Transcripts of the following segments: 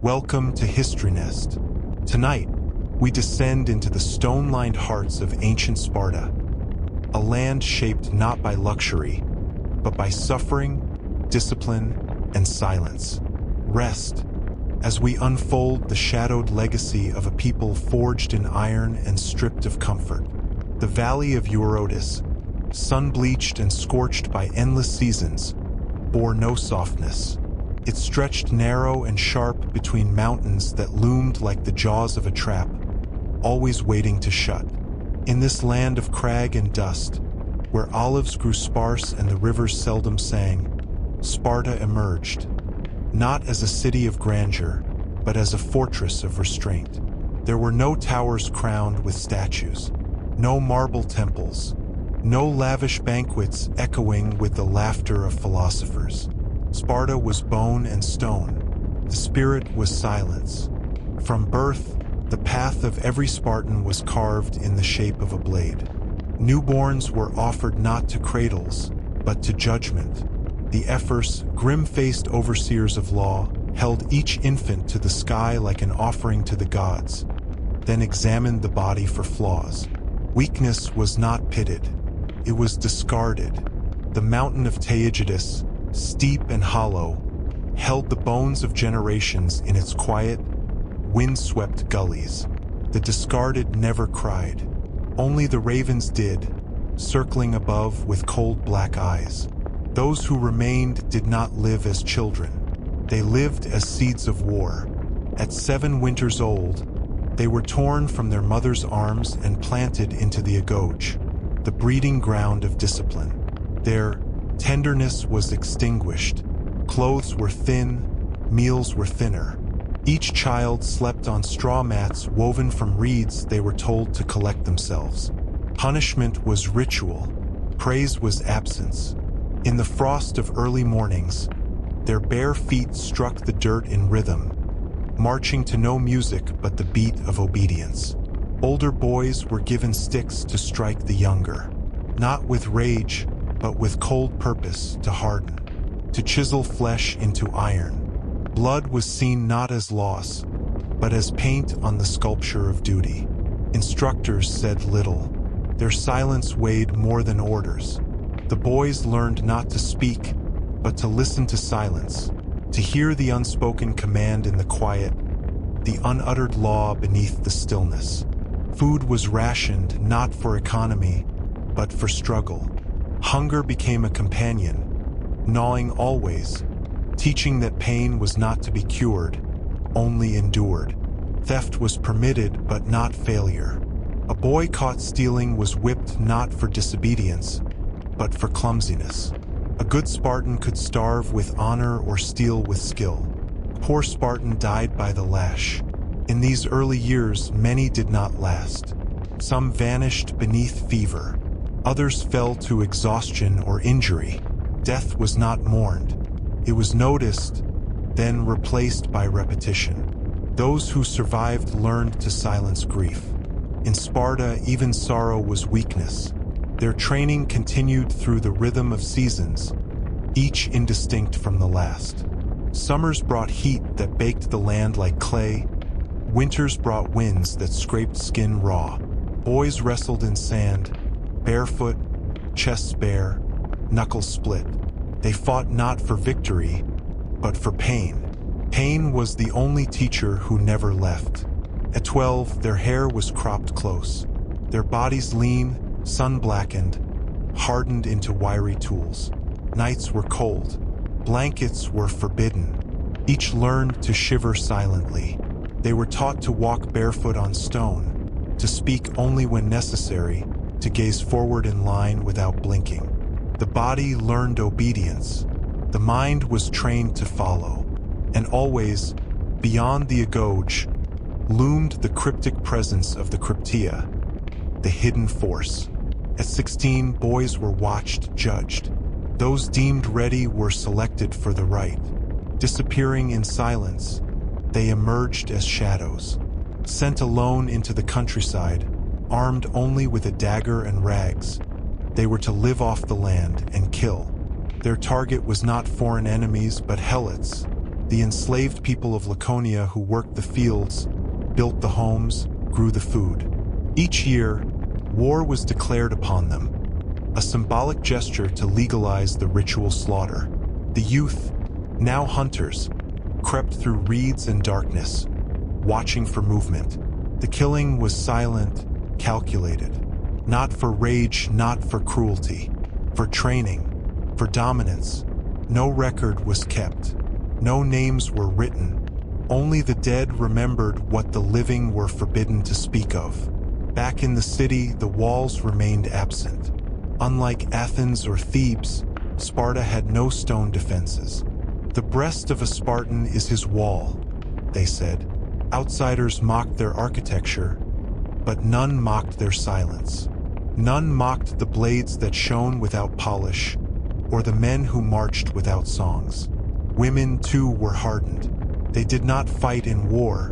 Welcome to History Nest. Tonight, we descend into the stone-lined hearts of ancient Sparta, a land shaped not by luxury, but by suffering, discipline, and silence. Rest as we unfold the shadowed legacy of a people forged in iron and stripped of comfort. The Valley of Eurotas, sun-bleached and scorched by endless seasons, bore no softness. It stretched narrow and sharp between mountains that loomed like the jaws of a trap, always waiting to shut. In this land of crag and dust, where olives grew sparse and the rivers seldom sang, Sparta emerged, not as a city of grandeur, but as a fortress of restraint. There were no towers crowned with statues, no marble temples, no lavish banquets echoing with the laughter of philosophers. Sparta was bone and stone. The spirit was silence. From birth, the path of every Spartan was carved in the shape of a blade. Newborns were offered not to cradles, but to judgment. The ephors, grim-faced overseers of law, held each infant to the sky like an offering to the gods, then examined the body for flaws. Weakness was not pitted. It was discarded. The mountain of Taygetus, steep and hollow, held the bones of generations in its quiet, wind-swept gullies. The discarded never cried. Only the ravens did, circling above with cold black eyes. Those who remained did not live as children. They lived as seeds of war. At 7 winters old, they were torn from their mother's arms and planted into the agoge, the breeding ground of discipline. Their tenderness was extinguished. Clothes were thin, meals were thinner. Each child slept on straw mats woven from reeds they were told to collect themselves. Punishment was ritual. Praise was absence. In the frost of early mornings, their bare feet struck the dirt in rhythm, marching to no music but the beat of obedience. Older boys were given sticks to strike the younger, not with rage, but with cold purpose to harden, to chisel flesh into iron. Blood was seen not as loss, but as paint on the sculpture of duty. Instructors said little. Their silence weighed more than orders. The boys learned not to speak, but to listen to silence, to hear the unspoken command in the quiet, the unuttered law beneath the stillness. Food was rationed not for economy, but for struggle. Hunger became a companion, gnawing always, teaching that pain was not to be cured, only endured. Theft was permitted but not failure. A boy caught stealing was whipped not for disobedience, but for clumsiness. A good Spartan could starve with honor or steal with skill. A poor Spartan died by the lash. In these early years, many did not last. Some vanished beneath fever. Others fell to exhaustion or injury. Death was not mourned. It was noticed, then replaced by repetition. Those who survived learned to silence grief. In Sparta, even sorrow was weakness. Their training continued through the rhythm of seasons, each indistinct from the last. Summers brought heat that baked the land like clay. Winters brought winds that scraped skin raw. Boys wrestled in sand, barefoot, chests bare, knuckles split. They fought not for victory, but for pain. Pain was the only teacher who never left. At 12, their hair was cropped close. Their bodies lean, sun-blackened, hardened into wiry tools. Nights were cold. Blankets were forbidden. Each learned to shiver silently. They were taught to walk barefoot on stone, to speak only when necessary, to gaze forward in line without blinking. The body learned obedience. The mind was trained to follow. And always, beyond the agoge, loomed the cryptic presence of the cryptia, the hidden force. At 16, boys were watched, judged. Those deemed ready were selected for the right. Disappearing in silence, they emerged as shadows, sent alone into the countryside, armed only with a dagger and rags. They were to live off the land and kill. Their target was not foreign enemies but helots, the enslaved people of Laconia who worked the fields, built the homes, grew the food. Each year, war was declared upon them, a symbolic gesture to legalize the ritual slaughter. The youth, now hunters, crept through reeds and darkness, watching for movement. The killing was silent, calculated. Not for rage, not for cruelty. For training, for dominance. No record was kept. No names were written. Only the dead remembered what the living were forbidden to speak of. Back in the city, the walls remained absent. Unlike Athens or Thebes, Sparta had no stone defenses. The breast of a Spartan is his wall, they said. Outsiders mocked their architecture, but none mocked their silence. None mocked the blades that shone without polish, or the men who marched without songs. Women, too, were hardened. They did not fight in war,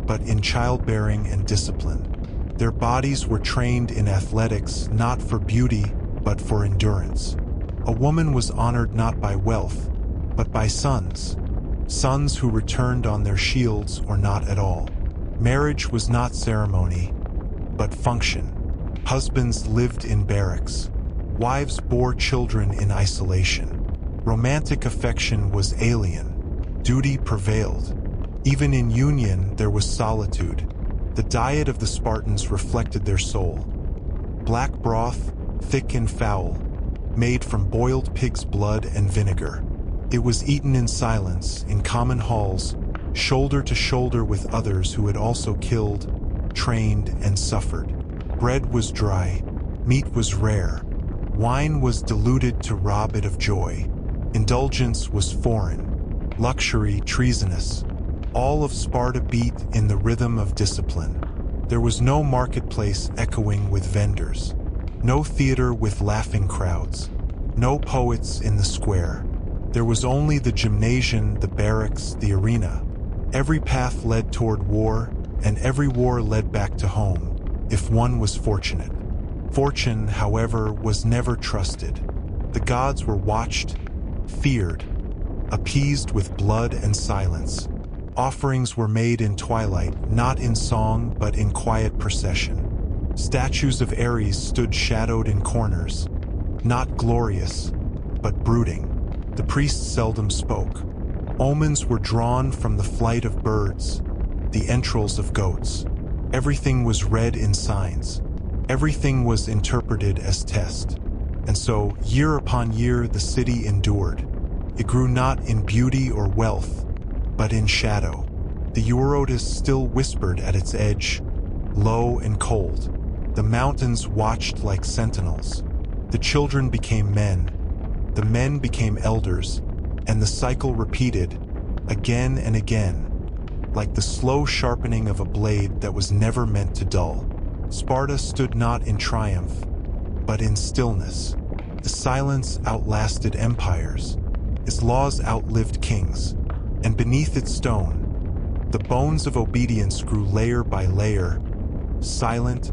but in childbearing and discipline. Their bodies were trained in athletics, not for beauty, but for endurance. A woman was honored not by wealth, but by sons. Sons who returned on their shields or not at all. Marriage was not ceremony, but function. Husbands lived in barracks. Wives bore children in isolation. Romantic affection was alien. Duty prevailed. Even in union, there was solitude. The diet of the Spartans reflected their soul. Black broth, thick and foul, made from boiled pig's blood and vinegar. It was eaten in silence, in common halls, shoulder to shoulder with others who had also killed, trained, and suffered. Bread was dry, meat was rare, wine was diluted to rob it of joy. Indulgence was foreign, luxury treasonous. All of Sparta beat in the rhythm of discipline. There was no marketplace echoing with vendors, no theater with laughing crowds, no poets in the square. There was only the gymnasium, the barracks, the arena. Every path led toward war, and every war led back to home, if one was fortunate. Fortune, however, was never trusted. The gods were watched, feared, appeased with blood and silence. Offerings were made in twilight, not in song, but in quiet procession. Statues of Ares stood shadowed in corners, not glorious, but brooding. The priests seldom spoke. Omens were drawn from the flight of birds, the entrails of goats. Everything was read in signs. Everything was interpreted as test. And so, year upon year, the city endured. It grew not in beauty or wealth, but in shadow. The Eurotas still whispered at its edge, low and cold. The mountains watched like sentinels. The children became men. The men became elders, and the cycle repeated, again and again, like the slow sharpening of a blade that was never meant to dull. Sparta stood not in triumph, but in stillness. The silence outlasted empires. Its laws outlived kings. And beneath its stone, the bones of obedience grew layer by layer, silent,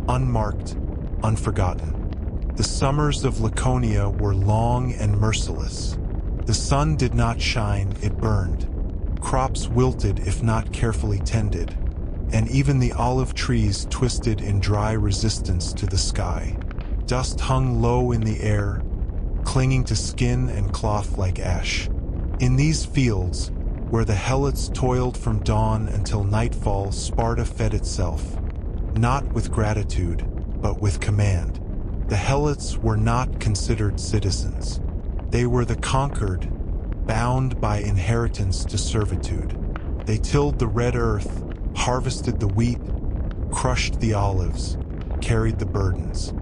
unmarked, unforgotten. The summers of Laconia were long and merciless. The sun did not shine, it burned. Crops wilted if not carefully tended, and even the olive trees twisted in dry resistance to the sky. Dust hung low in the air, clinging to skin and cloth like ash. In these fields, where the helots toiled from dawn until nightfall, Sparta fed itself, not with gratitude, but with command. The helots were not considered citizens. They were the conquered, bound by inheritance to servitude. They tilled the red earth, harvested the wheat, crushed the olives, carried the burdens.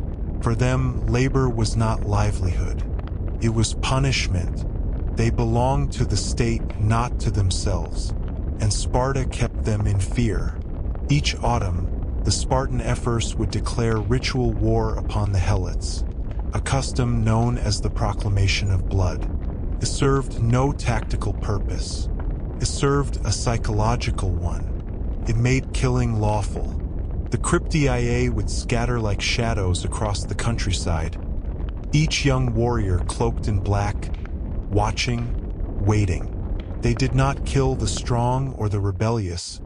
For them, labor was not livelihood. It was punishment. They belonged to the state, not to themselves, and Sparta kept them in fear. Each autumn, the Spartan ephors would declare ritual war upon the helots, a custom known as the proclamation of blood. It served no tactical purpose. It served a psychological one. It made killing lawful. The cryptiae would scatter like shadows across the countryside, each young warrior cloaked in black, watching, waiting. They did not kill the strong or the rebellious,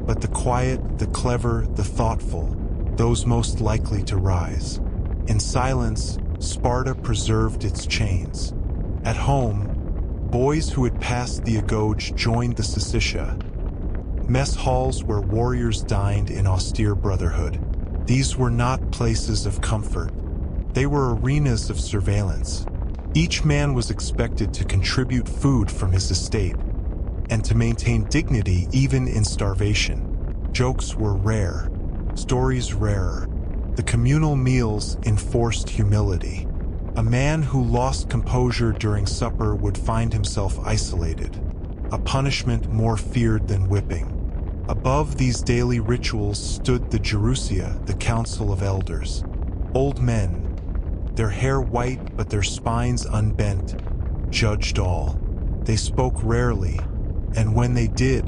but the quiet, the clever, the thoughtful, those most likely to rise. In silence, Sparta preserved its chains. At home, boys who had passed the Agoge joined the Syssitia, mess halls where warriors dined in austere brotherhood. These were not places of comfort. They were arenas of surveillance. Each man was expected to contribute food from his estate and to maintain dignity even in starvation. Jokes were rare, stories rarer. The communal meals enforced humility. A man who lost composure during supper would find himself isolated, a punishment more feared than whipping. Above these daily rituals stood the Gerousia, the Council of Elders. Old men, their hair white but their spines unbent, judged all. They spoke rarely, and when they did,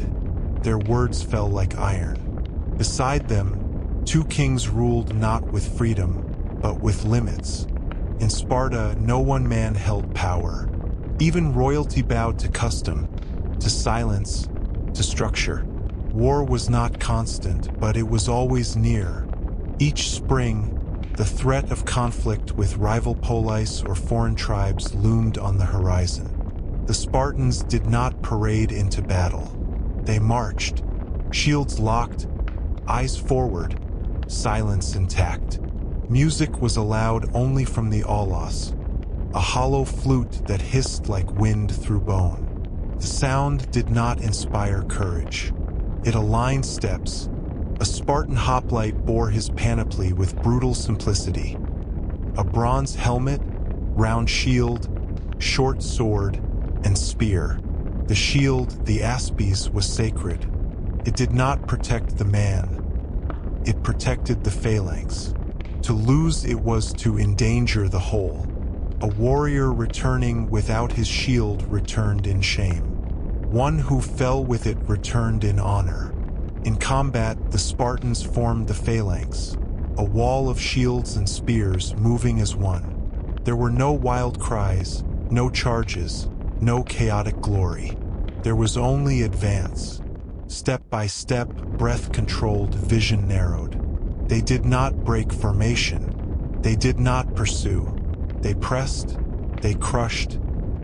their words fell like iron. Beside them, two kings ruled not with freedom, but with limits. In Sparta, no one man held power. Even royalty bowed to custom, to silence, to structure. War was not constant, but it was always near. Each spring, the threat of conflict with rival polis or foreign tribes loomed on the horizon. The Spartans did not parade into battle. They marched, shields locked, eyes forward, silence intact. Music was allowed only from the aulos, a hollow flute that hissed like wind through bone. The sound did not inspire courage. It aligned steps. A Spartan hoplite bore his panoply with brutal simplicity. A bronze helmet, round shield, short sword, and spear. The shield, the aspes, was sacred. It did not protect the man. It protected the phalanx. To lose it was to endanger the whole. A warrior returning without his shield returned in shame. One who fell with it returned in honor. In combat, the Spartans formed the phalanx, a wall of shields and spears moving as one. There were no wild cries, no charges, no chaotic glory. There was only advance. Step by step, breath controlled, vision narrowed. They did not break formation. They did not pursue. They pressed, they crushed,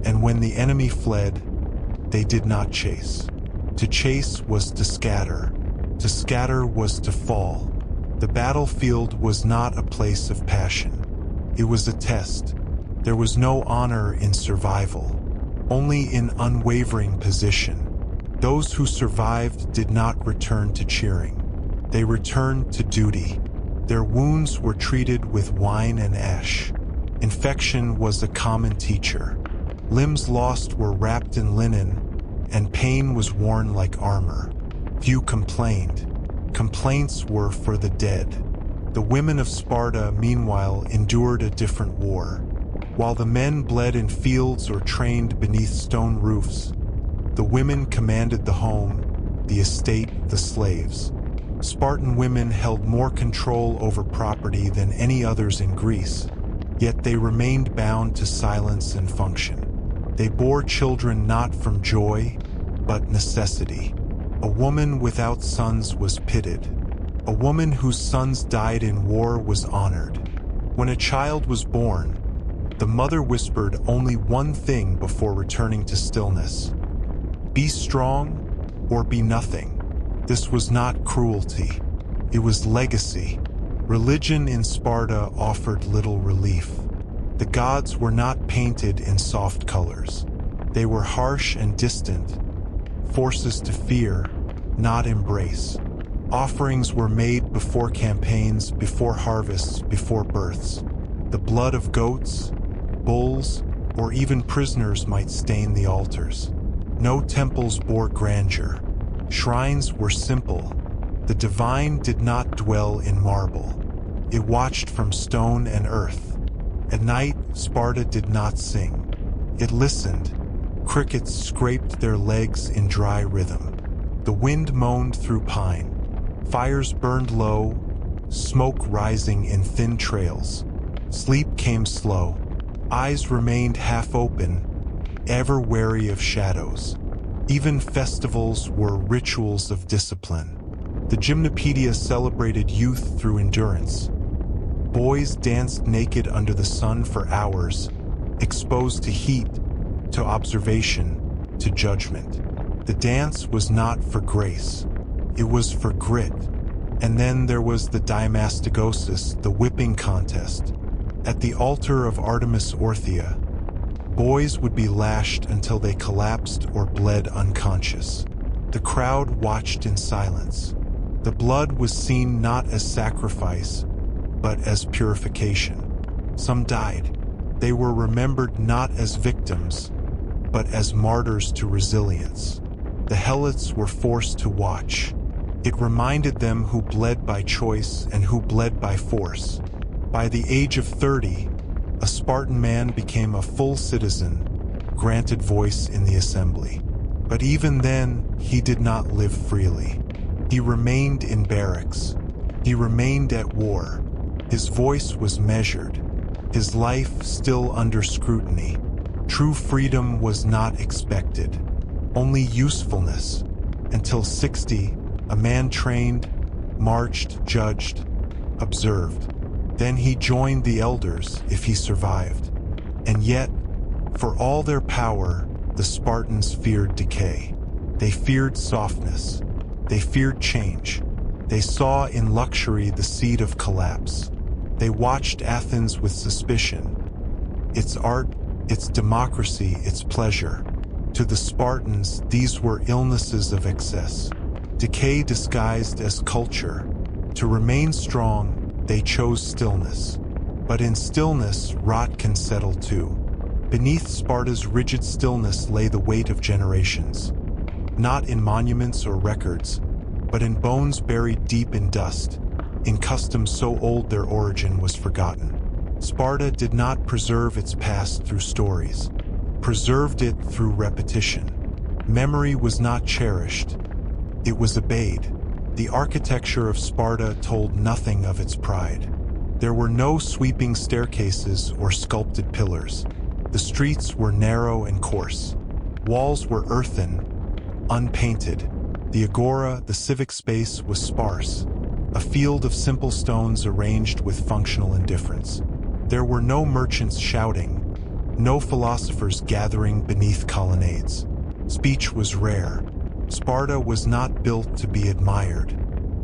and when the enemy fled, they did not chase. To chase was to scatter. To scatter was to fall. The battlefield was not a place of passion. It was a test. There was no honor in survival, only in unwavering position. Those who survived did not return to cheering. They returned to duty. Their wounds were treated with wine and ash. Infection was a common teacher. Limbs lost were wrapped in linen, and pain was worn like armor. Few complained. Complaints were for the dead. The women of Sparta, meanwhile, endured a different war. While the men bled in fields or trained beneath stone roofs, the women commanded the home, the estate, the slaves. Spartan women held more control over property than any others in Greece, yet they remained bound to silence and function. They bore children not from joy, but necessity. A woman without sons was pitted. A woman whose sons died in war was honored. When a child was born, the mother whispered only one thing before returning to stillness: be strong or be nothing. This was not cruelty. It was legacy. Religion in Sparta offered little relief. The gods were not painted in soft colors. They were harsh and distant, forces to fear, not embrace. Offerings were made before campaigns, before harvests, before births. The blood of goats, bulls, or even prisoners might stain the altars. No temples bore grandeur. Shrines were simple. The divine did not dwell in marble. It watched from stone and earth. At night, Sparta did not sing. It listened. Crickets scraped their legs in dry rhythm. The wind moaned through pine. Fires burned low, smoke rising in thin trails. Sleep came slow. Eyes remained half open, ever wary of shadows. Even festivals were rituals of discipline. The Gymnopedia celebrated youth through endurance. Boys danced naked under the sun for hours, exposed to heat, to observation, to judgment. The dance was not for grace. It was for grit. And then there was the diamastigosis, the whipping contest. At the altar of Artemis Orthia, boys would be lashed until they collapsed or bled unconscious. The crowd watched in silence. The blood was seen not as sacrifice, but as purification. Some died. They were remembered not as victims, but as martyrs to resilience. The helots were forced to watch. It reminded them who bled by choice and who bled by force. By the age of 30, a Spartan man became a full citizen, granted voice in the assembly. But even then, he did not live freely. He remained in barracks. He remained at war. His voice was measured. His life still under scrutiny. True freedom was not expected, only usefulness. Until 60, a man trained, marched, judged, observed. Then he joined the elders if he survived. And yet, for all their power, the Spartans feared decay. They feared softness. They feared change. They saw in luxury the seed of collapse. They watched Athens with suspicion. Its art, its democracy, its pleasure. To the Spartans, these were illnesses of excess. Decay disguised as culture. To remain strong, they chose stillness. But in stillness, rot can settle too. Beneath Sparta's rigid stillness lay the weight of generations. Not in monuments or records, but in bones buried deep in dust, in customs so old their origin was forgotten. Sparta did not preserve its past through stories, preserved it through repetition. Memory was not cherished, it was obeyed. The architecture of Sparta told nothing of its pride. There were no sweeping staircases or sculpted pillars. The streets were narrow and coarse. Walls were earthen, unpainted. The agora, the civic space, was sparse, a field of simple stones arranged with functional indifference. There were no merchants shouting, no philosophers gathering beneath colonnades. Speech was rare. Sparta was not built to be admired.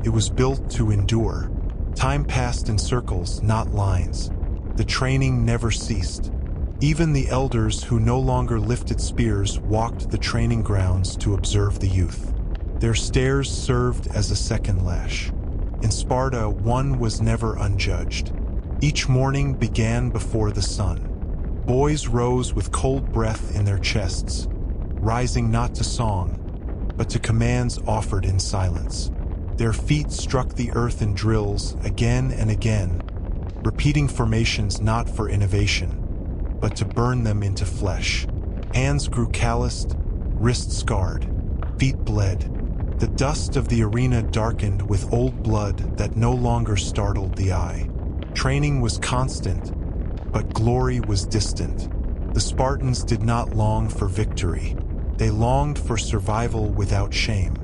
It was built to endure. Time passed in circles, not lines. The training never ceased. Even the elders who no longer lifted spears walked the training grounds to observe the youth. Their stares served as a second lash. In Sparta, one was never unjudged. Each morning began before the sun. Boys rose with cold breath in their chests, rising not to song, but to commands offered in silence. Their feet struck the earth in drills again and again, repeating formations not for innovation, but to burn them into flesh. Hands grew calloused, wrists scarred, feet bled. The dust of the arena darkened with old blood that no longer startled the eye. Training was constant, but glory was distant. The Spartans did not long for victory. They longed for survival without shame.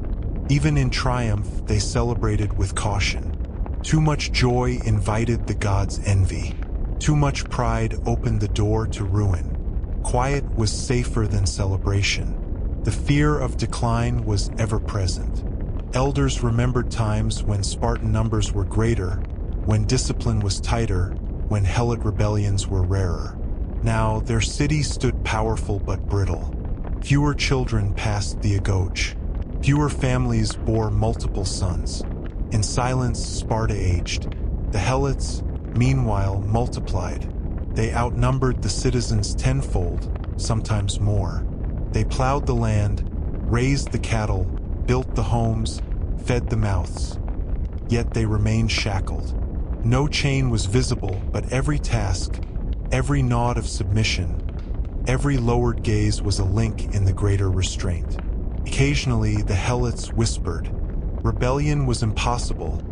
Even in triumph, they celebrated with caution. Too much joy invited the gods' envy. Too much pride opened the door to ruin. Quiet was safer than celebration. The fear of decline was ever present. Elders remembered times when Spartan numbers were greater, when discipline was tighter, when helot rebellions were rarer. Now their city stood powerful but brittle. Fewer children passed the Agoge. Fewer families bore multiple sons. In silence, Sparta aged. The helots, meanwhile, multiplied. They outnumbered the citizens tenfold, sometimes more. They plowed the land, raised the cattle, built the homes, fed the mouths. Yet they remained shackled. No chain was visible, but every task, every nod of submission, every lowered gaze was a link in the greater restraint. Occasionally, the helots whispered. Rebellion was impossible,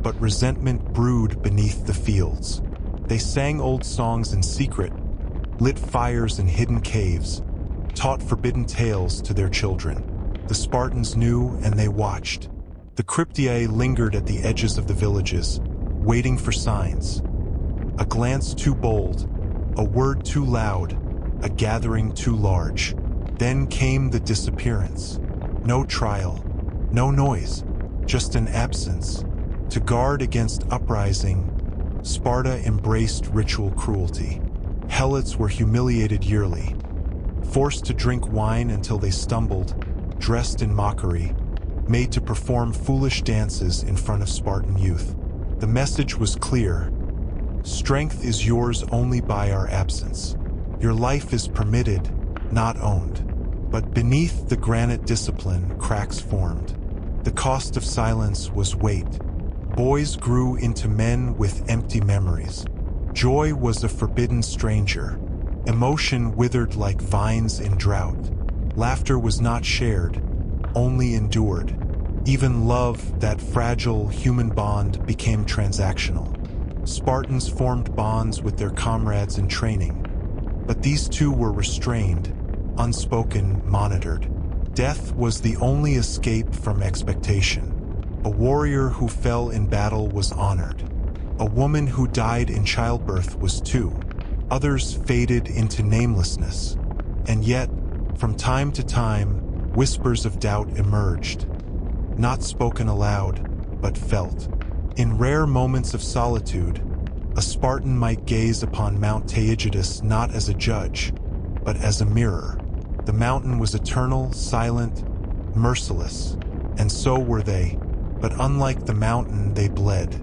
but resentment brewed beneath the fields. They sang old songs in secret, lit fires in hidden caves, taught forbidden tales to their children. The Spartans knew and they watched. The cryptiae lingered at the edges of the villages, waiting for signs. A glance too bold, a word too loud, a gathering too large. Then came the disappearance. No trial, no noise, just an absence. To guard against uprising, Sparta embraced ritual cruelty. Helots were humiliated yearly, forced to drink wine until they stumbled, dressed in mockery, made to perform foolish dances in front of Spartan youth. The message was clear: strength is yours only by our absence. Your life is permitted, not owned. But beneath the granite discipline, cracks formed. The cost of silence was weight. Boys grew into men with empty memories. Joy was a forbidden stranger. Emotion withered like vines in drought. Laughter was not shared, only endured. Even love, that fragile human bond, became transactional. Spartans formed bonds with their comrades in training. But these too were restrained, unspoken, monitored. Death was the only escape from expectation. A warrior who fell in battle was honored. A woman who died in childbirth was too. Others faded into namelessness. And yet, from time to time, whispers of doubt emerged. Not spoken aloud, but felt. In rare moments of solitude, a Spartan might gaze upon Mount Taygetus not as a judge, but as a mirror. The mountain was eternal, silent, merciless, and so were they. But unlike the mountain, they bled.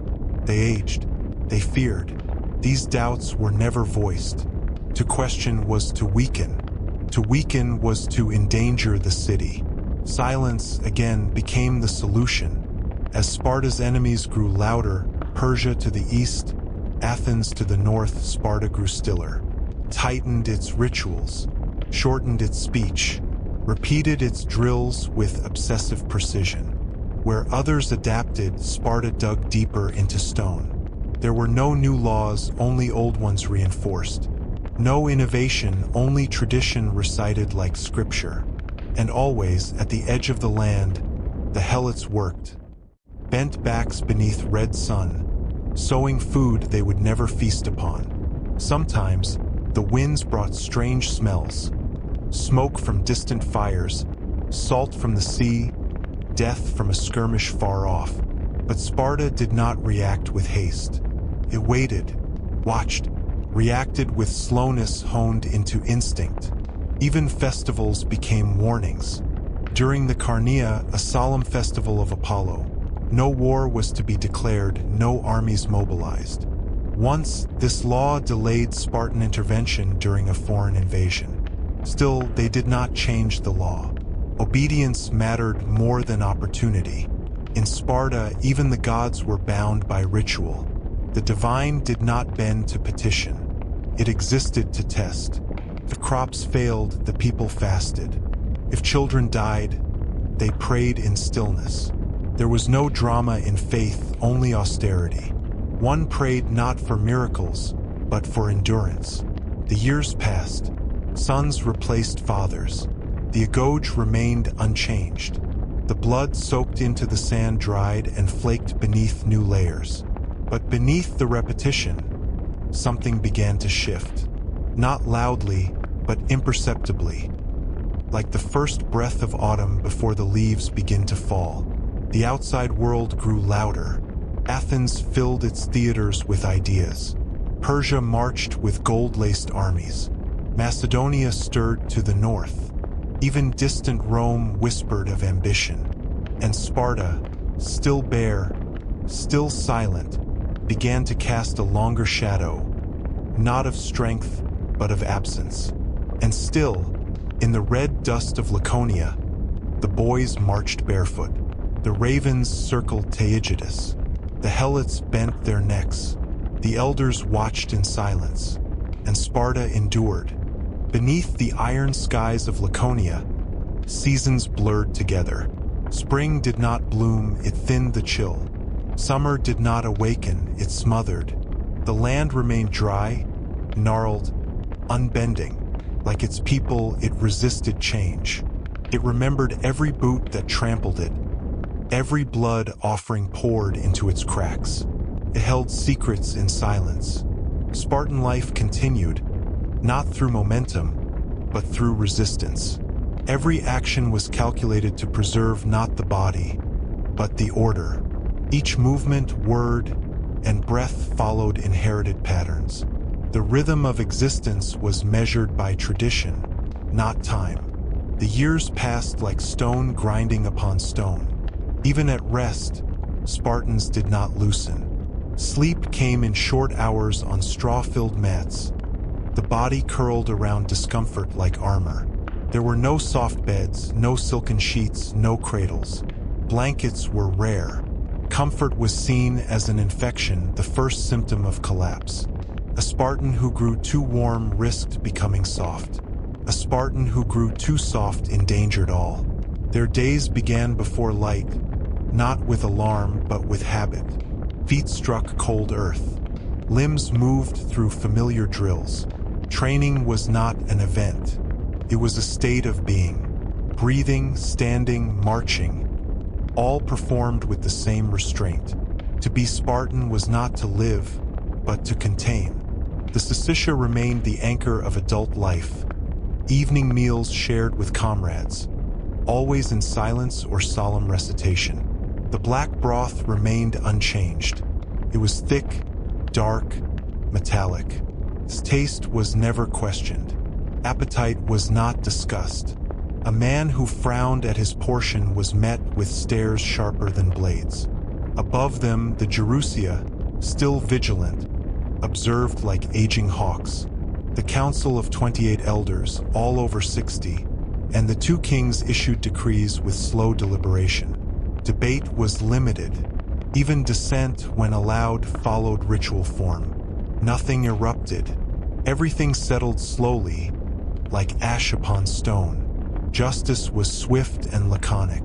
They aged. They feared. These doubts were never voiced. To question was to weaken. To weaken was to endanger the city. Silence, again, became the solution. As Sparta's enemies grew louder, Persia to the east, Athens to the north, Sparta grew stiller, tightened its rituals, shortened its speech, repeated its drills with obsessive precision. Where others adapted, Sparta dug deeper into stone. There were no new laws, only old ones reinforced. No innovation, only tradition recited like scripture. And always, at the edge of the land, the Helots worked. Bent backs beneath red sun, sowing food they would never feast upon. Sometimes, the winds brought strange smells. Smoke from distant fires, salt from the sea, death from a skirmish far off. But Sparta did not react with haste. It waited, watched, reacted with slowness honed into instinct. Even festivals became warnings. During the Carnea, a solemn festival of Apollo, no war was to be declared, no armies mobilized. Once, this law delayed Spartan intervention during a foreign invasion. Still, they did not change the law. Obedience mattered more than opportunity. In Sparta, even the gods were bound by ritual. The divine did not bend to petition. It existed to test. If crops failed, the people fasted. If children died, they prayed in stillness. There was no drama in faith, only austerity. One prayed not for miracles, but for endurance. The years passed. Sons replaced fathers. The agode remained unchanged. The blood soaked into the sand dried and flaked beneath new layers. But beneath the repetition, something began to shift. Not loudly, but imperceptibly. Like the first breath of autumn before the leaves begin to fall. The outside world grew louder. Athens filled its theaters with ideas. Persia marched with gold-laced armies. Macedonia stirred to the north. Even distant Rome whispered of ambition. And Sparta, still bare, still silent, began to cast a longer shadow, not of strength, but of absence. And still, in the red dust of Laconia, the boys marched barefoot. The ravens circled Taygetus. The Helots bent their necks. The elders watched in silence. And Sparta endured. Beneath the iron skies of Laconia, seasons blurred together. Spring did not bloom, it thinned the chill. Summer did not awaken, it smothered. The land remained dry, gnarled, unbending. Like its people, it resisted change. It remembered every boot that trampled it, every blood offering poured into its cracks. It held secrets in silence. Spartan life continued, not through momentum, but through resistance. Every action was calculated to preserve not the body, but the order. Each movement, word, and breath followed inherited patterns. The rhythm of existence was measured by tradition, not time. The years passed like stone grinding upon stone. Even at rest, Spartans did not loosen. Sleep came in short hours on straw-filled mats. The body curled around discomfort like armor. There were no soft beds, no silken sheets, no cradles. Blankets were rare. Comfort was seen as an infection, the first symptom of collapse. A Spartan who grew too warm risked becoming soft. A Spartan who grew too soft endangered all. Their days began before light, not with alarm but with habit. Feet struck cold earth. Limbs moved through familiar drills. Training was not an event. It was a state of being. Breathing, standing, marching, all performed with the same restraint. To be Spartan was not to live, but to contain. The Syssitia remained the anchor of adult life. Evening meals shared with comrades, always in silence or solemn recitation. The black broth remained unchanged. It was thick, dark, metallic. Its taste was never questioned. Appetite was not discussed. A man who frowned at his portion was met with stares sharper than blades. Above them, the Gerousia, still vigilant, observed like aging hawks. The council of 28 elders, all over 60, and the two kings issued decrees with slow deliberation. Debate was limited. Even dissent, when allowed, followed ritual form. Nothing erupted. Everything settled slowly, like ash upon stone. Justice was swift and laconic.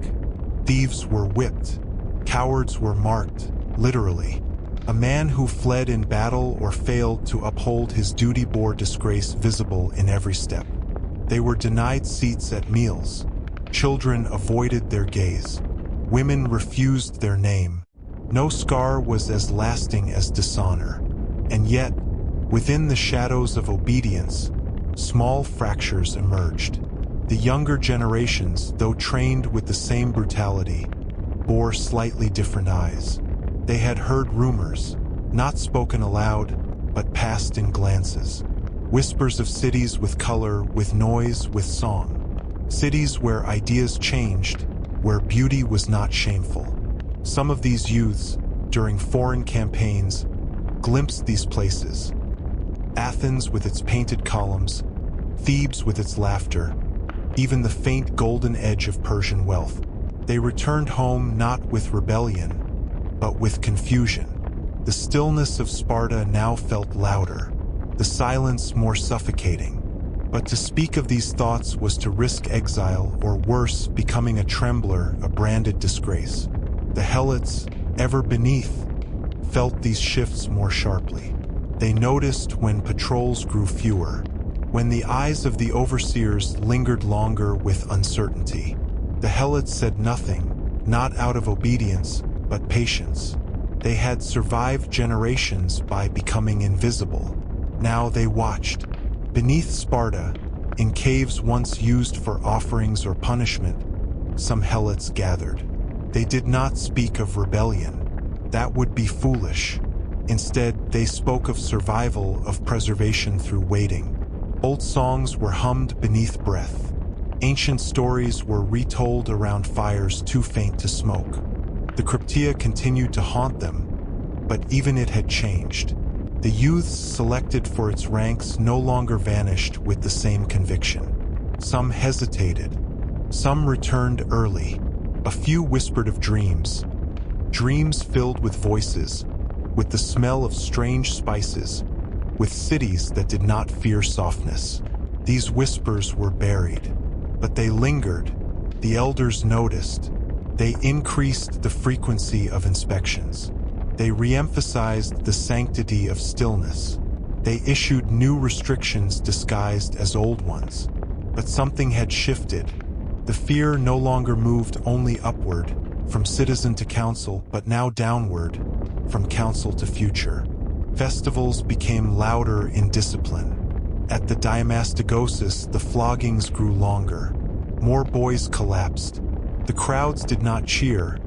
Thieves were whipped. Cowards were marked, literally. A man who fled in battle or failed to uphold his duty bore disgrace visible in every step. They were denied seats at meals. Children avoided their gaze. Women refused their name. No scar was as lasting as dishonor. And yet, within the shadows of obedience, small fractures emerged. The younger generations, though trained with the same brutality, bore slightly different eyes. They had heard rumors, not spoken aloud, but passed in glances. Whispers of cities with color, with noise, with song. Cities where ideas changed, where beauty was not shameful. Some of these youths, during foreign campaigns, glimpsed these places. Athens with its painted columns, Thebes with its laughter, even the faint golden edge of Persian wealth. They returned home not with rebellion, but with confusion. The stillness of Sparta now felt louder, the silence more suffocating. But to speak of these thoughts was to risk exile, or worse, becoming a trembler, a branded disgrace. The Helots, ever beneath, felt these shifts more sharply. They noticed when patrols grew fewer, when the eyes of the overseers lingered longer with uncertainty. The Helots said nothing, not out of obedience, but patience. They had survived generations by becoming invisible. Now they watched. Beneath Sparta, in caves once used for offerings or punishment, some Helots gathered. They did not speak of rebellion. That would be foolish. Instead, they spoke of survival, of preservation through waiting. Old songs were hummed beneath breath. Ancient stories were retold around fires too faint to smoke. The Cryptia continued to haunt them, but even it had changed. The youths selected for its ranks no longer vanished with the same conviction. Some hesitated. Some returned early. A few whispered of dreams. Dreams filled with voices, with the smell of strange spices, with cities that did not fear softness. These whispers were buried, but they lingered. The elders noticed. They increased the frequency of inspections. They re-emphasized the sanctity of stillness. They issued new restrictions disguised as old ones. But something had shifted. The fear no longer moved only upward, from citizen to council, but now downward, from council to future. Festivals became louder in discipline. At the Diamastagosis, the floggings grew longer. More boys collapsed. The crowds did not cheer,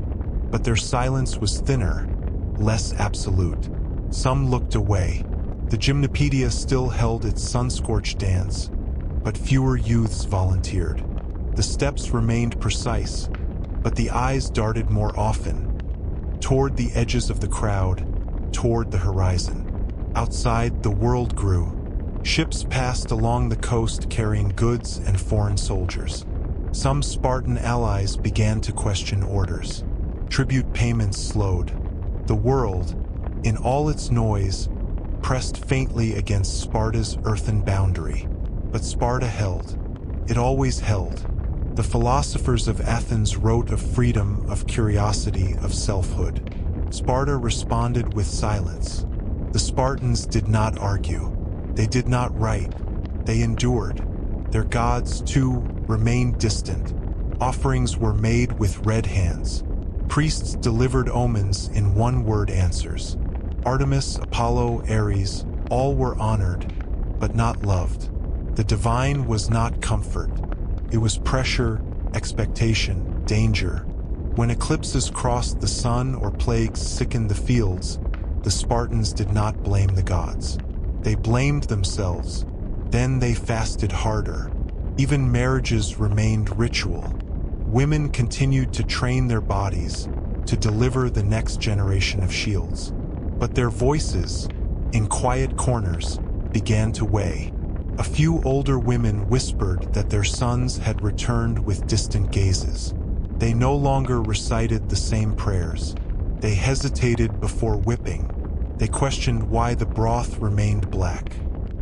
but their silence was thinner, less absolute. Some looked away. The Gymnopedia still held its sun-scorched dance, but fewer youths volunteered. The steps remained precise, but the eyes darted more often, toward the edges of the crowd, toward the horizon. Outside, the world grew. Ships passed along the coast carrying goods and foreign soldiers. Some Spartan allies began to question orders. Tribute payments slowed. The world, in all its noise, pressed faintly against Sparta's earthen boundary. But Sparta held. It always held. The philosophers of Athens wrote of freedom, of curiosity, of selfhood. Sparta responded with silence. The Spartans did not argue. They did not write. They endured. Their gods, too, remained distant. Offerings were made with red hands. Priests delivered omens in one-word answers. Artemis, Apollo, Ares, all were honored, but not loved. The divine was not comfort. It was pressure, expectation, danger. When eclipses crossed the sun or plagues sickened the fields, the Spartans did not blame the gods. They blamed themselves. Then they fasted harder. Even marriages remained ritual. Women continued to train their bodies to deliver the next generation of shields. But their voices, in quiet corners, began to weigh. A few older women whispered that their sons had returned with distant gazes. They no longer recited the same prayers. They hesitated before whipping. They questioned why the broth remained black.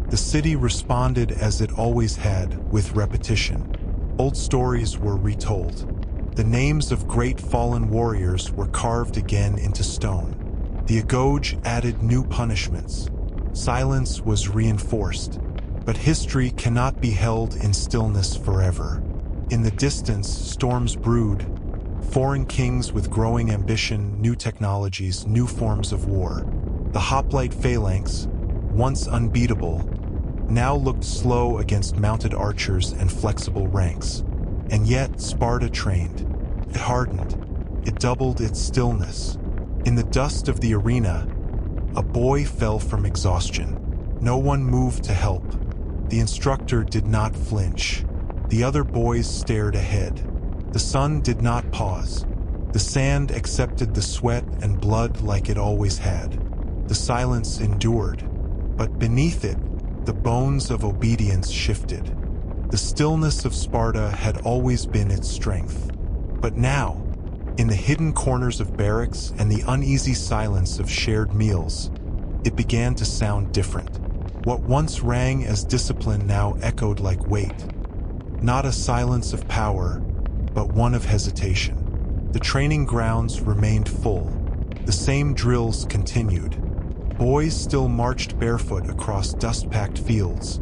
The city responded as it always had, with repetition. Old stories were retold. The names of great fallen warriors were carved again into stone. The Agoge added new punishments. Silence was reinforced. But history cannot be held in stillness forever. In the distance, storms brewed. Foreign kings with growing ambition, new technologies, new forms of war. The hoplite phalanx, once unbeatable, now looked slow against mounted archers and flexible ranks. And yet Sparta trained. It hardened. It doubled its stillness. In the dust of the arena, a boy fell from exhaustion. No one moved to help. The instructor did not flinch. The other boys stared ahead. The sun did not pause. The sand accepted the sweat and blood like it always had. The silence endured. But beneath it, the bones of obedience shifted. The stillness of Sparta had always been its strength. But now, in the hidden corners of barracks and the uneasy silence of shared meals, it began to sound different. What once rang as discipline now echoed like weight. Not a silence of power, but one of hesitation. The training grounds remained full. The same drills continued. Boys still marched barefoot across dust-packed fields,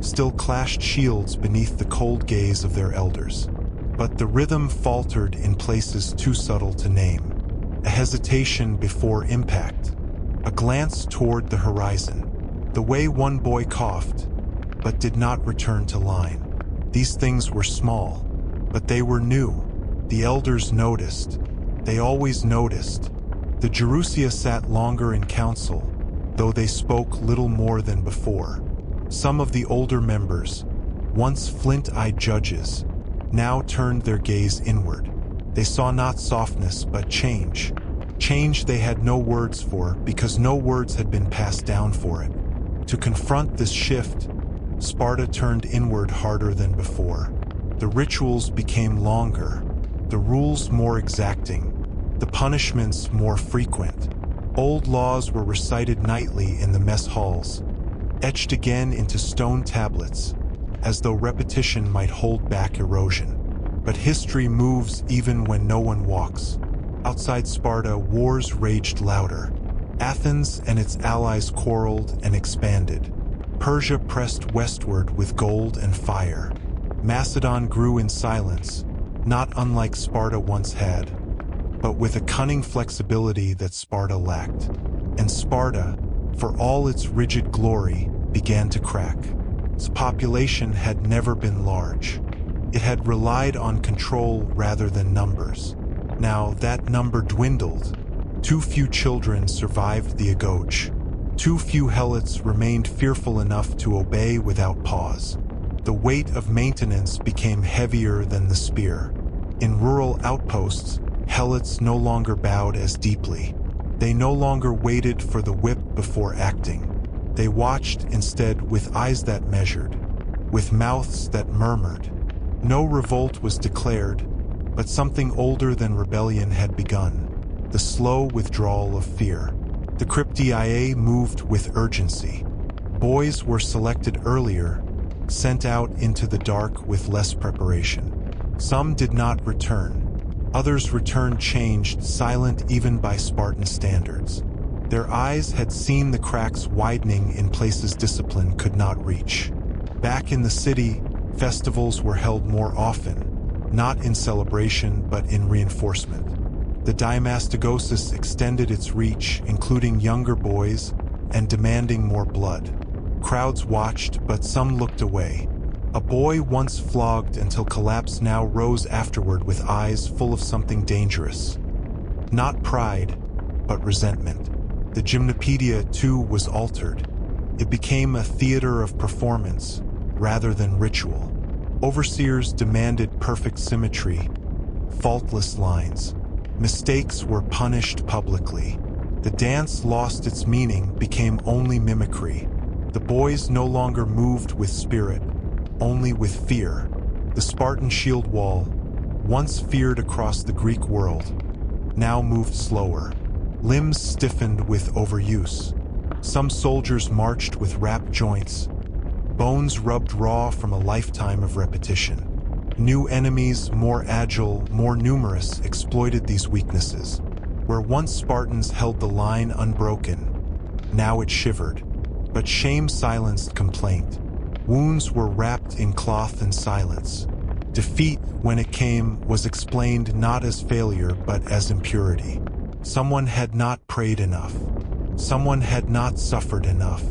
still clashed shields beneath the cold gaze of their elders. But the rhythm faltered in places too subtle to name. A hesitation before impact. A glance toward the horizon. The way one boy coughed, but did not return to line. These things were small, but they were new. The elders noticed. They always noticed. The Gerousia sat longer in council, though they spoke little more than before. Some of the older members, once flint-eyed judges, now turned their gaze inward. They saw not softness, but change. Change they had no words for, because no words had been passed down for it. To confront this shift, Sparta turned inward harder than before. The rituals became longer, the rules more exacting, the punishments more frequent. Old laws were recited nightly in the mess halls, etched again into stone tablets, as though repetition might hold back erosion. But history moves even when no one walks. Outside Sparta, wars raged louder. Athens and its allies quarreled and expanded. Persia pressed westward with gold and fire. Macedon grew in silence, not unlike Sparta once had, but with a cunning flexibility that Sparta lacked. And Sparta, for all its rigid glory, began to crack. Its population had never been large. It had relied on control rather than numbers. Now that number dwindled. Too few children survived the agoge. Too few helots remained fearful enough to obey without pause. The weight of maintenance became heavier than the spear. In rural outposts, helots no longer bowed as deeply. They no longer waited for the whip before acting. They watched instead with eyes that measured, with mouths that murmured. No revolt was declared, but something older than rebellion had begun, the slow withdrawal of fear. The cryptia moved with urgency. Boys were selected earlier, sent out into the dark with less preparation. Some did not return. Others returned changed, silent even by Spartan standards. Their eyes had seen the cracks widening in places discipline could not reach. Back in the city, festivals were held more often, not in celebration but in reinforcement. The Diamastagosis extended its reach, including younger boys, and demanding more blood. Crowds watched, but some looked away. A boy once flogged until collapse now rose afterward with eyes full of something dangerous. Not pride, but resentment. The gymnopedia, too, was altered. It became a theater of performance, rather than ritual. Overseers demanded perfect symmetry, faultless lines. Mistakes were punished publicly. The dance lost its meaning, became only mimicry. The boys no longer moved with spirit, only with fear. The Spartan shield wall, once feared across the Greek world, now moved slower. Limbs stiffened with overuse. Some soldiers marched with wrapped joints, bones rubbed raw from a lifetime of repetition. New enemies, more agile, more numerous, exploited these weaknesses. Where once Spartans held the line unbroken, now it shivered. But shame silenced complaint. Wounds were wrapped in cloth and silence. Defeat, when it came, was explained not as failure but as impurity. Someone had not prayed enough. Someone had not suffered enough.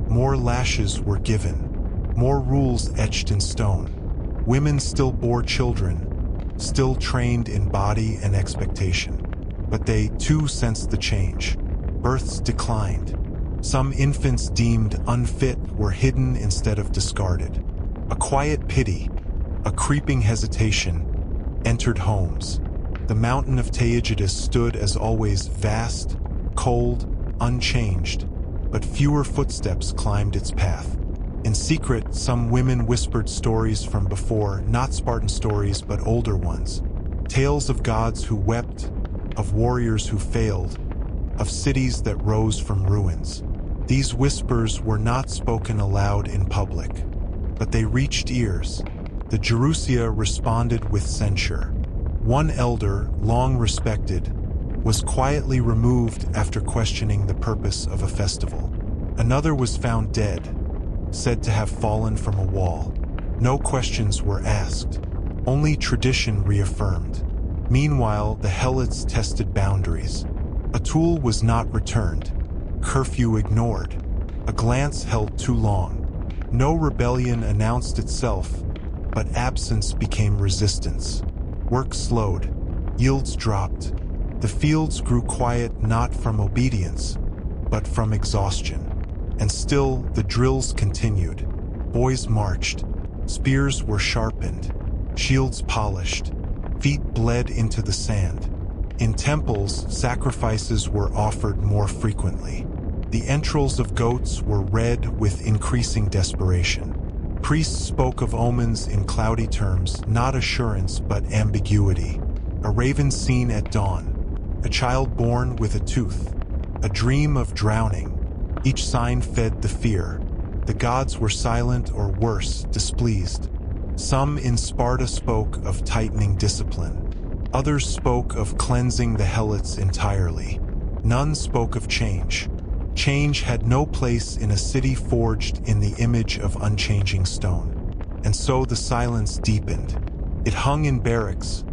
More lashes were given. More rules etched in stone. Women still bore children, still trained in body and expectation. But they, too, sensed the change. Births declined. Some infants deemed unfit were hidden instead of discarded. A quiet pity, a creeping hesitation, entered homes. The mountain of Taygetus stood as always vast, cold, unchanged, but fewer footsteps climbed its path. In secret, some women whispered stories from before, not Spartan stories but older ones. Tales of gods who wept, of warriors who failed, of cities that rose from ruins. These whispers were not spoken aloud in public, but they reached ears. The Gerousia responded with censure. One elder, long respected, was quietly removed after questioning the purpose of a festival. Another was found dead, said to have fallen from a wall. No questions were asked, only tradition reaffirmed. Meanwhile, the helots tested boundaries. A tool was not returned, curfew ignored, a glance held too long. No rebellion announced itself, but absence became resistance. Work slowed, yields dropped. The fields grew quiet not from obedience, but from exhaustion. And still, the drills continued. Boys marched. Spears were sharpened. Shields polished. Feet bled into the sand. In temples, sacrifices were offered more frequently. The entrails of goats were red with increasing desperation. Priests spoke of omens in cloudy terms, not assurance but ambiguity. A raven seen at dawn. A child born with a tooth. A dream of drowning. Each sign fed the fear. The gods were silent or worse, displeased. Some in Sparta spoke of tightening discipline. Others spoke of cleansing the helots entirely. None spoke of change. Change had no place in a city forged in the image of unchanging stone. And so the silence deepened. It hung in barracks,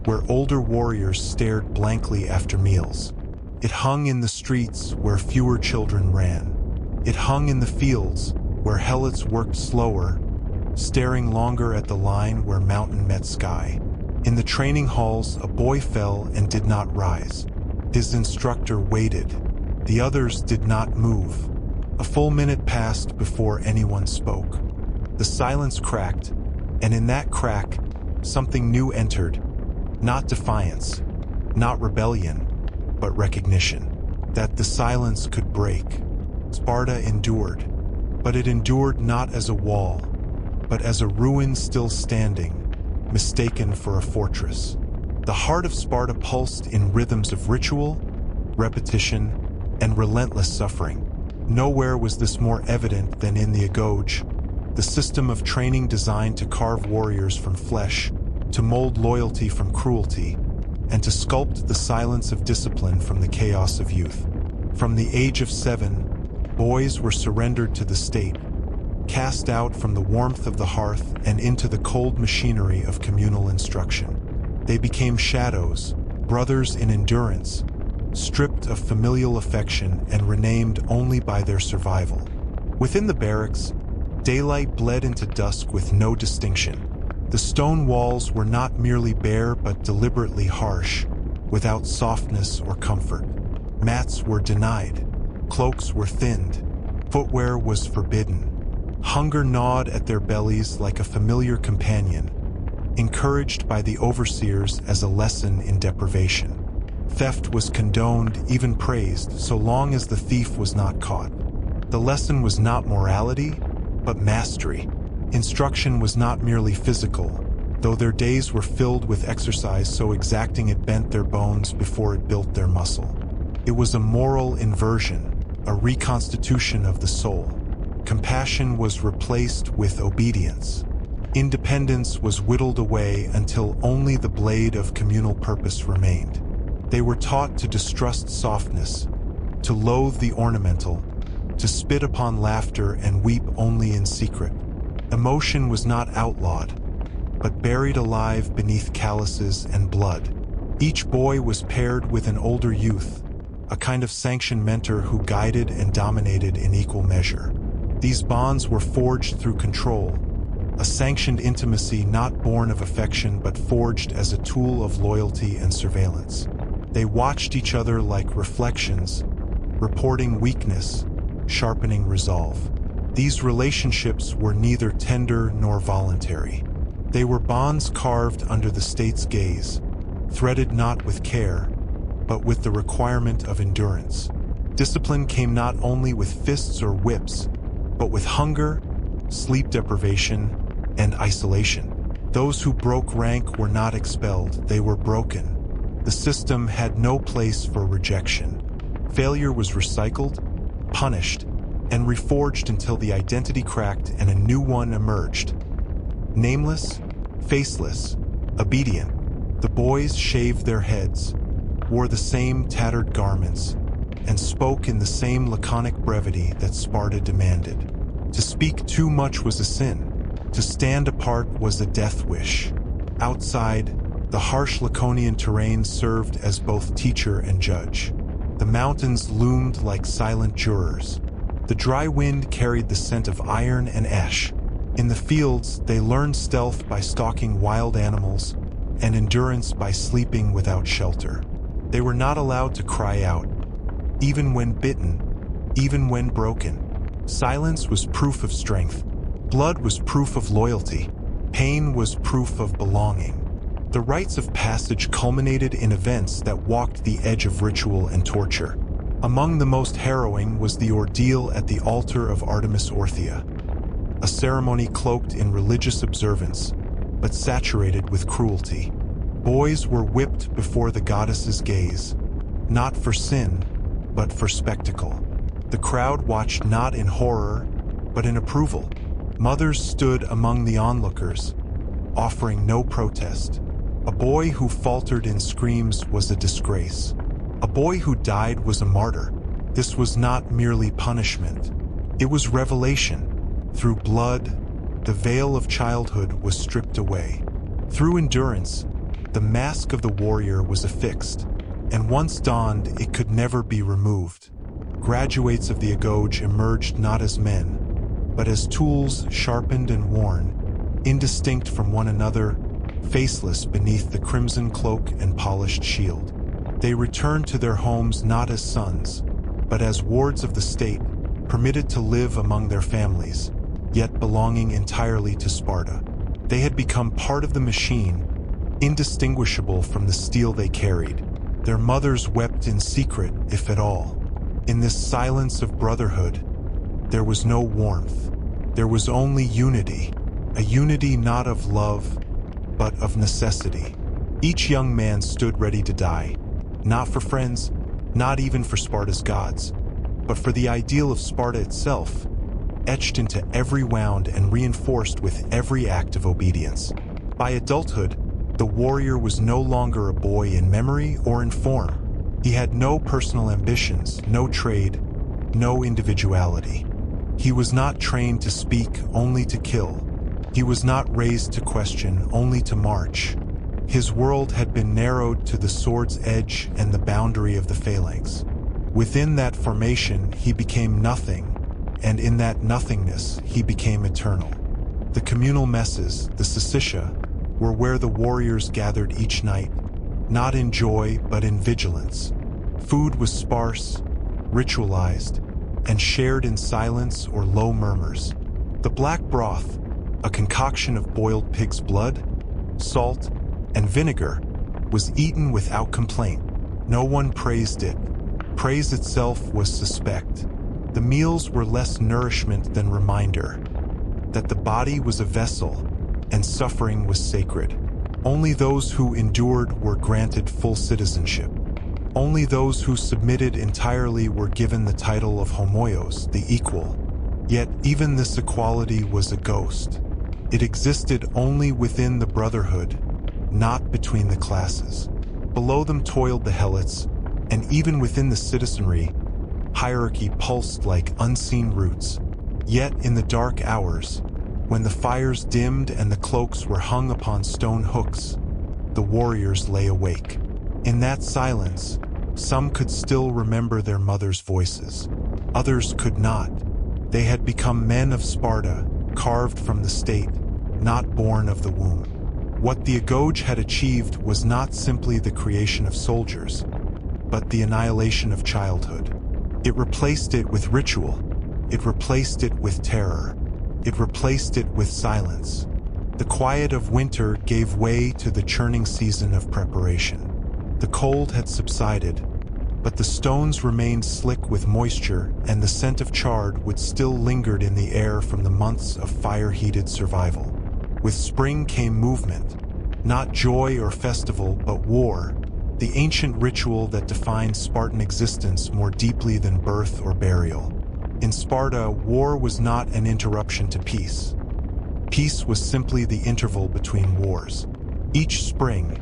where older warriors stared blankly after meals. It hung in the streets where fewer children ran. It hung in the fields where helots worked slower, staring longer at the line where mountain met sky. In the training halls, a boy fell and did not rise. His instructor waited. The others did not move. A full minute passed before anyone spoke. The silence cracked, and in that crack, something new entered. Not defiance, not rebellion, but recognition. That the silence could break. Sparta endured, but it endured not as a wall, but as a ruin still standing, mistaken for a fortress. The heart of Sparta pulsed in rhythms of ritual, repetition, and relentless suffering. Nowhere was this more evident than in the agoge, the system of training designed to carve warriors from flesh, to mold loyalty from cruelty, and to sculpt the silence of discipline from the chaos of youth. From the age of 7, boys were surrendered to the state, cast out from the warmth of the hearth and into the cold machinery of communal instruction. They became shadows, brothers in endurance, stripped of familial affection and renamed only by their survival. Within the barracks, daylight bled into dusk with no distinction. The stone walls were not merely bare but deliberately harsh, without softness or comfort. Mats were denied, cloaks were thinned, footwear was forbidden. Hunger gnawed at their bellies like a familiar companion, encouraged by the overseers as a lesson in deprivation. Theft was condoned, even praised, so long as the thief was not caught. The lesson was not morality, but mastery. Instruction was not merely physical, though their days were filled with exercise so exacting it bent their bones before it built their muscle. It was a moral inversion, a reconstitution of the soul. Compassion was replaced with obedience. Independence was whittled away until only the blade of communal purpose remained. They were taught to distrust softness, to loathe the ornamental, to spit upon laughter and weep only in secret. Emotion was not outlawed, but buried alive beneath calluses and blood. Each boy was paired with an older youth, a kind of sanctioned mentor who guided and dominated in equal measure. These bonds were forged through control, a sanctioned intimacy not born of affection but forged as a tool of loyalty and surveillance. They watched each other like reflections, reporting weakness, sharpening resolve. These relationships were neither tender nor voluntary. They were bonds carved under the state's gaze, threaded not with care, but with the requirement of endurance. Discipline came not only with fists or whips, but with hunger, sleep deprivation, and isolation. Those who broke rank were not expelled, they were broken. The system had no place for rejection. Failure was recycled, punished, and reforged until the identity cracked and a new one emerged. Nameless, faceless, obedient, the boys shaved their heads, wore the same tattered garments, and spoke in the same laconic brevity that Sparta demanded. To speak too much was a sin. To stand apart was a death wish. Outside, the harsh Laconian terrain served as both teacher and judge. The mountains loomed like silent jurors. The dry wind carried the scent of iron and ash. In the fields, they learned stealth by stalking wild animals and endurance by sleeping without shelter. They were not allowed to cry out, even when bitten, even when broken. Silence was proof of strength. Blood was proof of loyalty. Pain was proof of belonging. The rites of passage culminated in events that walked the edge of ritual and torture. Among the most harrowing was the ordeal at the altar of Artemis Orthia, a ceremony cloaked in religious observance, but saturated with cruelty. Boys were whipped before the goddess's gaze, not for sin, but for spectacle. The crowd watched not in horror, but in approval. Mothers stood among the onlookers, offering no protest. A boy who faltered in screams was a disgrace. A boy who died was a martyr. This was not merely punishment. It was revelation. Through blood, the veil of childhood was stripped away. Through endurance, the mask of the warrior was affixed, and once donned, it could never be removed. Graduates of the Agoge emerged not as men, but as tools sharpened and worn, indistinct from one another, faceless beneath the crimson cloak and polished shield. They returned to their homes not as sons, but as wards of the state, permitted to live among their families, yet belonging entirely to Sparta. They had become part of the machine, indistinguishable from the steel they carried. Their mothers wept in secret, if at all. In this silence of brotherhood, there was no warmth. There was only unity, a unity not of love, but of necessity. Each young man stood ready to die, not for friends, not even for Sparta's gods, but for the ideal of Sparta itself, etched into every wound and reinforced with every act of obedience. By adulthood, the warrior was no longer a boy in memory or in form. He had no personal ambitions, no trade, no individuality. He was not trained to speak, only to kill. He was not raised to question, only to march. His world had been narrowed to the sword's edge and the boundary of the phalanx. Within that formation, he became nothing, and in that nothingness, he became eternal. The communal messes, the syssitia, were where the warriors gathered each night, not in joy, but in vigilance. Food was sparse, ritualized, and shared in silence or low murmurs. The black broth, a concoction of boiled pig's blood, salt, and vinegar, was eaten without complaint. No one praised it. Praise itself was suspect. The meals were less nourishment than reminder that the body was a vessel and suffering was sacred. Only those who endured were granted full citizenship. Only those who submitted entirely were given the title of homoios, the equal. Yet even this equality was a ghost. It existed only within the brotherhood, not between the classes. Below them toiled the helots, and even within the citizenry, hierarchy pulsed like unseen roots. Yet in the dark hours, when the fires dimmed and the cloaks were hung upon stone hooks, the warriors lay awake. In that silence, some could still remember their mothers' voices. Others could not. They had become men of Sparta, carved from the state, not born of the womb. What the Agoge had achieved was not simply the creation of soldiers, but the annihilation of childhood. It replaced it with ritual. It replaced it with terror. It replaced it with silence. The quiet of winter gave way to the churning season of preparation. The cold had subsided, but the stones remained slick with moisture, and the scent of chard would still lingered in the air from the months of fire-heated survival. With spring came movement, not joy or festival, but war, the ancient ritual that defined Spartan existence more deeply than birth or burial. In Sparta, war was not an interruption to peace. Peace was simply the interval between wars. Each spring,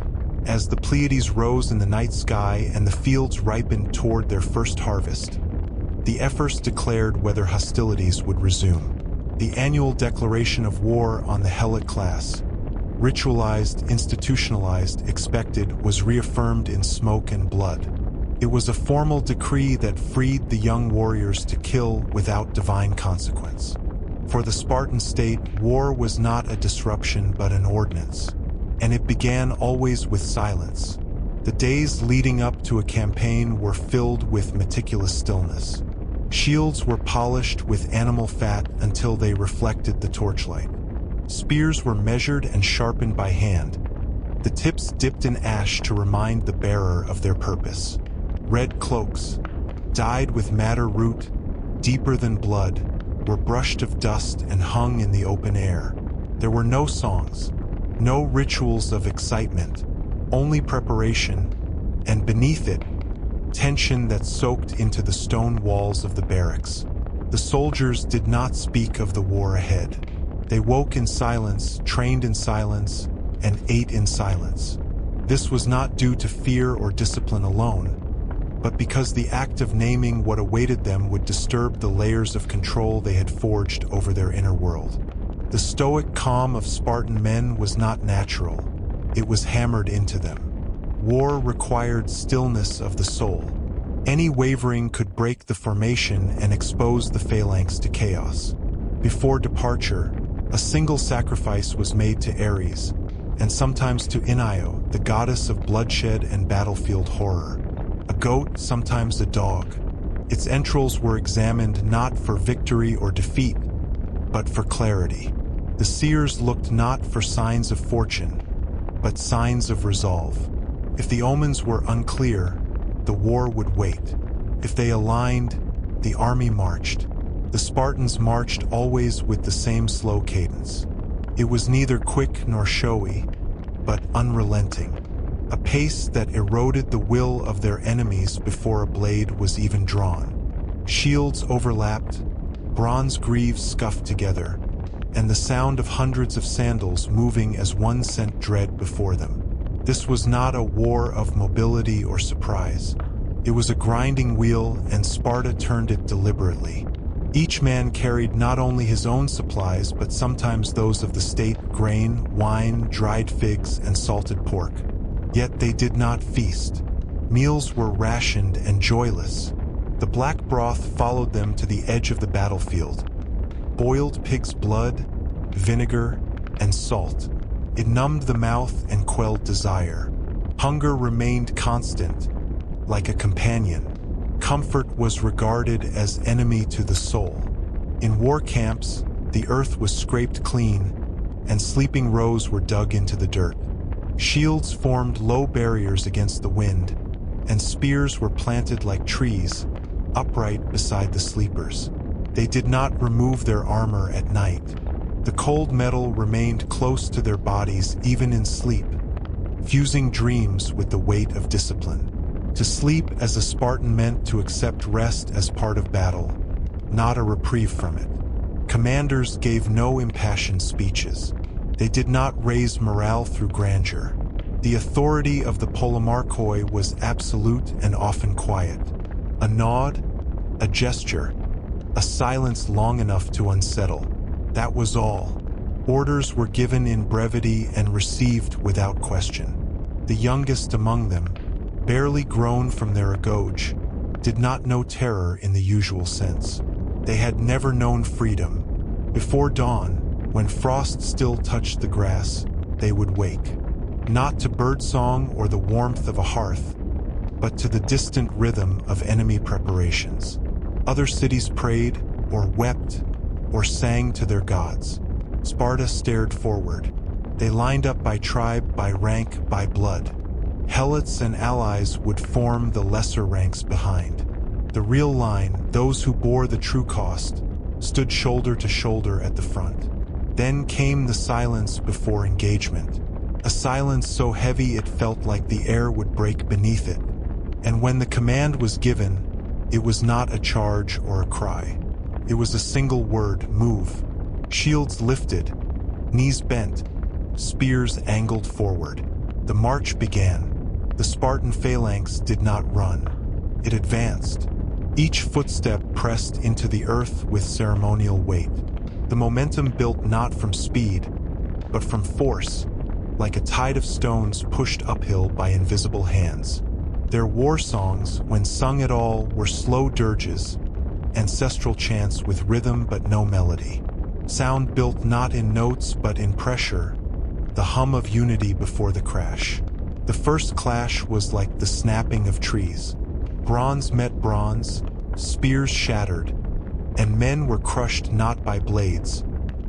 as the Pleiades rose in the night sky and the fields ripened toward their first harvest, the Ephors declared whether hostilities would resume. The annual declaration of war on the Helot class, ritualized, institutionalized, expected, was reaffirmed in smoke and blood. It was a formal decree that freed the young warriors to kill without divine consequence. For the Spartan state, war was not a disruption but an ordinance, and it began always with silence. The days leading up to a campaign were filled with meticulous stillness. Shields were polished with animal fat until they reflected the torchlight. Spears were measured and sharpened by hand, the tips dipped in ash to remind the bearer of their purpose. Red cloaks, dyed with madder root, deeper than blood, were brushed of dust and hung in the open air. There were no songs, no rituals of excitement, only preparation, and beneath it, tension that soaked into the stone walls of the barracks. The soldiers did not speak of the war ahead. They woke in silence, trained in silence, and ate in silence. This was not due to fear or discipline alone, but because the act of naming what awaited them would disturb the layers of control they had forged over their inner world. The stoic calm of Spartan men was not natural. It was hammered into them. War required stillness of the soul. Any wavering could break the formation and expose the phalanx to chaos. Before departure, a single sacrifice was made to Ares, and sometimes to Inio, the goddess of bloodshed and battlefield horror. A goat, sometimes a dog. Its entrails were examined not for victory or defeat, but for clarity. The seers looked not for signs of fortune, but signs of resolve. If the omens were unclear, the war would wait. If they aligned, the army marched. The Spartans marched always with the same slow cadence. It was neither quick nor showy, but unrelenting. A pace that eroded the will of their enemies before a blade was even drawn. Shields overlapped, bronze greaves scuffed together, and the sound of hundreds of sandals moving as one sent dread before them. This was not a war of mobility or surprise. It was a grinding wheel, and Sparta turned it deliberately. Each man carried not only his own supplies, but sometimes those of the state: grain, wine, dried figs, and salted pork. Yet they did not feast. Meals were rationed and joyless. The black broth followed them to the edge of the battlefield. Boiled pig's blood, vinegar, and salt. It numbed the mouth and quelled desire. Hunger remained constant, like a companion. Comfort was regarded as enemy to the soul. In war camps, the earth was scraped clean, and sleeping rows were dug into the dirt. Shields formed low barriers against the wind, and spears were planted like trees, upright beside the sleepers. They did not remove their armor at night. The cold metal remained close to their bodies even in sleep, fusing dreams with the weight of discipline. To sleep as a Spartan meant to accept rest as part of battle, not a reprieve from it. Commanders gave no impassioned speeches. They did not raise morale through grandeur. The authority of the Polemarchoi was absolute and often quiet. A nod, a gesture, a silence long enough to unsettle. That was all. Orders were given in brevity and received without question. The youngest among them, barely grown from their agoge, did not know terror in the usual sense. They had never known freedom. Before dawn, when frost still touched the grass, they would wake, not to birdsong or the warmth of a hearth, but to the distant rhythm of enemy preparations. Other cities prayed, or wept, or sang to their gods. Sparta stared forward. They lined up by tribe, by rank, by blood. Helots and allies would form the lesser ranks behind. The real line, those who bore the true cost, stood shoulder to shoulder at the front. Then came the silence before engagement, a silence so heavy it felt like the air would break beneath it. And when the command was given, it was not a charge or a cry. It was a single word: move. Shields lifted, knees bent, spears angled forward. The march began. The Spartan phalanx did not run. It advanced. Each footstep pressed into the earth with ceremonial weight. The momentum built not from speed, but from force, like a tide of stones pushed uphill by invisible hands. Their war songs, when sung at all, were slow dirges, ancestral chants with rhythm but no melody. Sound built not in notes but in pressure, the hum of unity before the crash. The first clash was like the snapping of trees. Bronze met bronze, spears shattered, and men were crushed not by blades,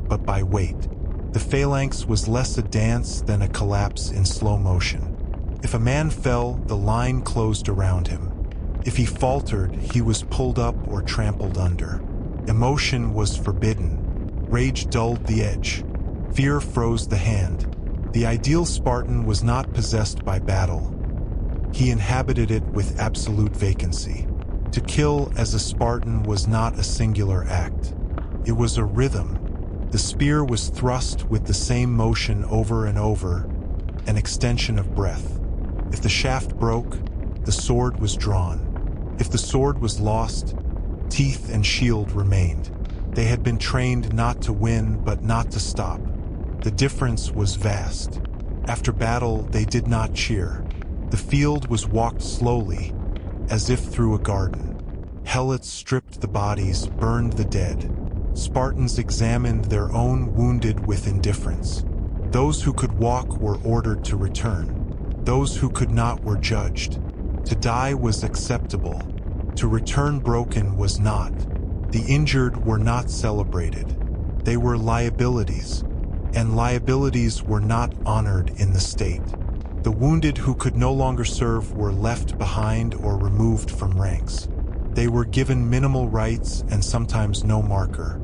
but by weight. The phalanx was less a dance than a collapse in slow motion. If a man fell, the line closed around him. If he faltered, he was pulled up or trampled under. Emotion was forbidden. Rage dulled the edge. Fear froze the hand. The ideal Spartan was not possessed by battle. He inhabited it with absolute vacancy. To kill as a Spartan was not a singular act. It was a rhythm. The spear was thrust with the same motion over and over, an extension of breath. If the shaft broke, the sword was drawn. If the sword was lost, teeth and shield remained. They had been trained not to win, but not to stop. The difference was vast. After battle, they did not cheer. The field was walked slowly, as if through a garden. Helots stripped the bodies, burned the dead. Spartans examined their own wounded with indifference. Those who could walk were ordered to return. Those who could not were judged. To die was acceptable. To return broken was not. The injured were not celebrated. They were liabilities, and liabilities were not honored in the state. The wounded who could no longer serve were left behind or removed from ranks. They were given minimal rights and sometimes no marker.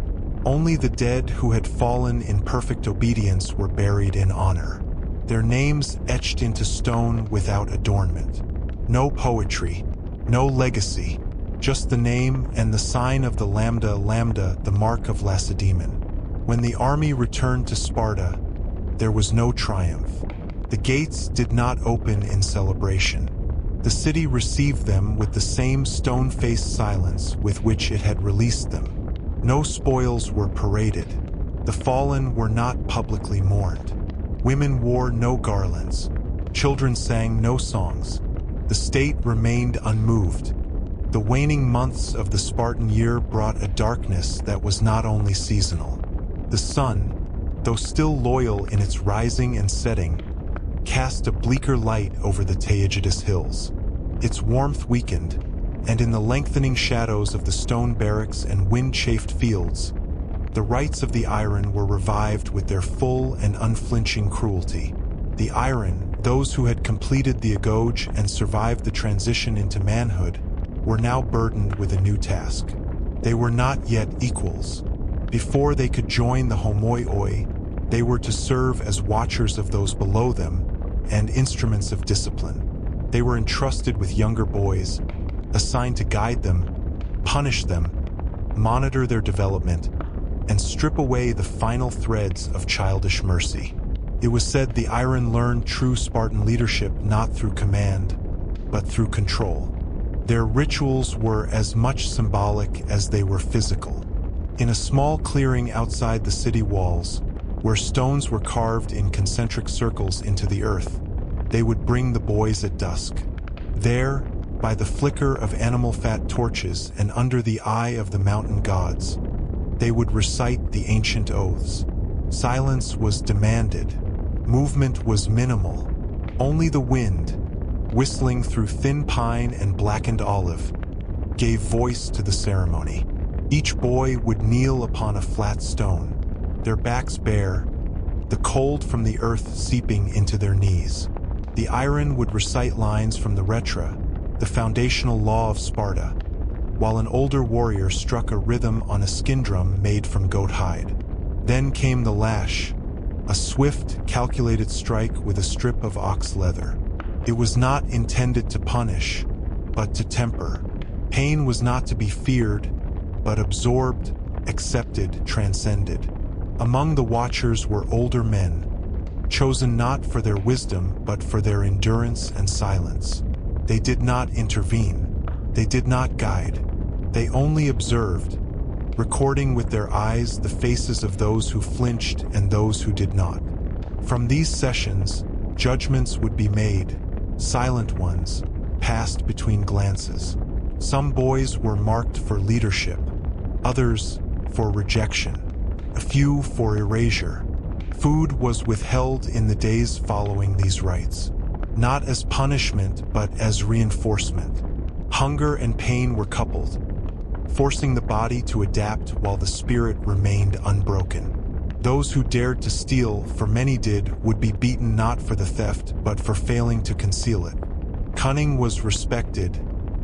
Only the dead who had fallen in perfect obedience were buried in honor. Their names etched into stone without adornment. No poetry, no legacy, just the name and the sign of the lambda, the mark of Lacedaemon. When the army returned to Sparta, there was no triumph. The gates did not open in celebration. The city received them with the same stone-faced silence with which it had released them. No spoils were paraded. The fallen were not publicly mourned. Women wore no garlands. Children sang no songs. The state remained unmoved. The waning months of the Spartan year brought a darkness that was not only seasonal. The sun, though still loyal in its rising and setting, cast a bleaker light over the Taygetus hills. Its warmth weakened, and in the lengthening shadows of the stone barracks and wind-chafed fields, the rites of the iron were revived with their full and unflinching cruelty. The iron, those who had completed the agoge and survived the transition into manhood, were now burdened with a new task. They were not yet equals. Before they could join the homoioi, they were to serve as watchers of those below them and instruments of discipline. They were entrusted with younger boys, assigned to guide them, punish them, monitor their development, and strip away the final threads of childish mercy. It was said the iron learned true Spartan leadership not through command, but through control. Their rituals were as much symbolic as they were physical. In a small clearing outside the city walls, where stones were carved in concentric circles into the earth, they would bring the boys at dusk. There, by the flicker of animal fat torches and under the eye of the mountain gods, they would recite the ancient oaths. Silence was demanded. Movement was minimal. Only the wind, whistling through thin pine and blackened olive, gave voice to the ceremony. Each boy would kneel upon a flat stone, their backs bare, the cold from the earth seeping into their knees. The iron would recite lines from the Retra, the foundational law of Sparta, while an older warrior struck a rhythm on a skin drum made from goat hide. Then came the lash, a swift, calculated strike with a strip of ox leather. It was not intended to punish, but to temper. Pain was not to be feared, but absorbed, accepted, transcended. Among the watchers were older men, chosen not for their wisdom but for their endurance and silence. They did not intervene. They did not guide. They only observed, recording with their eyes the faces of those who flinched and those who did not. From these sessions, judgments would be made, silent ones, passed between glances. Some boys were marked for leadership, others for rejection, a few for erasure. Food was withheld in the days following these rites, not as punishment but as reinforcement. Hunger and pain were coupled, forcing the body to adapt while the spirit remained unbroken. Those who dared to steal, for many did, would be beaten not for the theft but for failing to conceal it. Cunning was respected,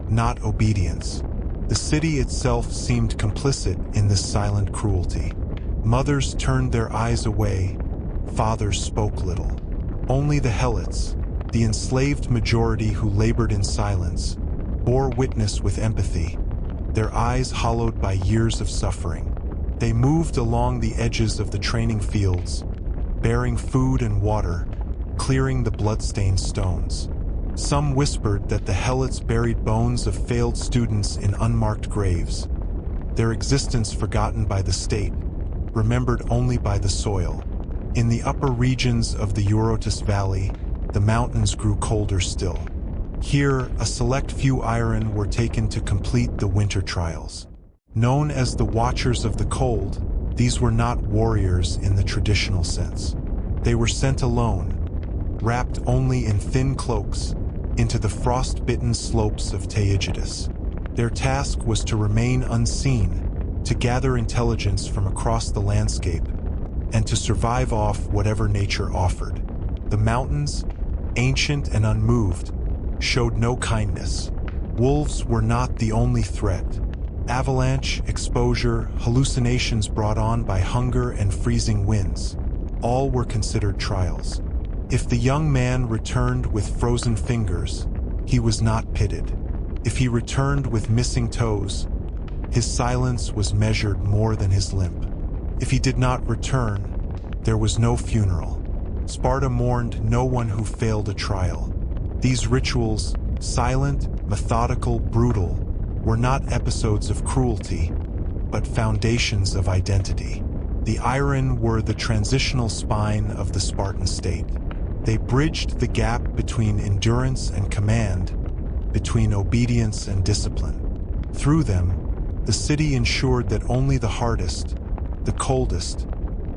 not obedience. The city itself seemed complicit in this silent cruelty. Mothers turned their eyes away, fathers spoke little. Only the Helots, the enslaved majority who labored in silence, bore witness with empathy, their eyes hollowed by years of suffering. They moved along the edges of the training fields, bearing food and water, clearing the blood-stained stones. Some whispered that the Helots buried bones of failed students in unmarked graves, their existence forgotten by the state, remembered only by the soil. In the upper regions of the Eurotas Valley, the mountains grew colder still. Here, a select few iron were taken to complete the winter trials. Known as the Watchers of the Cold, these were not warriors in the traditional sense. They were sent alone, wrapped only in thin cloaks, into the frost-bitten slopes of Taygetus. Their task was to remain unseen, to gather intelligence from across the landscape, and to survive off whatever nature offered. The mountains, ancient and unmoved, showed no kindness. Wolves were not the only threat. Avalanche, exposure, hallucinations brought on by hunger and freezing winds, all were considered trials. If the young man returned with frozen fingers, he was not pitied. If he returned with missing toes, his silence was measured more than his limp. If he did not return, there was no funeral. Sparta mourned no one who failed a trial. These rituals, silent, methodical, brutal, were not episodes of cruelty, but foundations of identity. The iron were the transitional spine of the Spartan state. They bridged the gap between endurance and command, between obedience and discipline. Through them, the city ensured that only the hardest, the coldest,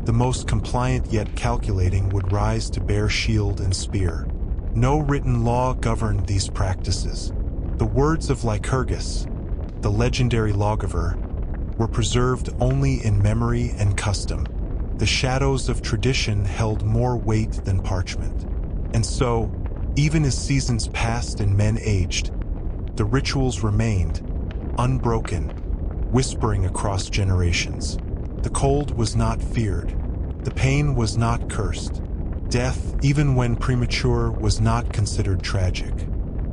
the most compliant yet calculating would rise to bear shield and spear. No written law governed these practices. The words of Lycurgus, the legendary lawgiver, were preserved only in memory and custom. The shadows of tradition held more weight than parchment. And so, even as seasons passed and men aged, the rituals remained, unbroken, whispering across generations. The cold was not feared. The pain was not cursed. Death, even when premature, was not considered tragic.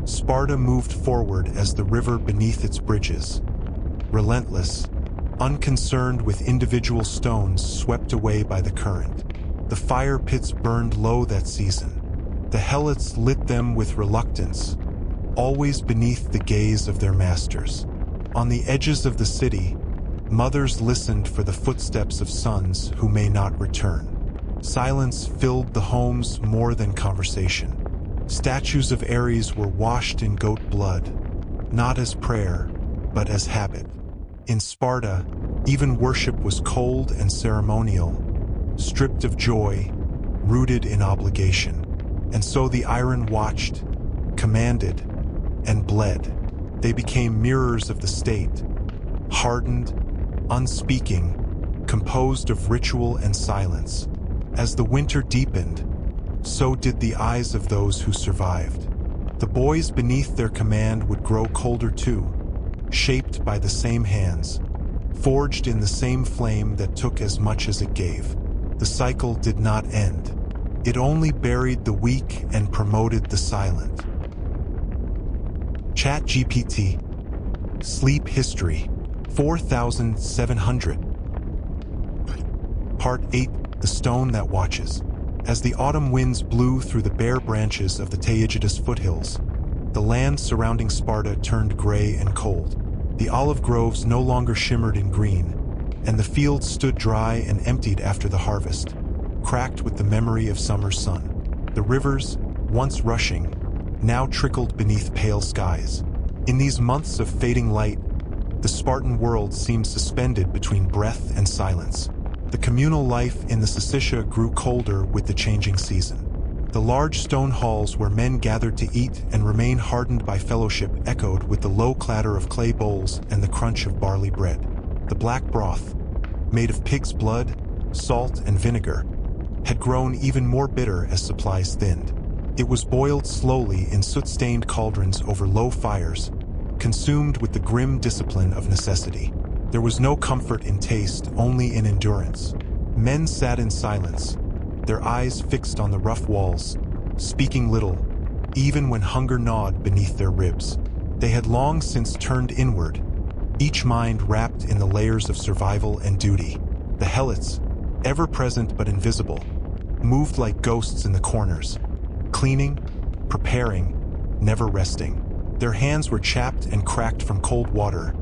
Sparta moved forward as the river beneath its bridges, relentless, unconcerned with individual stones swept away by the current. The fire pits burned low that season. The Helots lit them with reluctance, always beneath the gaze of their masters. On the edges of the city, mothers listened for the footsteps of sons who may not return. Silence filled the homes more than conversation. Statues of Ares were washed in goat blood, not as prayer, but as habit. In Sparta, even worship was cold and ceremonial, stripped of joy, rooted in obligation. And so the iron watched, commanded, and bled. They became mirrors of the state, hardened, unspeaking, composed of ritual and silence. As the winter deepened, so did the eyes of those who survived. The boys beneath their command would grow colder too, shaped by the same hands, forged in the same flame that took as much as it gave. The cycle did not end. It only buried the weak and promoted the silent. ChatGPT. Sleep History. 4700. Part 8. The Stone That Watches. As the autumn winds blew through the bare branches of the Taygetus foothills, the land surrounding Sparta turned gray and cold. The olive groves no longer shimmered in green, and the fields stood dry and emptied after the harvest, cracked with the memory of summer's sun. The rivers, once rushing, now trickled beneath pale skies. In these months of fading light, the Spartan world seemed suspended between breath and silence. The communal life in the Syssitia grew colder with the changing season. The large stone halls where men gathered to eat and remain hardened by fellowship echoed with the low clatter of clay bowls and the crunch of barley bread. The black broth, made of pig's blood, salt, and vinegar, had grown even more bitter as supplies thinned. It was boiled slowly in soot-stained cauldrons over low fires, consumed with the grim discipline of necessity. There was no comfort in taste, only in endurance. Men sat in silence, their eyes fixed on the rough walls, speaking little, even when hunger gnawed beneath their ribs. They had long since turned inward, each mind wrapped in the layers of survival and duty. The Helots, ever present but invisible, moved like ghosts in the corners, cleaning, preparing, never resting. Their hands were chapped and cracked from cold water,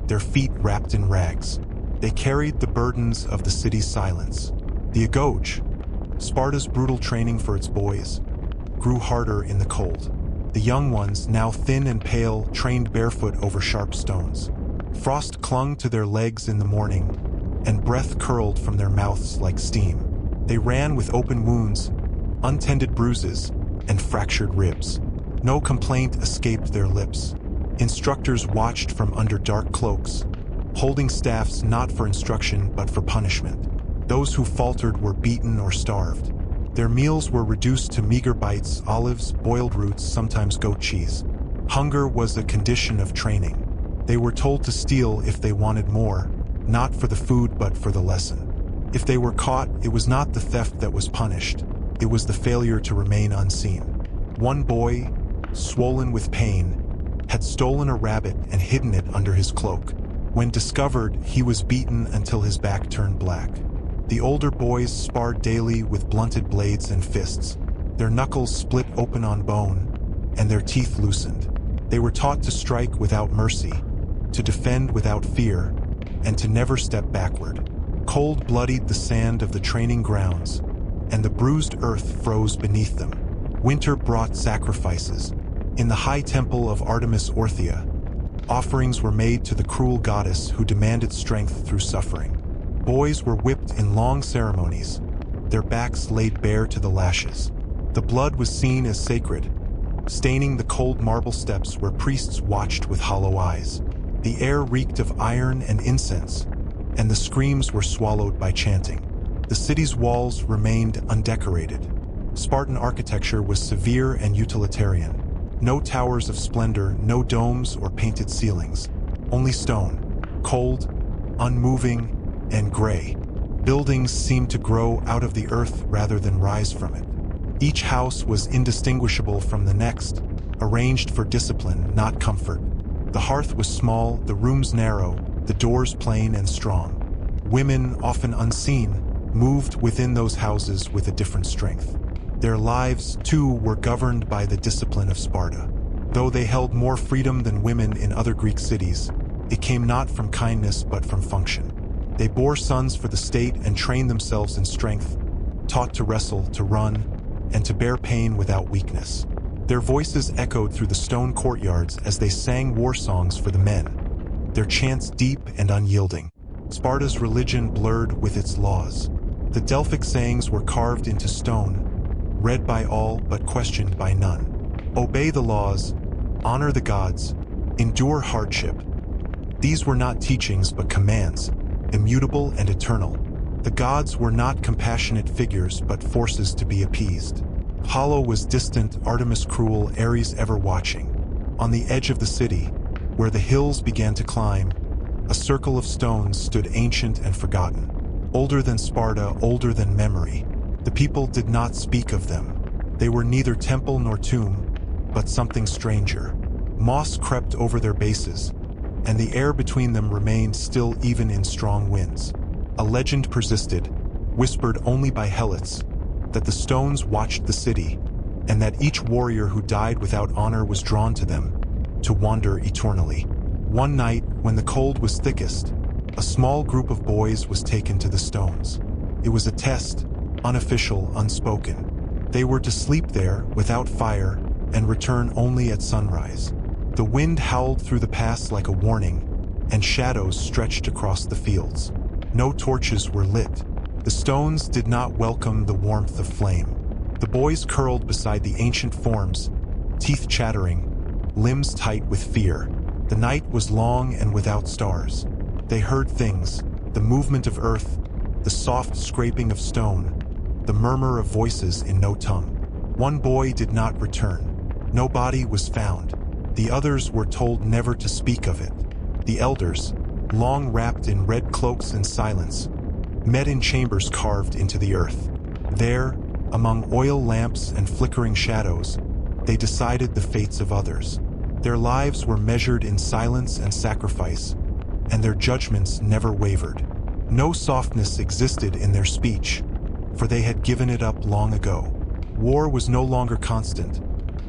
their feet wrapped in rags. They carried the burdens of the city's silence. The Agoge, Sparta's brutal training for its boys, grew harder in the cold. The young ones, now thin and pale, trained barefoot over sharp stones. Frost clung to their legs in the morning, and breath curled from their mouths like steam. They ran with open wounds, untended bruises, and fractured ribs. No complaint escaped their lips. Instructors watched from under dark cloaks, holding staffs not for instruction but for punishment. Those who faltered were beaten or starved. Their meals were reduced to meager bites, olives, boiled roots, sometimes goat cheese. Hunger was a condition of training. They were told to steal if they wanted more, not for the food but for the lesson. If they were caught, it was not the theft that was punished, it was the failure to remain unseen. One boy, swollen with pain, had stolen a rabbit and hidden it under his cloak. When discovered, he was beaten until his back turned black. The older boys sparred daily with blunted blades and fists. Their knuckles split open on bone, and their teeth loosened. They were taught to strike without mercy, to defend without fear, and to never step backward. Cold bloodied the sand of the training grounds, and the bruised earth froze beneath them. Winter brought sacrifices. In the high temple of Artemis Orthia, offerings were made to the cruel goddess who demanded strength through suffering. Boys were whipped in long ceremonies, their backs laid bare to the lashes. The blood was seen as sacred, staining the cold marble steps where priests watched with hollow eyes. The air reeked of iron and incense, and the screams were swallowed by chanting. The city's walls remained undecorated. Spartan architecture was severe and utilitarian. No towers of splendor, no domes or painted ceilings. Only stone, cold, unmoving, and gray. Buildings seemed to grow out of the earth rather than rise from it. Each house was indistinguishable from the next, arranged for discipline, not comfort. The hearth was small, the rooms narrow, the doors plain and strong. Women, often unseen, moved within those houses with a different strength. Their lives, too, were governed by the discipline of Sparta. Though they held more freedom than women in other Greek cities, it came not from kindness but from function. They bore sons for the state and trained themselves in strength, taught to wrestle, to run, and to bear pain without weakness. Their voices echoed through the stone courtyards as they sang war songs for the men, their chants deep and unyielding. Sparta's religion blurred with its laws. The Delphic sayings were carved into stone, read by all but questioned by none. Obey the laws, honor the gods, endure hardship. These were not teachings but commands, immutable and eternal. The gods were not compassionate figures but forces to be appeased. Apollo was distant, Artemis cruel, Ares ever watching. On the edge of the city, where the hills began to climb, a circle of stones stood ancient and forgotten. Older than Sparta, older than memory. The people did not speak of them. They were neither temple nor tomb, but something stranger. Moss crept over their bases, and the air between them remained still even in strong winds. A legend persisted, whispered only by helots, that the stones watched the city, and that each warrior who died without honor was drawn to them, to wander eternally. One night, when the cold was thickest, a small group of boys was taken to the stones. It was a test, unofficial, unspoken. They were to sleep there, without fire, and return only at sunrise. The wind howled through the pass like a warning, and shadows stretched across the fields. No torches were lit. The stones did not welcome the warmth of flame. The boys curled beside the ancient forms, teeth chattering, limbs tight with fear. The night was long and without stars. They heard things, the movement of earth, the soft scraping of stone, the murmur of voices in no tongue. One boy did not return. No body was found. The others were told never to speak of it. The elders, long wrapped in red cloaks and silence, met in chambers carved into the earth. There, among oil lamps and flickering shadows, they decided the fates of others. Their lives were measured in silence and sacrifice, and their judgments never wavered. No softness existed in their speech, for they had given it up long ago. War was no longer constant,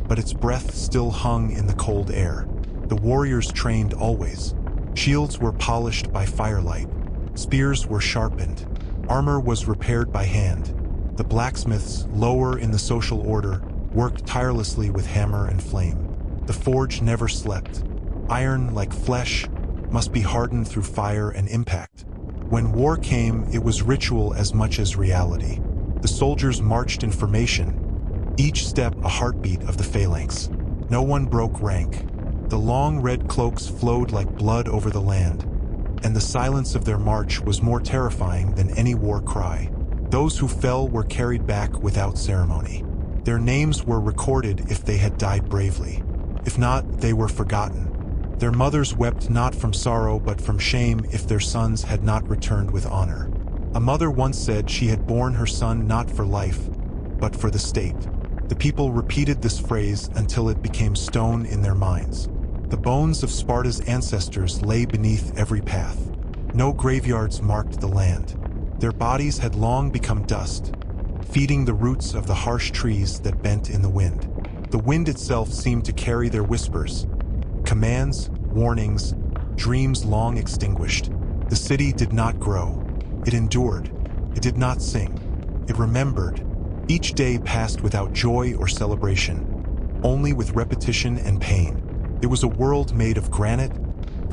but its breath still hung in the cold air. The warriors trained always. Shields were polished by firelight. Spears were sharpened. Armor was repaired by hand. The blacksmiths, lower in the social order, worked tirelessly with hammer and flame. The forge never slept. Iron, like flesh, must be hardened through fire and impact. When war came, it was ritual as much as reality. The soldiers marched in formation, each step a heartbeat of the phalanx. No one broke rank. The long red cloaks flowed like blood over the land, and the silence of their march was more terrifying than any war cry. Those who fell were carried back without ceremony. Their names were recorded if they had died bravely. If not, they were forgotten. Their mothers wept not from sorrow but from shame if their sons had not returned with honor. A mother once said she had borne her son not for life, but for the state. The people repeated this phrase until it became stone in their minds. The bones of Sparta's ancestors lay beneath every path. No graveyards marked the land. Their bodies had long become dust, feeding the roots of the harsh trees that bent in the wind. The wind itself seemed to carry their whispers, commands, warnings, dreams long extinguished. The city did not grow. It endured. It did not sing. It remembered. Each day passed without joy or celebration, only with repetition and pain. It was a world made of granite,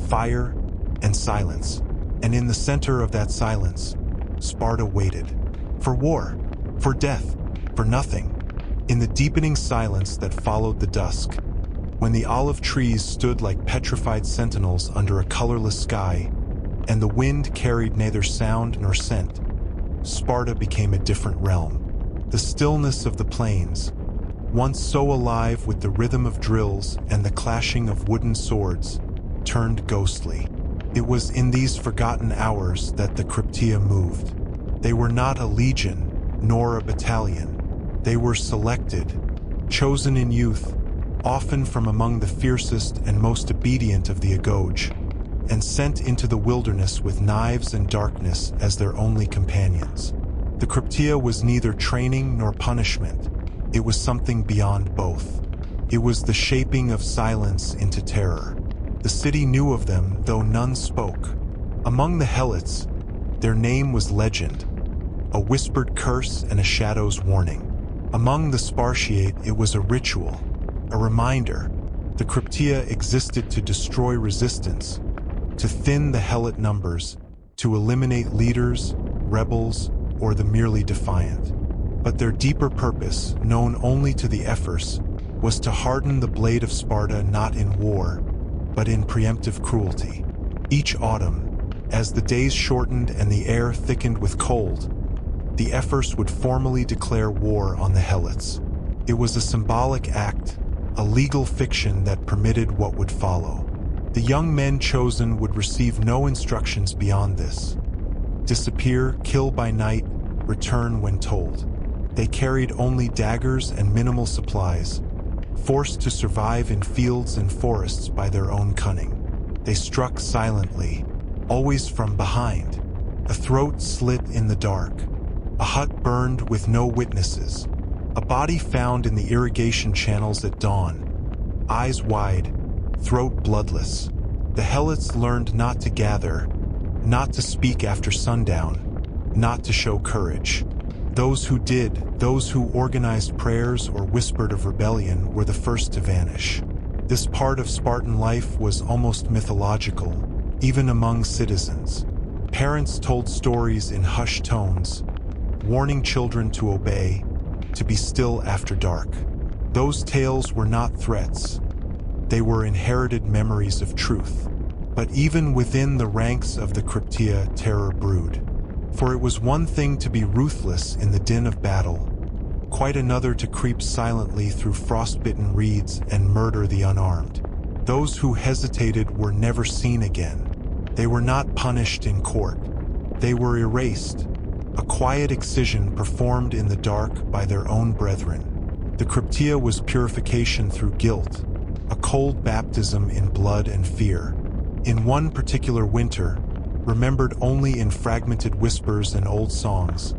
fire, and silence. And in the center of that silence, Sparta waited. For war, for death, for nothing. In the deepening silence that followed the dusk, when the olive trees stood like petrified sentinels under a colorless sky, and the wind carried neither sound nor scent, Sparta became a different realm. The stillness of the plains, once so alive with the rhythm of drills and the clashing of wooden swords, turned ghostly. It was in these forgotten hours that the Cryptia moved. They were not a legion, nor a battalion. They were selected, chosen in youth, often from among the fiercest and most obedient of the Agoge, and sent into the wilderness with knives and darkness as their only companions. The Cryptia was neither training nor punishment. It was something beyond both. It was the shaping of silence into terror. The city knew of them, though none spoke. Among the Helots, their name was legend, a whispered curse and a shadow's warning. Among the Spartiate, it was a ritual, a reminder. The Cryptia existed to destroy resistance, to thin the Helot numbers, to eliminate leaders, rebels, or the merely defiant. But their deeper purpose, known only to the Ephors, was to harden the blade of Sparta not in war, but in preemptive cruelty. Each autumn, as the days shortened and the air thickened with cold, the Ephors would formally declare war on the Helots. It was a symbolic act, a legal fiction that permitted what would follow. The young men chosen would receive no instructions beyond this. Disappear, kill by night, return when told. They carried only daggers and minimal supplies, forced to survive in fields and forests by their own cunning. They struck silently, always from behind. A throat slit in the dark. A hut burned with no witnesses. A body found in the irrigation channels at dawn. Eyes wide, throat bloodless. The Helots learned not to gather, not to speak after sundown, not to show courage. Those who did, those who organized prayers or whispered of rebellion, were the first to vanish. This part of Spartan life was almost mythological, even among citizens. Parents told stories in hushed tones, warning children to obey, to be still after dark. Those tales were not threats. They were inherited memories of truth. But even within the ranks of the Cryptia, terror brewed. For it was one thing to be ruthless in the din of battle, quite another to creep silently through frostbitten reeds and murder the unarmed. Those who hesitated were never seen again. They were not punished in court. They were erased, a quiet excision performed in the dark by their own brethren. The Cryptia was purification through guilt, a cold baptism in blood and fear. In one particular winter, remembered only in fragmented whispers and old songs,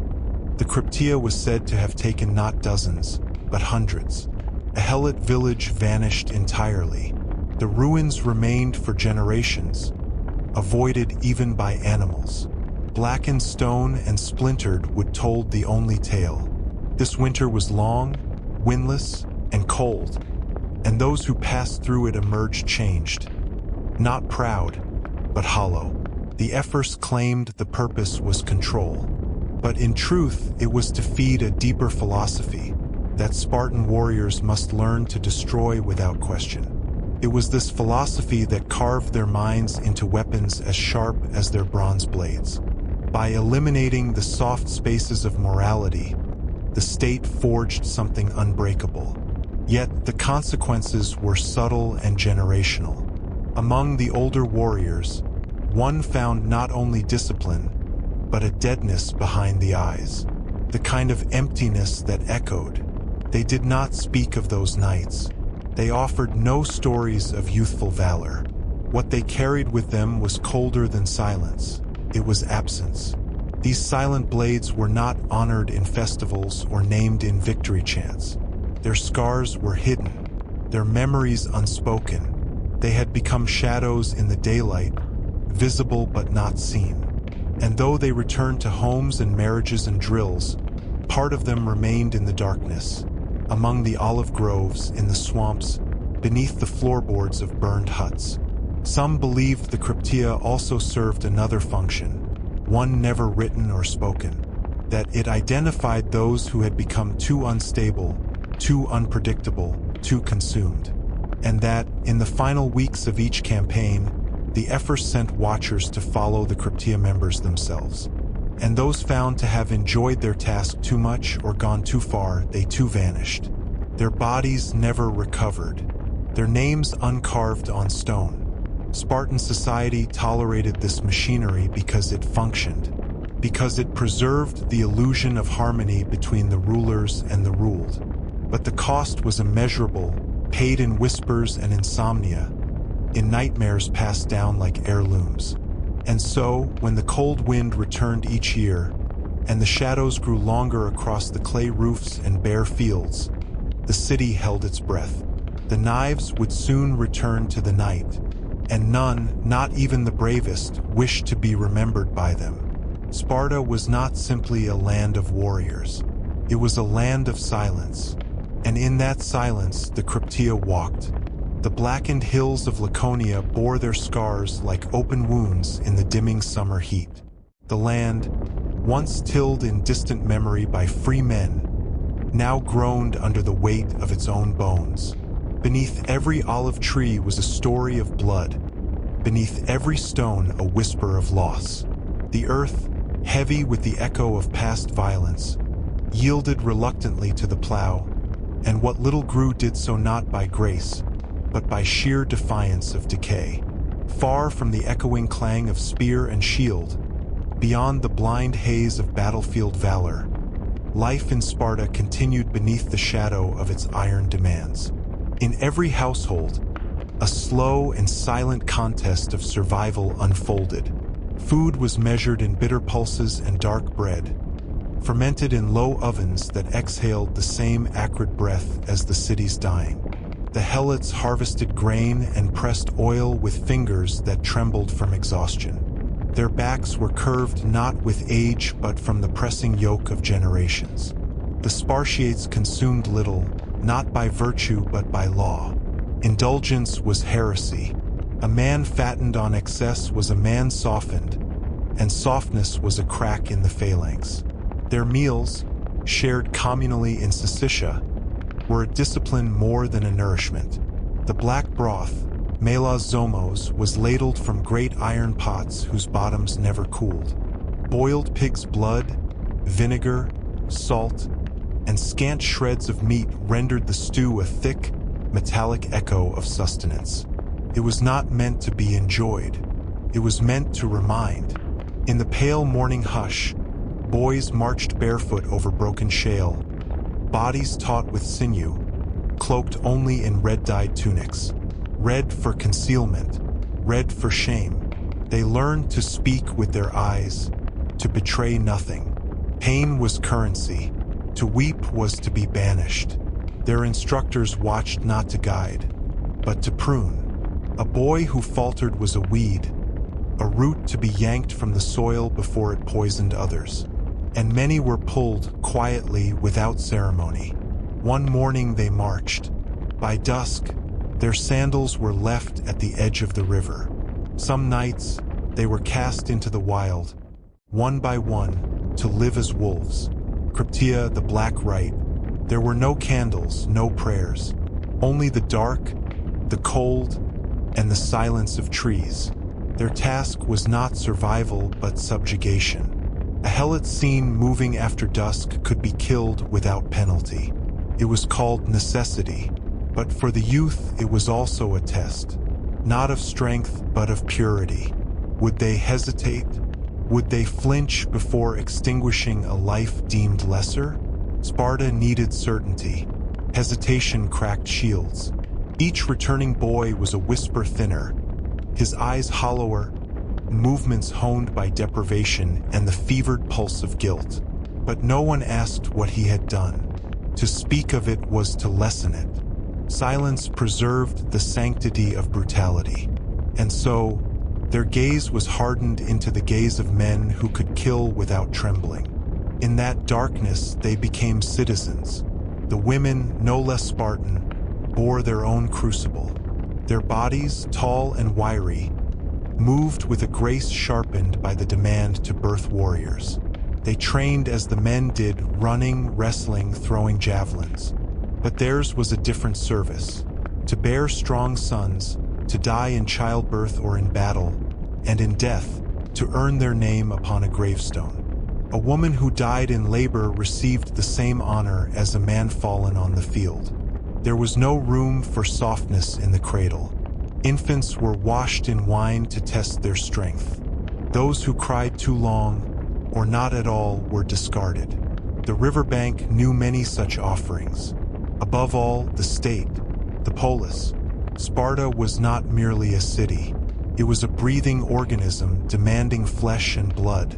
the Cryptia was said to have taken not dozens, but hundreds. A Helot village vanished entirely. The ruins remained for generations, avoided even by animals. Blackened stone and splintered wood told the only tale. This winter was long, windless, and cold, and those who passed through it emerged changed. Not proud, but hollow. The Ephors claimed the purpose was control, but in truth it was to feed a deeper philosophy, that Spartan warriors must learn to destroy without question. It was this philosophy that carved their minds into weapons as sharp as their bronze blades. By eliminating the soft spaces of morality, the state forged something unbreakable. Yet the consequences were subtle and generational. Among the older warriors, one found not only discipline, but a deadness behind the eyes, the kind of emptiness that echoed. They did not speak of those nights. They offered no stories of youthful valor. What they carried with them was colder than silence. It was absence. These silent blades were not honored in festivals or named in victory chants. Their scars were hidden, their memories unspoken. They had become shadows in the daylight, visible but not seen. And though they returned to homes and marriages and drills, part of them remained in the darkness, among the olive groves, in the swamps, beneath the floorboards of burned huts. Some believed the cryptia also served another function, one never written or spoken, that it identified those who had become too unstable, too unpredictable, too consumed, and that, in the final weeks of each campaign, the Ephors sent watchers to follow the cryptia members themselves. And those found to have enjoyed their task too much or gone too far, they too vanished. Their bodies never recovered, their names uncarved on stone. Spartan society tolerated this machinery because it functioned, because it preserved the illusion of harmony between the rulers and the ruled. But the cost was immeasurable, paid in whispers and insomnia, in nightmares passed down like heirlooms. And so, when the cold wind returned each year, and the shadows grew longer across the clay roofs and bare fields, the city held its breath. The knives would soon return to the night, and none, not even the bravest, wished to be remembered by them. Sparta was not simply a land of warriors. It was a land of silence, and in that silence the cryptia walked. The blackened hills of Laconia bore their scars like open wounds in the dimming summer heat. The land, once tilled in distant memory by free men, now groaned under the weight of its own bones. Beneath every olive tree was a story of blood. Beneath every stone a whisper of loss. The earth, heavy with the echo of past violence, yielded reluctantly to the plow, and what little grew did so not by grace, but by sheer defiance of decay. Far from the echoing clang of spear and shield, beyond the blind haze of battlefield valor, life in Sparta continued beneath the shadow of its iron demands. In every household, a slow and silent contest of survival unfolded. Food was measured in bitter pulses and dark bread, fermented in low ovens that exhaled the same acrid breath as the city's dying. The Helots harvested grain and pressed oil with fingers that trembled from exhaustion. Their backs were curved not with age but from the pressing yoke of generations. The Spartiates consumed little, not by virtue but by law. Indulgence was heresy. A man fattened on excess was a man softened, and softness was a crack in the phalanx. Their meals, shared communally in Sicilia, were a discipline more than a nourishment. The black broth, melas zomos, was ladled from great iron pots whose bottoms never cooled. Boiled pig's blood, vinegar, salt, and scant shreds of meat rendered the stew a thick, metallic echo of sustenance. It was not meant to be enjoyed. It was meant to remind. In the pale morning hush, boys marched barefoot over broken shale, bodies taut with sinew, cloaked only in red-dyed tunics. Red for concealment, red for shame. They learned to speak with their eyes, to betray nothing. Pain was currency. To weep was to be banished. Their instructors watched not to guide, but to prune. A boy who faltered was a weed, a root to be yanked from the soil before it poisoned others. And many were pulled quietly without ceremony. One morning they marched. By dusk, their sandals were left at the edge of the river. Some nights, they were cast into the wild, one by one, to live as wolves. Cryptia, the black rite. There were no candles, no prayers, only the dark, the cold, and the silence of trees. Their task was not survival, but subjugation. A helot seen moving after dusk could be killed without penalty. It was called necessity, but for the youth it was also a test, not of strength but of purity. Would they hesitate? Would they flinch before extinguishing a life deemed lesser? Sparta needed certainty. Hesitation cracked shields. Each returning boy was a whisper thinner, his eyes hollower, movements honed by deprivation and the fevered pulse of guilt. But no one asked what he had done. To speak of it was to lessen it. Silence preserved the sanctity of brutality. And so, their gaze was hardened into the gaze of men who could kill without trembling. In that darkness, they became citizens. The women, no less Spartan, bore their own crucible. Their bodies, tall and wiry, moved with a grace sharpened by the demand to birth warriors. They trained as the men did, running, wrestling, throwing javelins. But theirs was a different service: to bear strong sons, to die in childbirth or in battle, and in death, to earn their name upon a gravestone. A woman who died in labor received the same honor as a man fallen on the field. There was no room for softness in the cradle. Infants were washed in wine to test their strength. Those who cried too long, or not at all, were discarded. The riverbank knew many such offerings. Above all, the state, the polis. Sparta was not merely a city. It was a breathing organism demanding flesh and blood.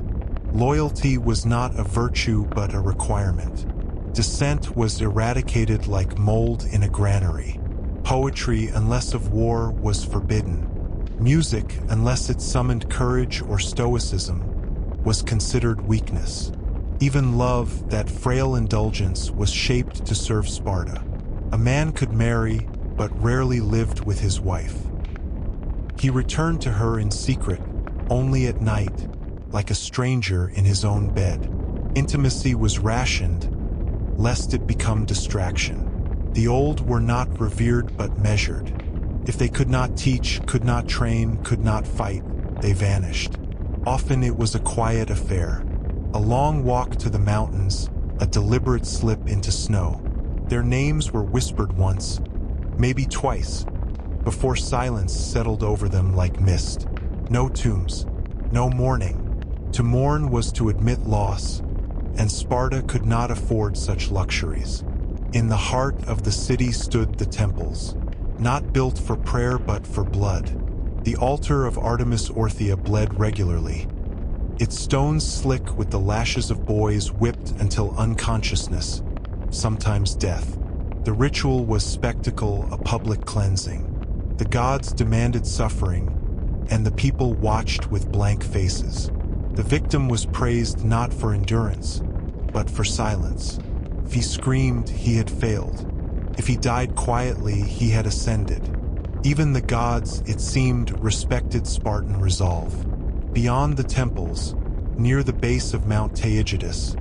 Loyalty was not a virtue but a requirement. Dissent was eradicated like mold in a granary. Poetry, unless of war, was forbidden. Music, unless it summoned courage or stoicism, was considered weakness. Even love, that frail indulgence, was shaped to serve Sparta. A man could marry, but rarely lived with his wife. He returned to her in secret, only at night, like a stranger in his own bed. Intimacy was rationed, lest it become distraction. The old were not revered but measured. If they could not teach, could not train, could not fight, they vanished. Often it was a quiet affair, a long walk to the mountains, a deliberate slip into snow. Their names were whispered once, maybe twice, before silence settled over them like mist. No tombs, no mourning. To mourn was to admit loss, and Sparta could not afford such luxuries. In the heart of the city stood the temples, not built for prayer but for blood. The altar of Artemis Orthia bled regularly, its stones slick with the lashes of boys whipped until unconsciousness, sometimes death. The ritual was spectacle, a public cleansing. The gods demanded suffering, and the people watched with blank faces. The victim was praised not for endurance, but for silence. If he screamed, he had failed. If he died quietly, he had ascended. Even the gods, it seemed, respected Spartan resolve. Beyond the temples, near the base of Mount Taygetus,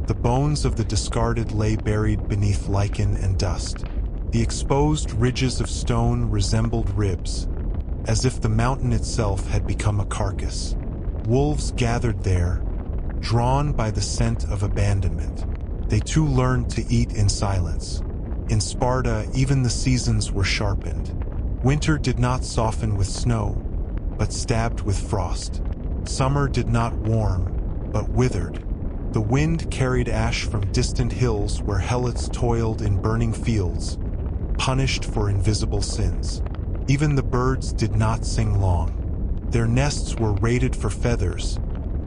the bones of the discarded lay buried beneath lichen and dust. The exposed ridges of stone resembled ribs, as if the mountain itself had become a carcass. Wolves gathered there, drawn by the scent of abandonment. They too learned to eat in silence. In Sparta, even the seasons were sharpened. Winter did not soften with snow, but stabbed with frost. Summer did not warm, but withered. The wind carried ash from distant hills where helots toiled in burning fields, punished for invisible sins. Even the birds did not sing long. Their nests were raided for feathers,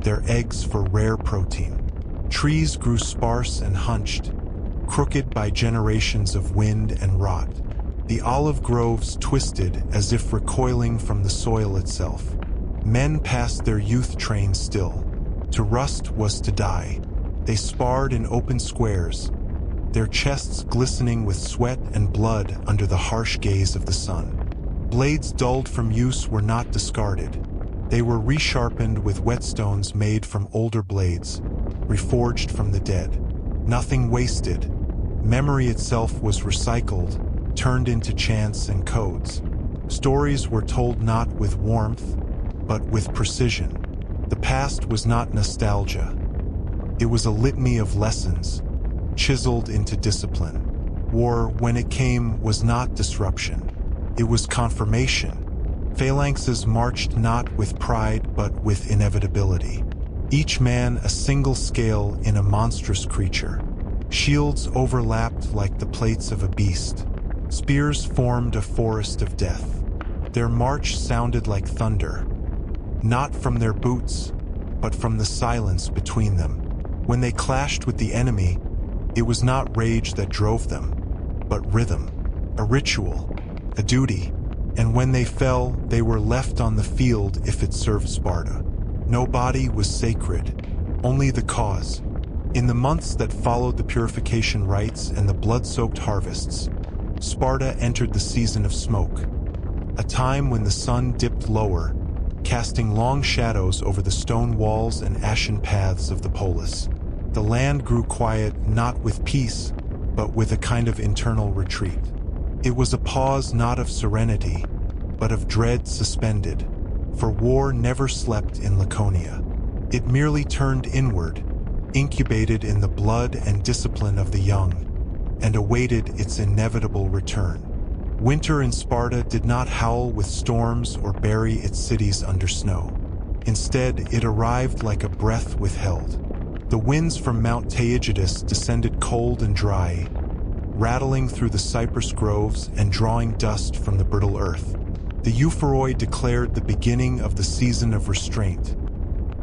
their eggs for rare protein. Trees grew sparse and hunched, crooked by generations of wind and rot. The olive groves twisted as if recoiling from the soil itself. Men passed their youth trained still. To rust was to die. They sparred in open squares, their chests glistening with sweat and blood under the harsh gaze of the sun. Blades dulled from use were not discarded. They were resharpened with whetstones made from older blades, reforged from the dead. Nothing wasted. Memory itself was recycled, turned into chants and codes. Stories were told not with warmth, but with precision. The past was not nostalgia. It was a litany of lessons, chiseled into discipline. War, when it came, was not disruption. It was confirmation. Phalanxes marched not with pride, but with inevitability. Each man a single scale in a monstrous creature. Shields overlapped like the plates of a beast. Spears formed a forest of death. Their march sounded like thunder, not from their boots, but from the silence between them. When they clashed with the enemy, it was not rage that drove them, but rhythm, a ritual, a duty. And when they fell, they were left on the field if it served Sparta. No body was sacred, only the cause. In the months that followed the purification rites and the blood-soaked harvests, Sparta entered the season of smoke, a time when the sun dipped lower, casting long shadows over the stone walls and ashen paths of the polis. The land grew quiet not with peace, but with a kind of internal retreat. It was a pause not of serenity, but of dread suspended, for war never slept in Laconia. It merely turned inward, incubated in the blood and discipline of the young, and awaited its inevitable return. Winter in Sparta did not howl with storms or bury its cities under snow. Instead, it arrived like a breath withheld. The winds from Mount Taygetus descended cold and dry, rattling through the cypress groves and drawing dust from the brittle earth. The Euphoroi declared the beginning of the season of restraint,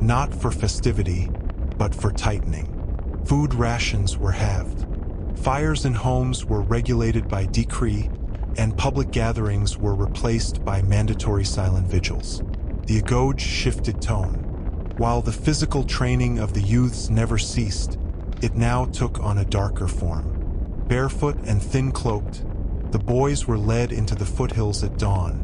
not for festivity, but for tightening. Food rations were halved. Fires in homes were regulated by decree, and public gatherings were replaced by mandatory silent vigils. The agoge shifted tone. While the physical training of the youths never ceased, it now took on a darker form. Barefoot and thin-cloaked, the boys were led into the foothills at dawn,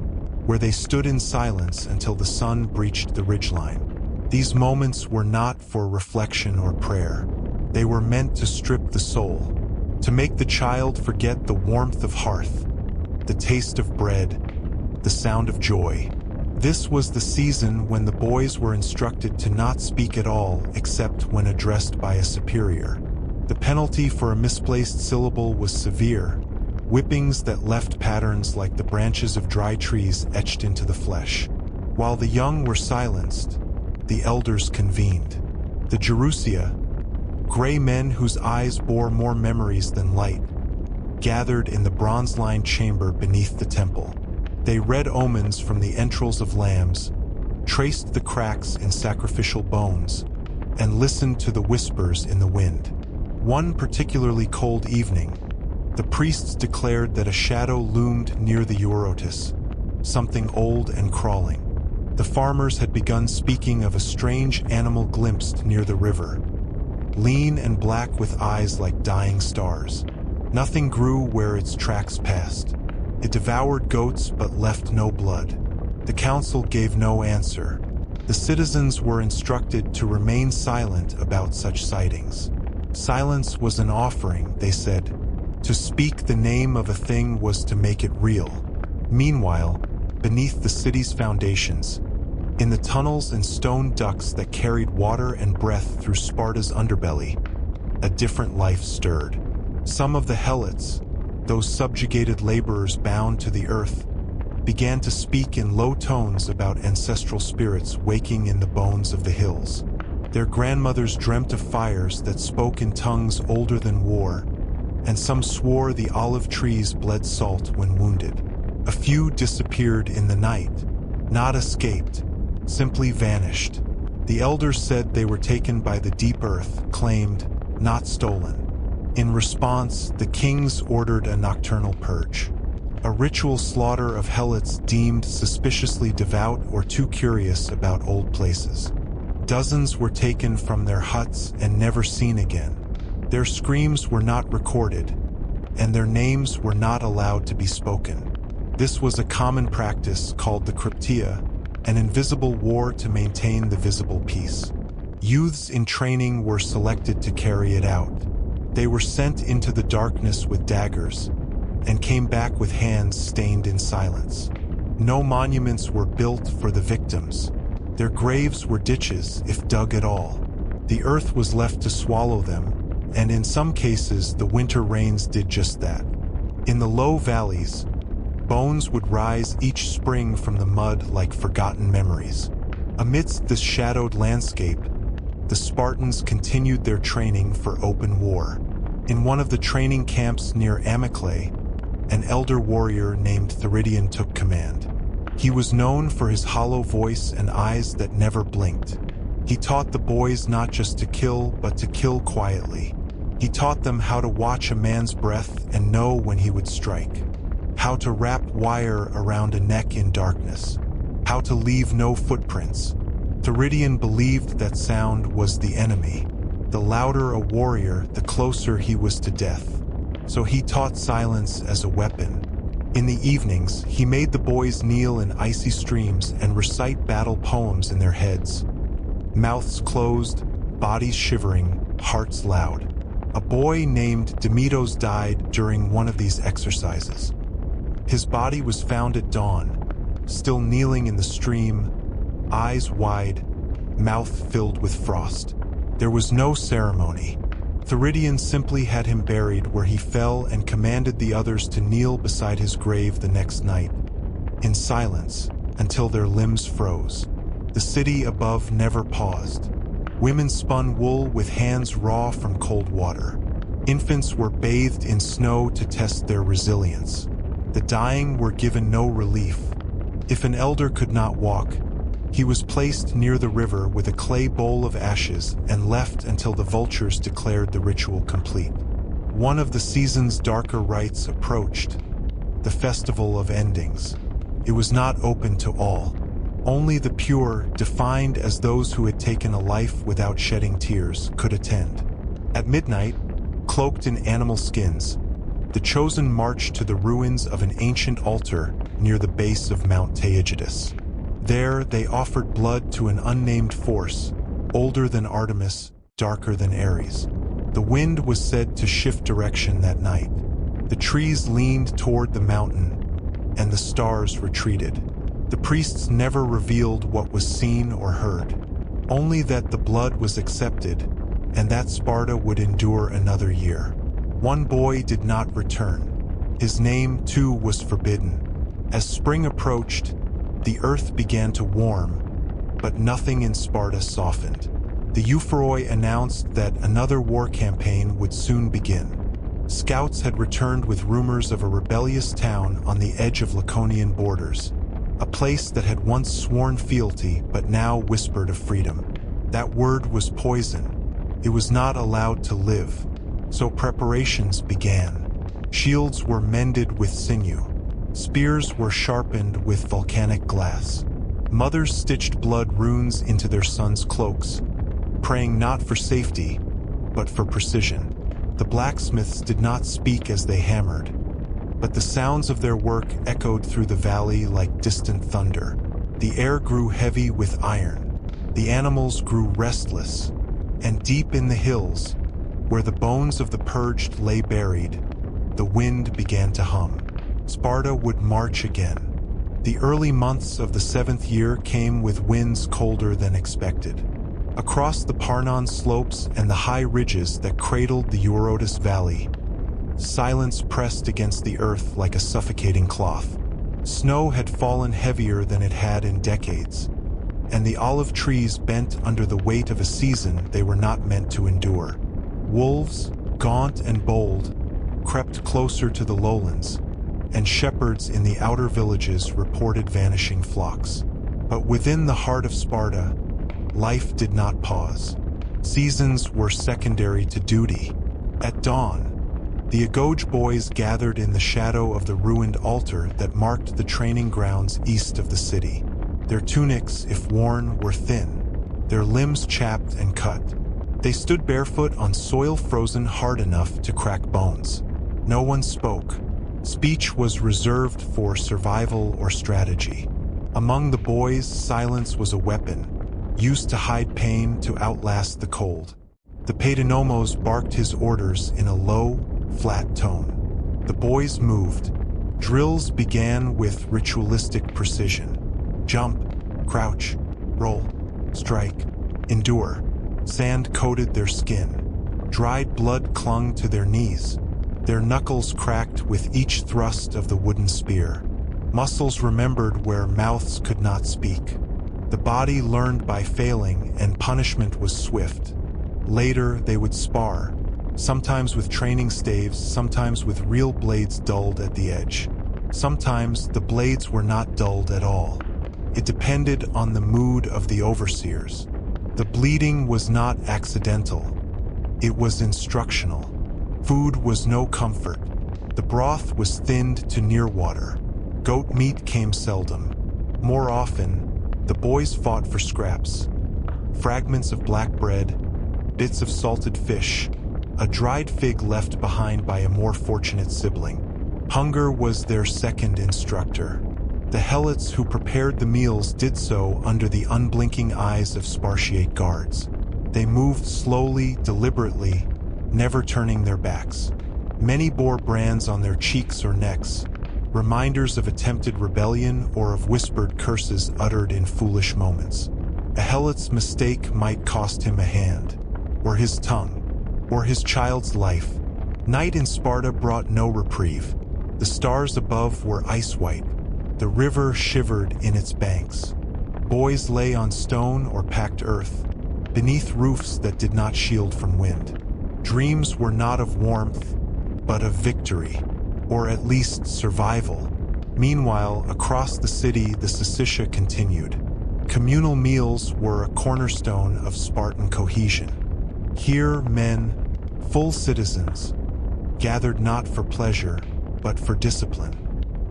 where they stood in silence until the sun breached the ridgeline. These moments were not for reflection or prayer. They were meant to strip the soul, to make the child forget the warmth of hearth, the taste of bread, the sound of joy. This was the season when the boys were instructed to not speak at all except when addressed by a superior. The penalty for a misplaced syllable was severe, whippings that left patterns like the branches of dry trees etched into the flesh. While the young were silenced, the elders convened. The Gerousia, gray men whose eyes bore more memories than light, gathered in the bronze-lined chamber beneath the temple. They read omens from the entrails of lambs, traced the cracks in sacrificial bones, and listened to the whispers in the wind. One particularly cold evening, the priests declared that a shadow loomed near the Eurotas, something old and crawling. The farmers had begun speaking of a strange animal glimpsed near the river, lean and black with eyes like dying stars. Nothing grew where its tracks passed. It devoured goats but left no blood. The council gave no answer. The citizens were instructed to remain silent about such sightings. Silence was an offering, they said. To speak the name of a thing was to make it real. Meanwhile, beneath the city's foundations, in the tunnels and stone ducts that carried water and breath through Sparta's underbelly, a different life stirred. Some of the helots, those subjugated laborers bound to the earth, began to speak in low tones about ancestral spirits waking in the bones of the hills. Their grandmothers dreamt of fires that spoke in tongues older than war, and some swore the olive trees bled salt when wounded. A few disappeared in the night, not escaped, simply vanished. The elders said they were taken by the deep earth, claimed, not stolen. In response, the kings ordered a nocturnal purge, a ritual slaughter of helots deemed suspiciously devout or too curious about old places. Dozens were taken from their huts and never seen again. Their screams were not recorded, and their names were not allowed to be spoken. This was a common practice called the kryptia, an invisible war to maintain the visible peace. Youths in training were selected to carry it out. They were sent into the darkness with daggers and came back with hands stained in silence. No monuments were built for the victims. Their graves were ditches, if dug at all. The earth was left to swallow them, and in some cases the winter rains did just that. In the low valleys, bones would rise each spring from the mud like forgotten memories. Amidst this shadowed landscape, the Spartans continued their training for open war. In one of the training camps near Amyclae, an elder warrior named Theridion took command. He was known for his hollow voice and eyes that never blinked. He taught the boys not just to kill, but to kill quietly. He taught them how to watch a man's breath and know when he would strike, how to wrap wire around a neck in darkness, how to leave no footprints. Theridion believed that sound was the enemy. The louder a warrior, the closer he was to death. So he taught silence as a weapon. In the evenings, he made the boys kneel in icy streams and recite battle poems in their heads. Mouths closed, bodies shivering, hearts loud. A boy named Demetos died during one of these exercises. His body was found at dawn, still kneeling in the stream, eyes wide, mouth filled with frost. There was no ceremony. Theridion simply had him buried where he fell and commanded the others to kneel beside his grave the next night, in silence, until their limbs froze. The city above never paused. Women spun wool with hands raw from cold water. Infants were bathed in snow to test their resilience. The dying were given no relief. If an elder could not walk, he was placed near the river with a clay bowl of ashes and left until the vultures declared the ritual complete. One of the season's darker rites approached, the Festival of Endings. It was not open to all. Only the pure, defined as those who had taken a life without shedding tears, could attend. At midnight, cloaked in animal skins, the chosen marched to the ruins of an ancient altar near the base of Mount Taygetus. There, they offered blood to an unnamed force, older than Artemis, darker than Ares. The wind was said to shift direction that night. The trees leaned toward the mountain, and the stars retreated. The priests never revealed what was seen or heard, only that the blood was accepted, and that Sparta would endure another year. One boy did not return. His name, too, was forbidden. As spring approached, the earth began to warm, but nothing in Sparta softened. The Euphoroi announced that another war campaign would soon begin. Scouts had returned with rumors of a rebellious town on the edge of Laconian borders, a place that had once sworn fealty but now whispered of freedom. That word was poison. It was not allowed to live, so preparations began. Shields were mended with sinew. Spears were sharpened with volcanic glass. Mothers stitched blood runes into their sons' cloaks, praying not for safety, but for precision. The blacksmiths did not speak as they hammered, but the sounds of their work echoed through the valley like distant thunder. The air grew heavy with iron. The animals grew restless, and deep in the hills, where the bones of the purged lay buried, the wind began to hum. Sparta would march again. The early months of the 7th year came with winds colder than expected. Across the Parnon slopes and the high ridges that cradled the Eurotas Valley, silence pressed against the earth like a suffocating cloth. Snow had fallen heavier than it had in decades, and the olive trees bent under the weight of a season they were not meant to endure. Wolves, gaunt and bold, crept closer to the lowlands, and shepherds in the outer villages reported vanishing flocks. But within the heart of Sparta, life did not pause. Seasons were secondary to duty. At dawn, The Agoge boys gathered in the shadow of the ruined altar that marked the training grounds east of the city. Their tunics, if worn, were thin, their limbs chapped and cut. They stood barefoot on soil frozen hard enough to crack bones. No one spoke. Speech was reserved for survival or strategy. Among the boys, silence was a weapon, used to hide pain, to outlast the cold. The Paedonomos barked his orders in a low, flat tone. The boys moved. Drills began with ritualistic precision. Jump, crouch, roll, strike, endure. Sand coated their skin. Dried blood clung to their knees. Their knuckles cracked with each thrust of the wooden spear. Muscles remembered where mouths could not speak. The body learned by failing, and punishment was swift. Later, they would spar, sometimes with training staves, sometimes with real blades dulled at the edge. Sometimes the blades were not dulled at all. It depended on the mood of the overseers. The bleeding was not accidental. It was instructional. Food was no comfort. The broth was thinned to near water. Goat meat came seldom. More often, the boys fought for scraps. Fragments of black bread, bits of salted fish, a dried fig left behind by a more fortunate sibling. Hunger was their second instructor. The helots who prepared the meals did so under the unblinking eyes of Spartiate guards. They moved slowly, deliberately, never turning their backs. Many bore brands on their cheeks or necks, reminders of attempted rebellion or of whispered curses uttered in foolish moments. A helot's mistake might cost him a hand, or his tongue, or his child's life. Night in Sparta brought no reprieve. The stars above were ice-white. The river shivered in its banks. Boys lay on stone or packed earth, beneath roofs that did not shield from wind. Dreams were not of warmth, but of victory, or at least survival. Meanwhile, across the city, the syssitia continued. Communal meals were a cornerstone of Spartan cohesion. Here, men, full citizens, gathered not for pleasure, but for discipline.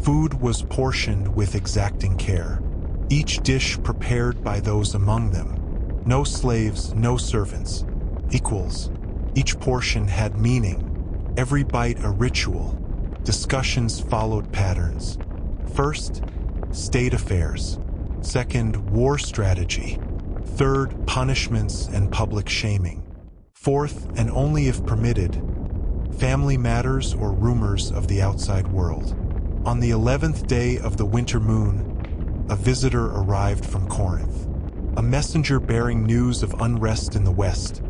Food was portioned with exacting care, each dish prepared by those among them. No slaves, no servants, equals. Each portion had meaning, every bite a ritual. Discussions followed patterns. First, state affairs. Second, war strategy. Third, punishments and public shaming. Fourth, and only if permitted, family matters or rumors of the outside world. On the 11th day of the winter moon, a visitor arrived from Corinth. A messenger bearing news of unrest in the west.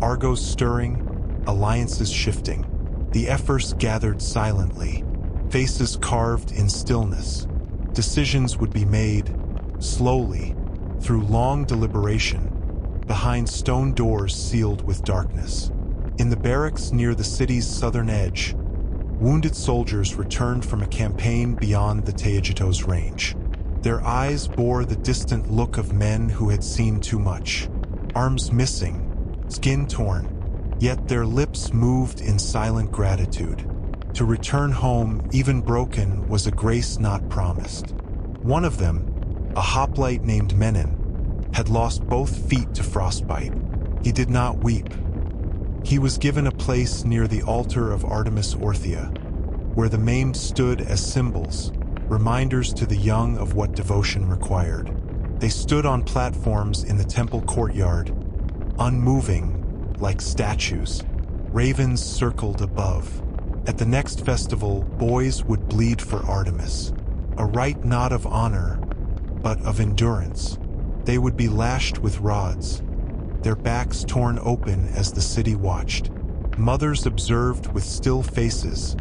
Argos stirring, alliances shifting. The ephors gathered silently, faces carved in stillness. Decisions would be made, slowly, through long deliberation, behind stone doors sealed with darkness. In the barracks near the city's southern edge, wounded soldiers returned from a campaign beyond the Taygetos range. Their eyes bore the distant look of men who had seen too much. Arms missing, skin torn, yet their lips moved in silent gratitude. To return home, even broken, was a grace not promised. One of them, a hoplite named Menon, had lost both feet to frostbite. He did not weep. He was given a place near the altar of Artemis Orthia, where the maimed stood as symbols, reminders to the young of what devotion required. They stood on platforms in the temple courtyard, unmoving, like statues. Ravens circled above. At the next festival, boys would bleed for Artemis, a rite not of honor, but of endurance. They would be lashed with rods, their backs torn open as the city watched. Mothers observed with still faces,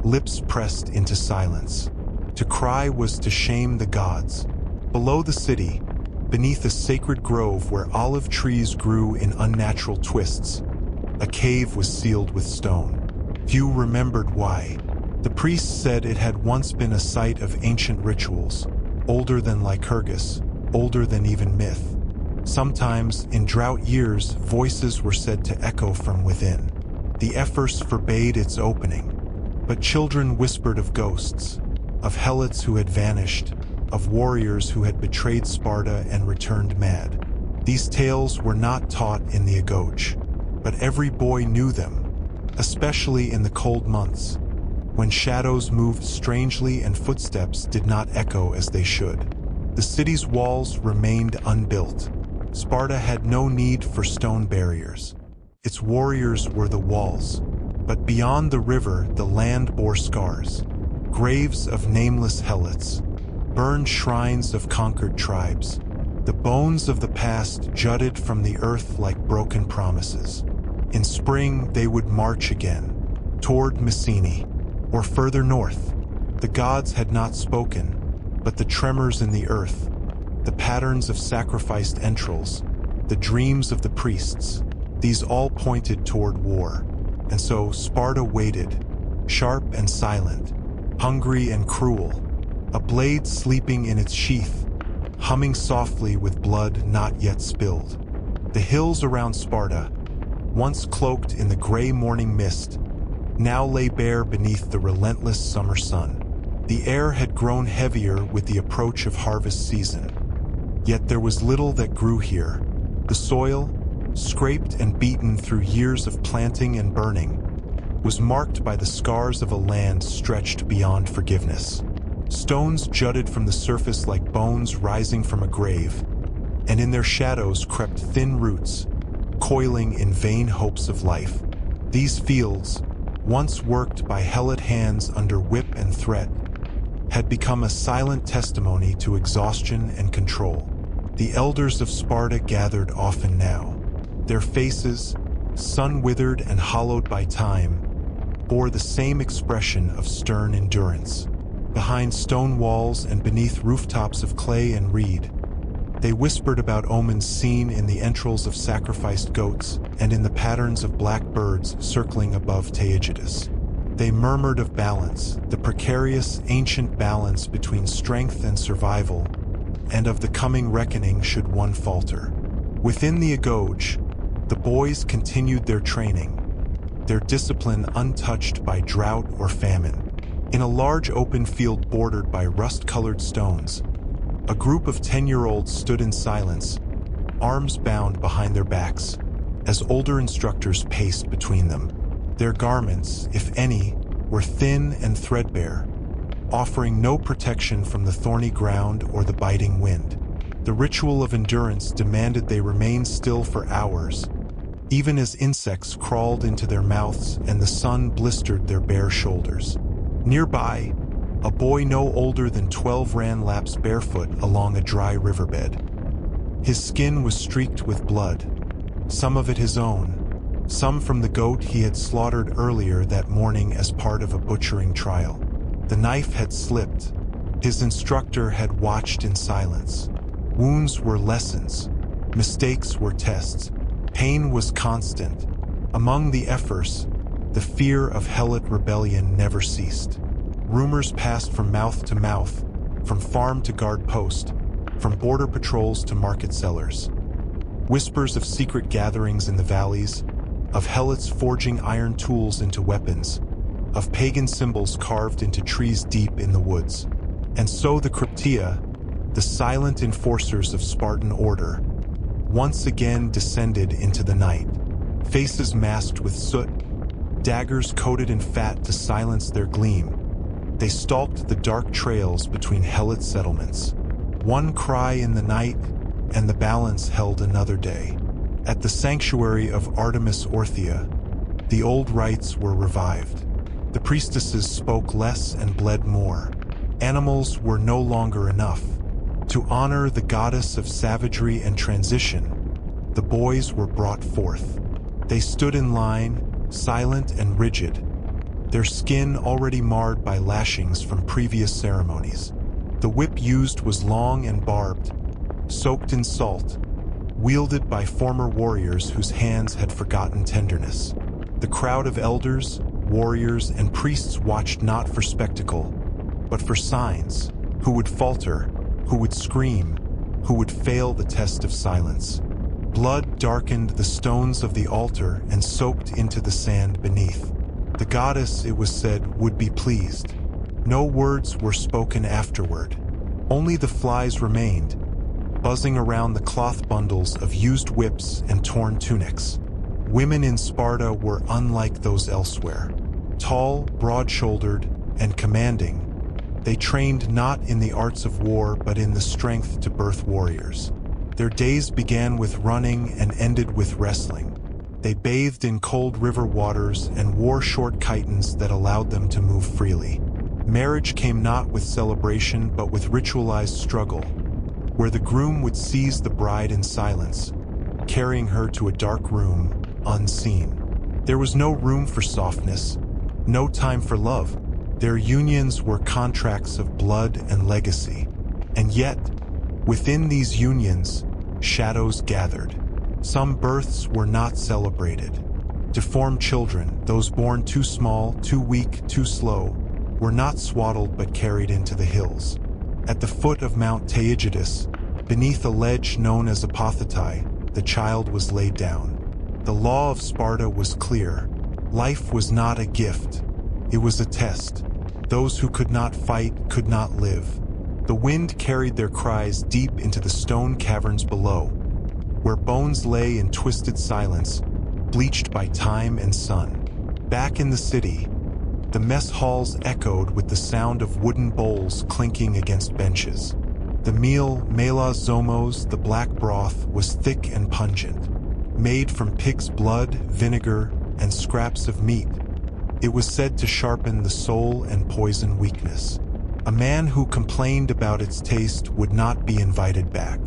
lips pressed into silence. To cry was to shame the gods. Below the city, beneath a sacred grove where olive trees grew in unnatural twists, a cave was sealed with stone. Few remembered why. The priests said it had once been a site of ancient rituals, older than Lycurgus, older than even myth. Sometimes, in drought years, voices were said to echo from within. The Ephors forbade its opening, but children whispered of ghosts, of helots who had vanished, of warriors who had betrayed Sparta and returned mad. These tales were not taught in the agoge, but every boy knew them, especially in the cold months, when shadows moved strangely and footsteps did not echo as they should. The city's walls remained unbuilt. Sparta had no need for stone barriers. Its warriors were the walls. But beyond the river, the land bore scars. Graves of nameless helots, burned shrines of conquered tribes. The bones of the past jutted from the earth like broken promises. In spring, they would march again, toward Mycenae, or further north. The gods had not spoken, but the tremors in the earth, the patterns of sacrificed entrails, the dreams of the priests, these all pointed toward war. And so Sparta waited, sharp and silent, hungry and cruel, a blade sleeping in its sheath, humming softly with blood not yet spilled. The hills around Sparta, once cloaked in the gray morning mist, now lay bare beneath the relentless summer sun. The air had grown heavier with the approach of harvest season. Yet there was little that grew here. The soil, scraped and beaten through years of planting and burning, was marked by the scars of a land stretched beyond forgiveness. Stones jutted from the surface like bones rising from a grave, and in their shadows crept thin roots, coiling in vain hopes of life. These fields, once worked by helot hands under whip and threat, had become a silent testimony to exhaustion and control. The elders of Sparta gathered often now. Their faces, sun-withered and hollowed by time, bore the same expression of stern endurance. Behind stone walls and beneath rooftops of clay and reed, they whispered about omens seen in the entrails of sacrificed goats and in the patterns of black birds circling above Taygetus. They murmured of balance, the precarious, ancient balance between strength and survival, and of the coming reckoning should one falter. Within the agoge, the boys continued their training, their discipline untouched by drought or famine. In a large open field bordered by rust-colored stones, a group of 10-year-olds stood in silence, arms bound behind their backs, as older instructors paced between them. Their garments, if any, were thin and threadbare, offering no protection from the thorny ground or the biting wind. The ritual of endurance demanded they remain still for hours, even as insects crawled into their mouths and the sun blistered their bare shoulders. Nearby, a boy no older than 12 ran laps barefoot along a dry riverbed. His skin was streaked with blood, some of it his own, some from the goat he had slaughtered earlier that morning as part of a butchering trial. The knife had slipped. His instructor had watched in silence. Wounds were lessons. Mistakes were tests. Pain was constant. Among the Ephors, the fear of helot rebellion never ceased. Rumors passed from mouth to mouth, from farm to guard post, from border patrols to market sellers. Whispers of secret gatherings in the valleys, of helots forging iron tools into weapons, of pagan symbols carved into trees deep in the woods. And so the Cryptia, the silent enforcers of Spartan order, once again descended into the night. Faces masked with soot, daggers coated in fat to silence their gleam. They stalked the dark trails between helot settlements. One cry in the night, and the balance held another day. At the sanctuary of Artemis Orthia, the old rites were revived. The priestesses spoke less and bled more. Animals were no longer enough. To honor the goddess of savagery and transition, the boys were brought forth. They stood in line, silent and rigid, their skin already marred by lashings from previous ceremonies. The whip used was long and barbed, soaked in salt, wielded by former warriors whose hands had forgotten tenderness. The crowd of elders, warriors, and priests watched not for spectacle, but for signs. Who would falter, who would scream, who would fail the test of silence. Blood darkened the stones of the altar and soaked into the sand beneath. The goddess, it was said, would be pleased. No words were spoken afterward. Only the flies remained, buzzing around the cloth bundles of used whips and torn tunics. Women in Sparta were unlike those elsewhere. Tall, broad-shouldered, and commanding, they trained not in the arts of war but in the strength to birth warriors. Their days began with running and ended with wrestling. They bathed in cold river waters and wore short chitons that allowed them to move freely. Marriage came not with celebration but with ritualized struggle, where the groom would seize the bride in silence, carrying her to a dark room, unseen. There was no room for softness, no time for love. Their unions were contracts of blood and legacy. And yet, within these unions, shadows gathered. Some births were not celebrated. Deformed children, those born too small, too weak, too slow, were not swaddled but carried into the hills. At the foot of Mount Taygetus, beneath a ledge known as Apothetai, the child was laid down. The law of Sparta was clear. Life was not a gift. It was a test. Those who could not fight could not live. The wind carried their cries deep into the stone caverns below, where bones lay in twisted silence, bleached by time and sun. Back in the city, the mess halls echoed with the sound of wooden bowls clinking against benches. The meal, melas zomos, the black broth, was thick and pungent. Made from pig's blood, vinegar, and scraps of meat, it was said to sharpen the soul and poison weakness. A man who complained about its taste would not be invited back.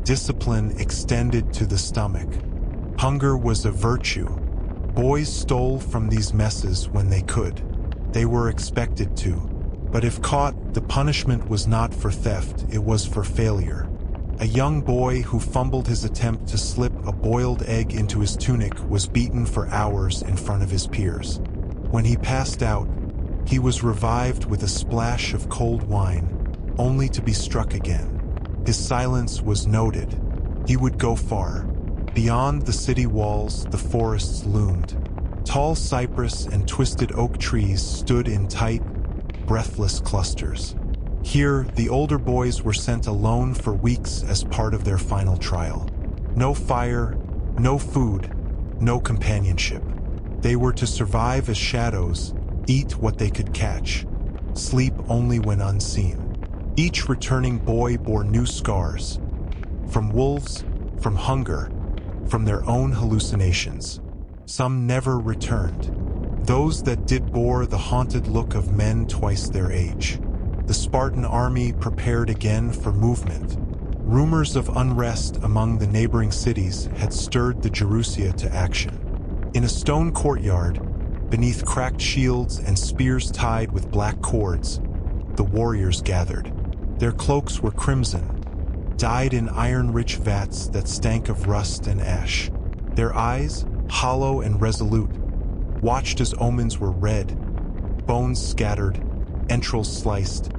Discipline extended to the stomach. Hunger was a virtue. Boys stole from these messes when they could. They were expected to. But if caught, the punishment was not for theft, it was for failure. A young boy who fumbled his attempt to slip a boiled egg into his tunic was beaten for hours in front of his peers. When he passed out, he was revived with a splash of cold wine, only to be struck again. His silence was noted. He would go far. Beyond the city walls, the forests loomed. Tall cypress and twisted oak trees stood in tight, breathless clusters. Here, the older boys were sent alone for weeks as part of their final trial. No fire, no food, no companionship. They were to survive as shadows, eat what they could catch, sleep only when unseen. Each returning boy bore new scars, from wolves, from hunger, from their own hallucinations. Some never returned. Those that did bore the haunted look of men twice their age. The Spartan army prepared again for movement. Rumors of unrest among the neighboring cities had stirred the Gerousia to action. In a stone courtyard, beneath cracked shields and spears tied with black cords, the warriors gathered. Their cloaks were crimson, dyed in iron-rich vats that stank of rust and ash. Their eyes, hollow and resolute, watched as omens were red, bones scattered, entrails sliced,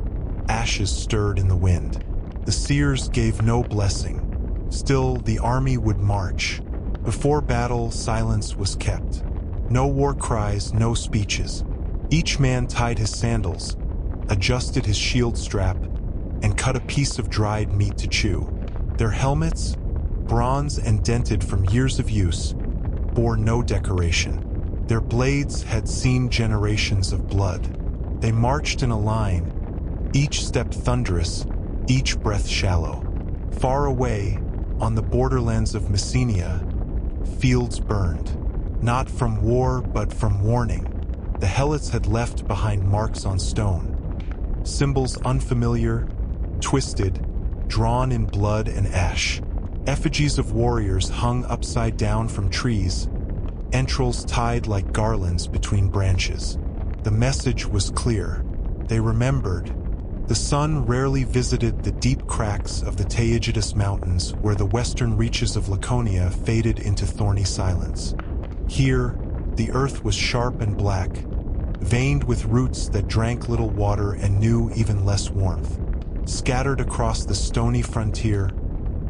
ashes stirred in the wind. The seers gave no blessing. Still, the army would march. Before battle, silence was kept. No war cries, no speeches. Each man tied his sandals, adjusted his shield strap, and cut a piece of dried meat to chew. Their helmets, bronze and dented from years of use, bore no decoration. Their blades had seen generations of blood. They marched in a line, each step thunderous, each breath shallow. Far away, on the borderlands of Messenia, fields burned. Not from war, but from warning. The helots had left behind marks on stone. Symbols unfamiliar, twisted, drawn in blood and ash. Effigies of warriors hung upside down from trees, entrails tied like garlands between branches. The message was clear. They remembered. The sun rarely visited the deep cracks of the Taygetus Mountains where the western reaches of Laconia faded into thorny silence. Here, the earth was sharp and black, veined with roots that drank little water and knew even less warmth. Scattered across the stony frontier,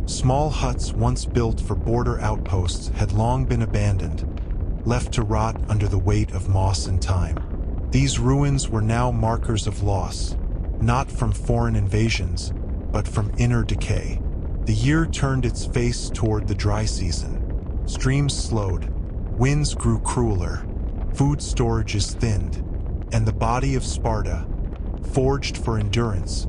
Small huts once built for border outposts had long been abandoned, left to rot under the weight of moss and time. These ruins were now markers of loss, not from foreign invasions, but from inner decay. The year turned its face toward the dry season. Streams slowed, winds grew crueler, food storages thinned, and the body of Sparta, forged for endurance,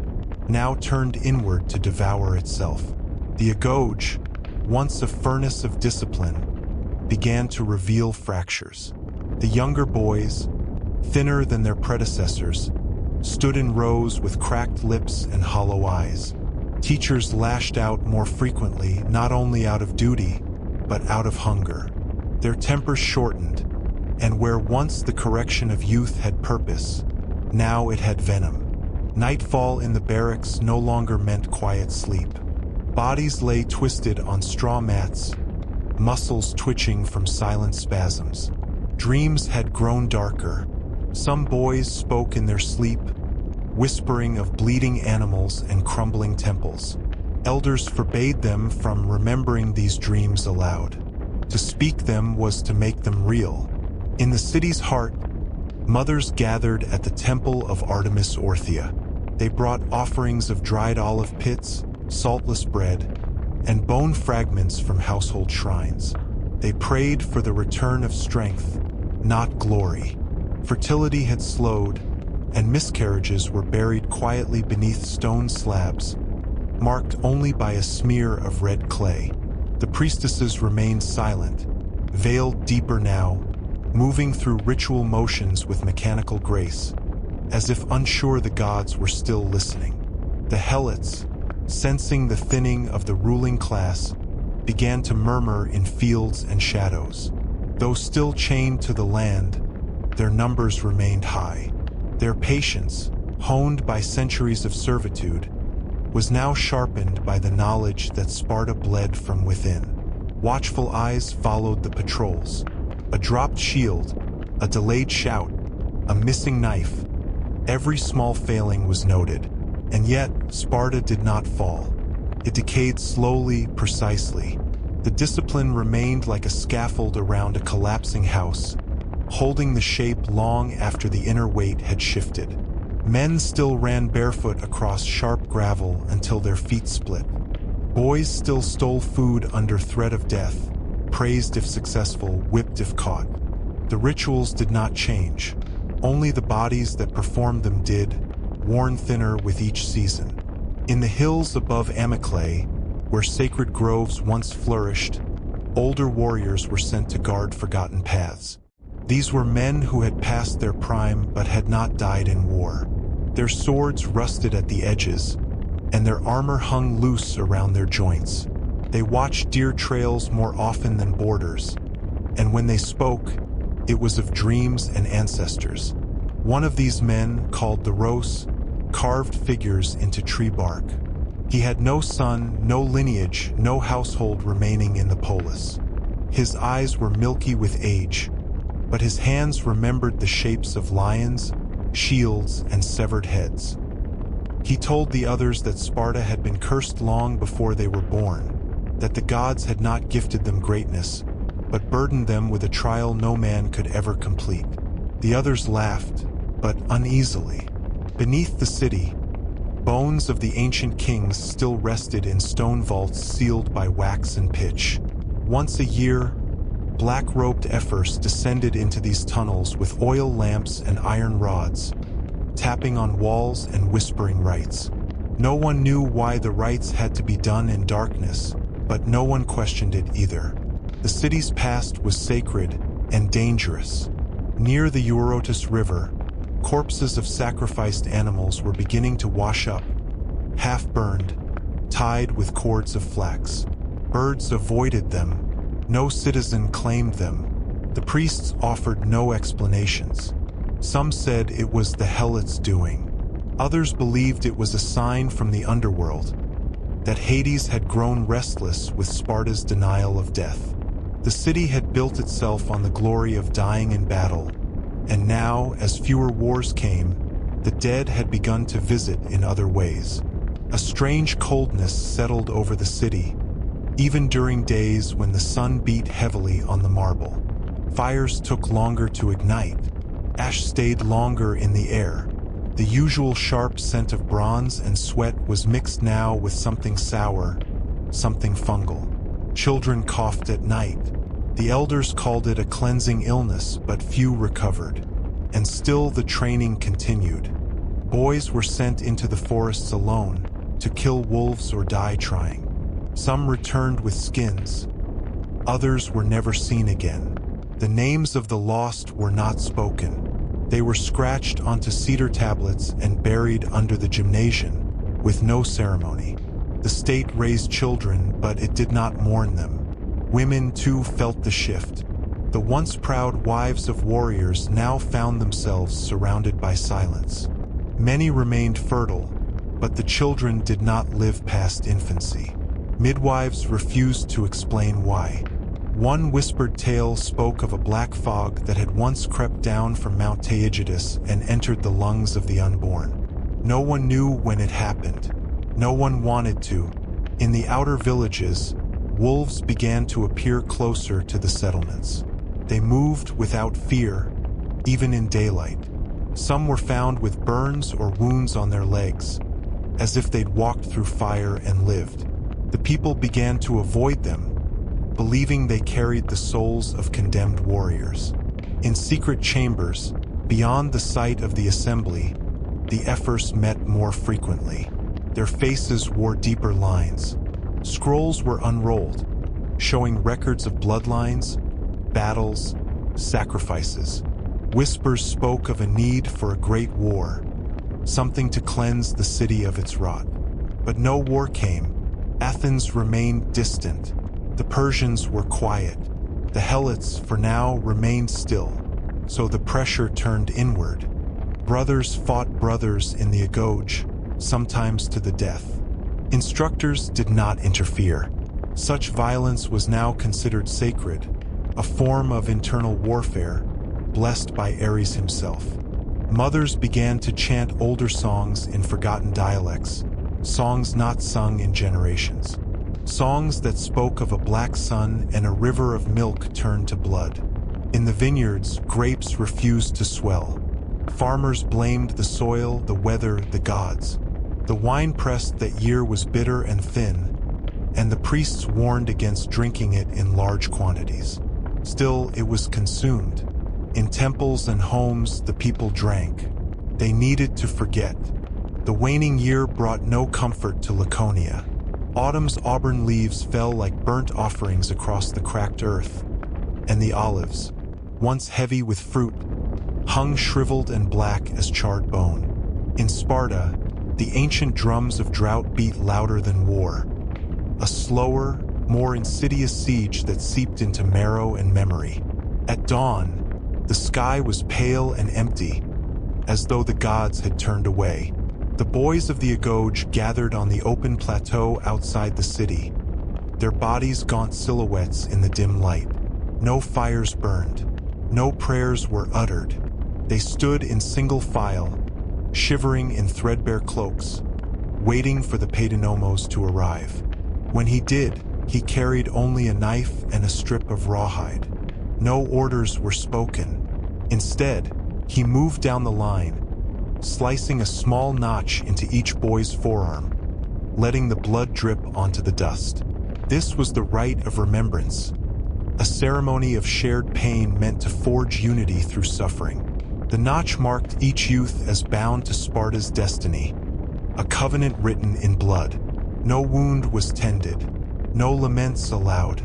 now turned inward to devour itself. The agoge, once a furnace of discipline, began to reveal fractures. The younger boys, thinner than their predecessors, stood in rows with cracked lips and hollow eyes. Teachers lashed out more frequently, not only out of duty, but out of hunger. Their tempers shortened, and where once the correction of youth had purpose, now it had venom. Nightfall in the barracks no longer meant quiet sleep. Bodies lay twisted on straw mats, muscles twitching from silent spasms. Dreams had grown darker. Some boys spoke in their sleep, whispering of bleeding animals and crumbling temples. Elders forbade them from remembering these dreams aloud. To speak them was to make them real. In the city's heart, mothers gathered at the temple of Artemis Orthia. They brought offerings of dried olive pits, saltless bread, and bone fragments from household shrines. They prayed for the return of strength, not glory. Fertility had slowed, and miscarriages were buried quietly beneath stone slabs, marked only by a smear of red clay. The priestesses remained silent, veiled deeper now, moving through ritual motions with mechanical grace, as if unsure the gods were still listening. The helots, sensing the thinning of the ruling class, began to murmur in fields and shadows. Though still chained to the land, their numbers remained high. Their patience, honed by centuries of servitude, was now sharpened by the knowledge that Sparta bled from within. Watchful eyes followed the patrols. A dropped shield, a delayed shout, a missing knife. Every small failing was noted, and yet Sparta did not fall. It decayed slowly, precisely. The discipline remained like a scaffold around a collapsing house, holding the shape long after the inner weight had shifted. Men still ran barefoot across sharp gravel until their feet split. Boys still stole food under threat of death, praised if successful, whipped if caught. The rituals did not change. Only the bodies that performed them did, worn thinner with each season. In the hills above Amyclae, where sacred groves once flourished, older warriors were sent to guard forgotten paths. These were men who had passed their prime but had not died in war. Their swords rusted at the edges, and their armor hung loose around their joints. They watched deer trails more often than borders, and when they spoke, it was of dreams and ancestors. One of these men, called the Rose, carved figures into tree bark. He had no son, no lineage, no household remaining in the polis. His eyes were milky with age, but his hands remembered the shapes of lions, shields, and severed heads. He told the others that Sparta had been cursed long before they were born, that the gods had not gifted them greatness, but burdened them with a trial no man could ever complete. The others laughed, but uneasily. Beneath the city, bones of the ancient kings still rested in stone vaults sealed by wax and pitch. Once a year, black-robed ephors descended into these tunnels with oil lamps and iron rods, tapping on walls and whispering rites. No one knew why the rites had to be done in darkness, but no one questioned it either. The city's past was sacred and dangerous. Near the Eurotas River, corpses of sacrificed animals were beginning to wash up, half-burned, tied with cords of flax. Birds avoided them. No citizen claimed them. The priests offered no explanations. Some said it was the helots' doing. Others believed it was a sign from the underworld, that Hades had grown restless with Sparta's denial of death. The city had built itself on the glory of dying in battle, and now, as fewer wars came, the dead had begun to visit in other ways. A strange coldness settled over the city, Even during days when the sun beat heavily on the marble, fires took longer to ignite. Ash stayed longer in the air. The usual sharp scent of bronze and sweat was mixed now with something sour, something fungal. Children coughed at night. The elders called it a cleansing illness, but few recovered. And still the training continued. Boys were sent into the forests alone to kill wolves or die trying. Some returned with skins. Others were never seen again. The names of the lost were not spoken. They were scratched onto cedar tablets and buried under the gymnasium, with no ceremony. The state raised children, but it did not mourn them. Women, too, felt the shift. The once proud wives of warriors now found themselves surrounded by silence. Many remained fertile, but the children did not live past infancy. Midwives refused to explain why. One whispered tale spoke of a black fog that had once crept down from Mount Taygetus and entered the lungs of the unborn. No one knew when it happened. No one wanted to. In the outer villages, wolves began to appear closer to the settlements. They moved without fear, even in daylight. Some were found with burns or wounds on their legs, as if they'd walked through fire and lived. The people began to avoid them, believing they carried the souls of condemned warriors. In secret chambers, beyond the site of the assembly, the ephors met more frequently. Their faces wore deeper lines. Scrolls were unrolled, showing records of bloodlines, battles, sacrifices. Whispers spoke of a need for a great war, something to cleanse the city of its rot. But no war came. Athens remained distant. The Persians were quiet. The Helots, for now, remained still. So the pressure turned inward. Brothers fought brothers in the Agoge, sometimes to the death. Instructors did not interfere. Such violence was now considered sacred, a form of internal warfare, blessed by Ares himself. Mothers began to chant older songs in forgotten dialects, songs not sung in generations. Songs that spoke of a black sun and a river of milk turned to blood. In the vineyards, grapes refused to swell. Farmers blamed the soil, the weather, the gods. The wine press that year was bitter and thin, and the priests warned against drinking it in large quantities. Still, it was consumed. In temples and homes, the people drank. They needed to forget. The waning year brought no comfort to Laconia. Autumn's auburn leaves fell like burnt offerings across the cracked earth, and the olives, once heavy with fruit, hung shriveled and black as charred bone. In Sparta, the ancient drums of drought beat louder than war, a slower, more insidious siege that seeped into marrow and memory. At dawn, the sky was pale and empty, as though the gods had turned away. The boys of the Agoge gathered on the open plateau outside the city, their bodies gaunt silhouettes in the dim light. No fires burned. No prayers were uttered. They stood in single file, shivering in threadbare cloaks, waiting for the Paidonomos to arrive. When he did, he carried only a knife and a strip of rawhide. No orders were spoken. Instead, he moved down the line, slicing a small notch into each boy's forearm, letting the blood drip onto the dust. This was the rite of remembrance, a ceremony of shared pain meant to forge unity through suffering. The notch marked each youth as bound to Sparta's destiny, a covenant written in blood. No wound was tended, no laments allowed.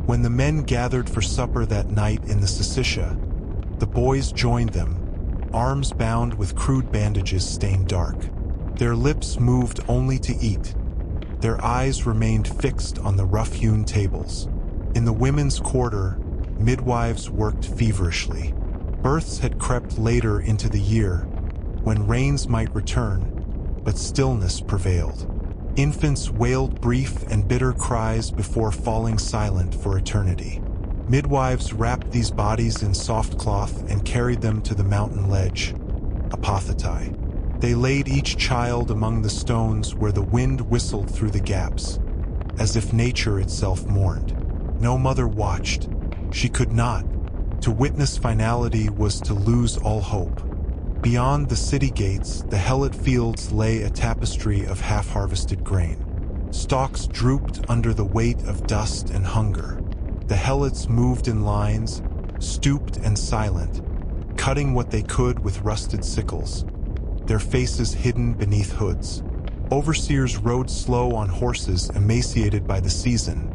When the men gathered for supper that night in the Syssitia, the boys joined them, arms bound with crude bandages stained dark. Their lips moved only to eat. Their eyes remained fixed on the rough-hewn tables. In the women's quarter, midwives worked feverishly. Births had crept later into the year, when rains might return, but stillness prevailed. Infants wailed brief and bitter cries before falling silent for eternity. Midwives wrapped these bodies in soft cloth and carried them to the mountain ledge, apothetae. They laid each child among the stones where the wind whistled through the gaps. as if nature itself mourned. No mother watched. She could not. To witness finality was to lose all hope. Beyond the city gates, the helot fields lay a tapestry of half-harvested grain. Stalks drooped under the weight of dust and hunger. The helots moved in lines, stooped and silent, cutting what they could with rusted sickles, their faces hidden beneath hoods. Overseers rode slow on horses emaciated by the season,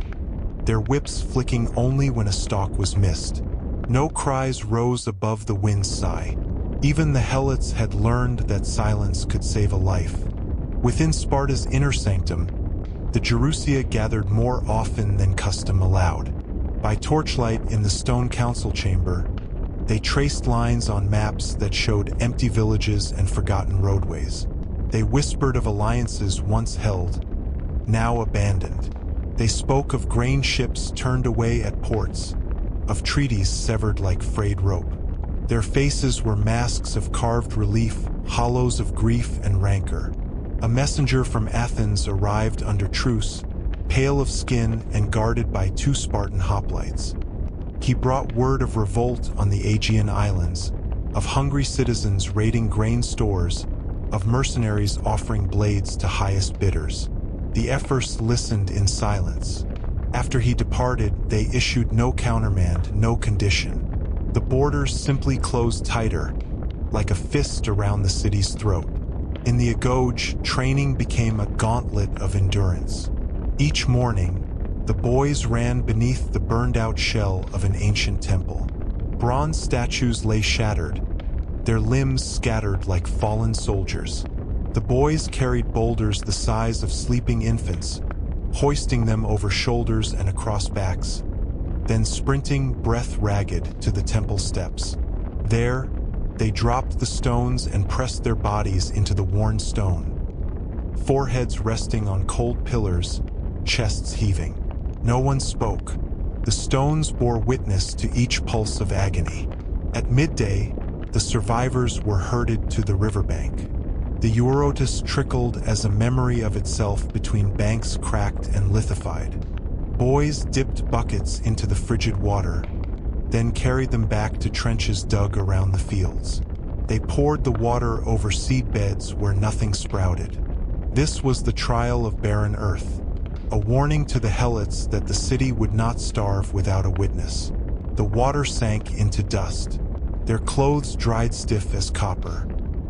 their whips flicking only when a stalk was missed. No cries rose above the wind's sigh. Even the helots had learned that silence could save a life. Within Sparta's inner sanctum, the Gerousia gathered more often than custom allowed. By torchlight in the stone council chamber, they traced lines on maps that showed empty villages and forgotten roadways. They whispered of alliances once held, now abandoned. They spoke of grain ships turned away at ports, of treaties severed like frayed rope. Their faces were masks of carved relief, hollows of grief and rancor. A messenger from Athens arrived under truce, pale of skin and guarded by 2 Spartan hoplites. He brought word of revolt on the Aegean islands, of hungry citizens raiding grain stores, of mercenaries offering blades to highest bidders. The Ephors listened in silence. After he departed, they issued no countermand, no condition. The borders simply closed tighter, like a fist around the city's throat. In the Agoge, training became a gauntlet of endurance. Each morning, the boys ran beneath the burned-out shell of an ancient temple. Bronze statues lay shattered, their limbs scattered like fallen soldiers. The boys carried boulders the size of sleeping infants, hoisting them over shoulders and across backs, then sprinting, breath ragged, to the temple steps. There, they dropped the stones and pressed their bodies into the worn stone, foreheads resting on cold pillars, chests heaving. No one spoke. The stones bore witness to each pulse of agony. At midday, the survivors were herded to the riverbank. The Eurotas trickled as a memory of itself between banks cracked and lithified. Boys dipped buckets into the frigid water, then carried them back to trenches dug around the fields. They poured the water over seed beds where nothing sprouted. This was the trial of barren earth, a warning to the helots that the city would not starve without a witness. The water sank into dust, their clothes dried stiff as copper.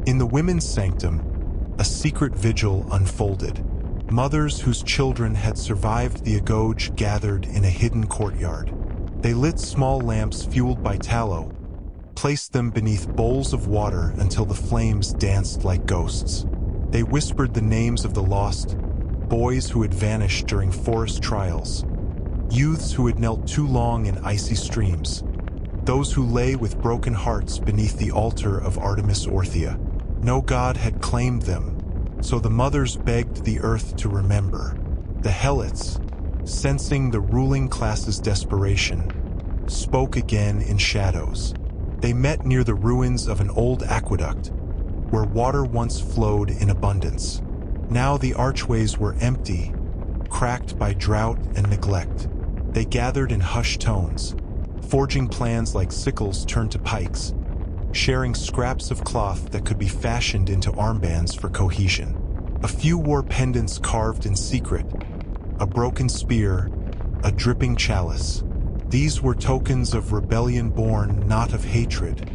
In the women's sanctum, a secret vigil unfolded. Mothers whose children had survived the Agoge gathered in a hidden courtyard. They lit small lamps fueled by tallow, placed them beneath bowls of water until the flames danced like ghosts. They whispered the names of the lost, boys who had vanished during forest trials, youths who had knelt too long in icy streams, those who lay with broken hearts beneath the altar of Artemis Orthia. No god had claimed them, so the mothers begged the earth to remember. The helots, sensing the ruling class's desperation, spoke again in shadows. They met near the ruins of an old aqueduct, where water once flowed in abundance. Now the archways were empty, cracked by drought and neglect. They gathered in hushed tones, forging plans like sickles turned to pikes, sharing scraps of cloth that could be fashioned into armbands for cohesion. A few wore pendants carved in secret, a broken spear, a dripping chalice. These were tokens of rebellion born not of hatred,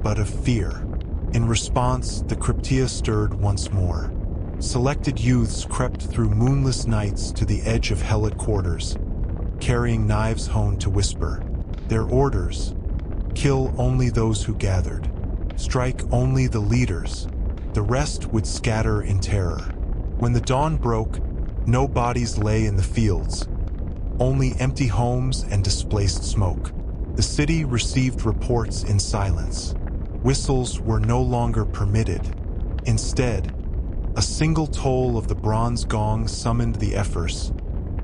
but of fear. In response, the cryptia stirred once more. Selected youths crept through moonless nights to the edge of helot quarters, carrying knives honed to whisper. Their orders: kill only those who gathered, strike only the leaders. The rest would scatter in terror. When the dawn broke, no bodies lay in the fields, only empty homes and displaced smoke. The city received reports in silence. Whistles were no longer permitted. Instead, a single toll of the bronze gong summoned the Ephors,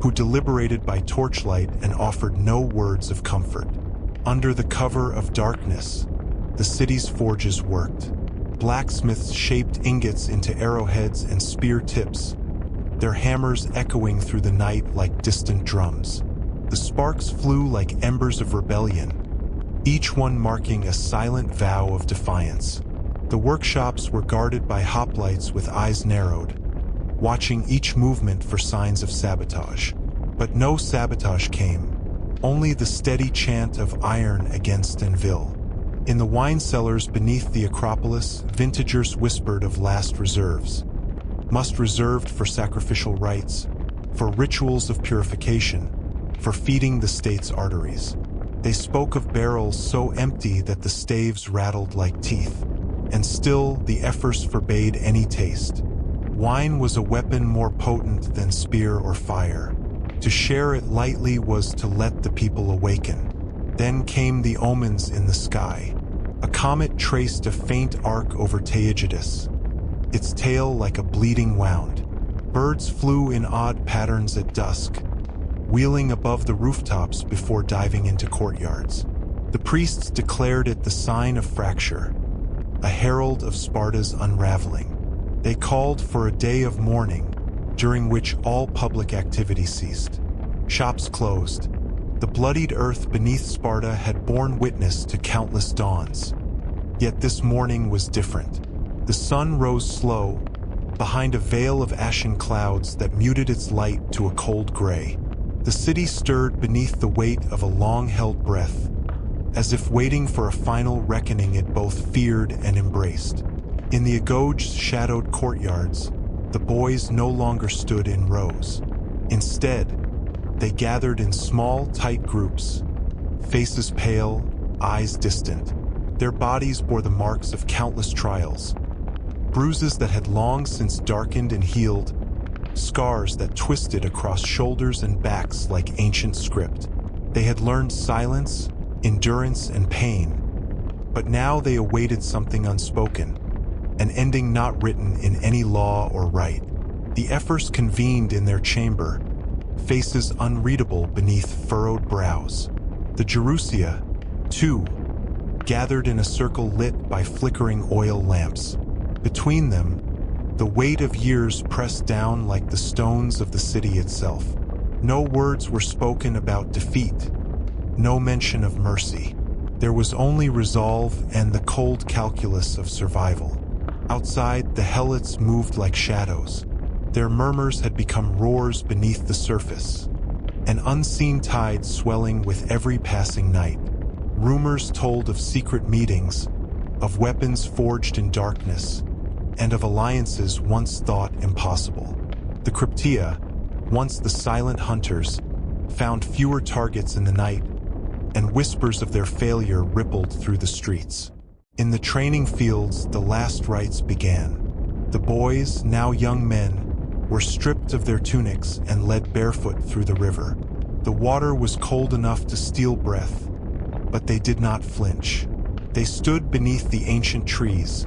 who deliberated by torchlight and offered no words of comfort. Under the cover of darkness, the city's forges worked. Blacksmiths shaped ingots into arrowheads and spear tips, their hammers echoing through the night like distant drums. The sparks flew like embers of rebellion, each one marking a silent vow of defiance. The workshops were guarded by hoplites with eyes narrowed, watching each movement for signs of sabotage. But no sabotage came, only the steady chant of iron against anvil. In the wine cellars beneath the Acropolis, vintagers whispered of last reserves, must reserved for sacrificial rites, for rituals of purification, for feeding the state's arteries. They spoke of barrels so empty that the staves rattled like teeth, and still the ephors forbade any taste. Wine was a weapon more potent than spear or fire. To share it lightly was to let the people awaken. Then came the omens in the sky. A comet traced a faint arc over Taygetus, its tail like a bleeding wound. Birds flew in odd patterns at dusk, wheeling above the rooftops before diving into courtyards. The priests declared it the sign of fracture, a herald of Sparta's unraveling. They called for a day of mourning, during which all public activity ceased. Shops closed. The bloodied earth beneath Sparta had borne witness to countless dawns. Yet this morning was different. The sun rose slow, behind a veil of ashen clouds that muted its light to a cold gray. The city stirred beneath the weight of a long-held breath, as if waiting for a final reckoning it both feared and embraced. In the agog's shadowed courtyards, the boys no longer stood in rows. Instead, they gathered in small, tight groups, faces pale, eyes distant. Their bodies bore the marks of countless trials, bruises that had long since darkened and healed, scars that twisted across shoulders and backs like ancient script. They had learned silence, endurance, and pain, but now they awaited something unspoken, an ending not written in any law or rite. The ephors convened in their chamber, faces unreadable beneath furrowed brows. The Gerousia, too, gathered in a circle lit by flickering oil lamps. Between them, the weight of years pressed down like the stones of the city itself. No words were spoken about defeat, no mention of mercy. There was only resolve and the cold calculus of survival. Outside, the helots moved like shadows. Their murmurs had become roars beneath the surface, an unseen tide swelling with every passing night. Rumors told of secret meetings, of weapons forged in darkness, and of alliances once thought impossible. The Cryptia, once the silent hunters, found fewer targets in the night, and whispers of their failure rippled through the streets. In the training fields, the last rites began. The boys, now young men, were stripped of their tunics and led barefoot through the river. The water was cold enough to steal breath, but they did not flinch. They stood beneath the ancient trees,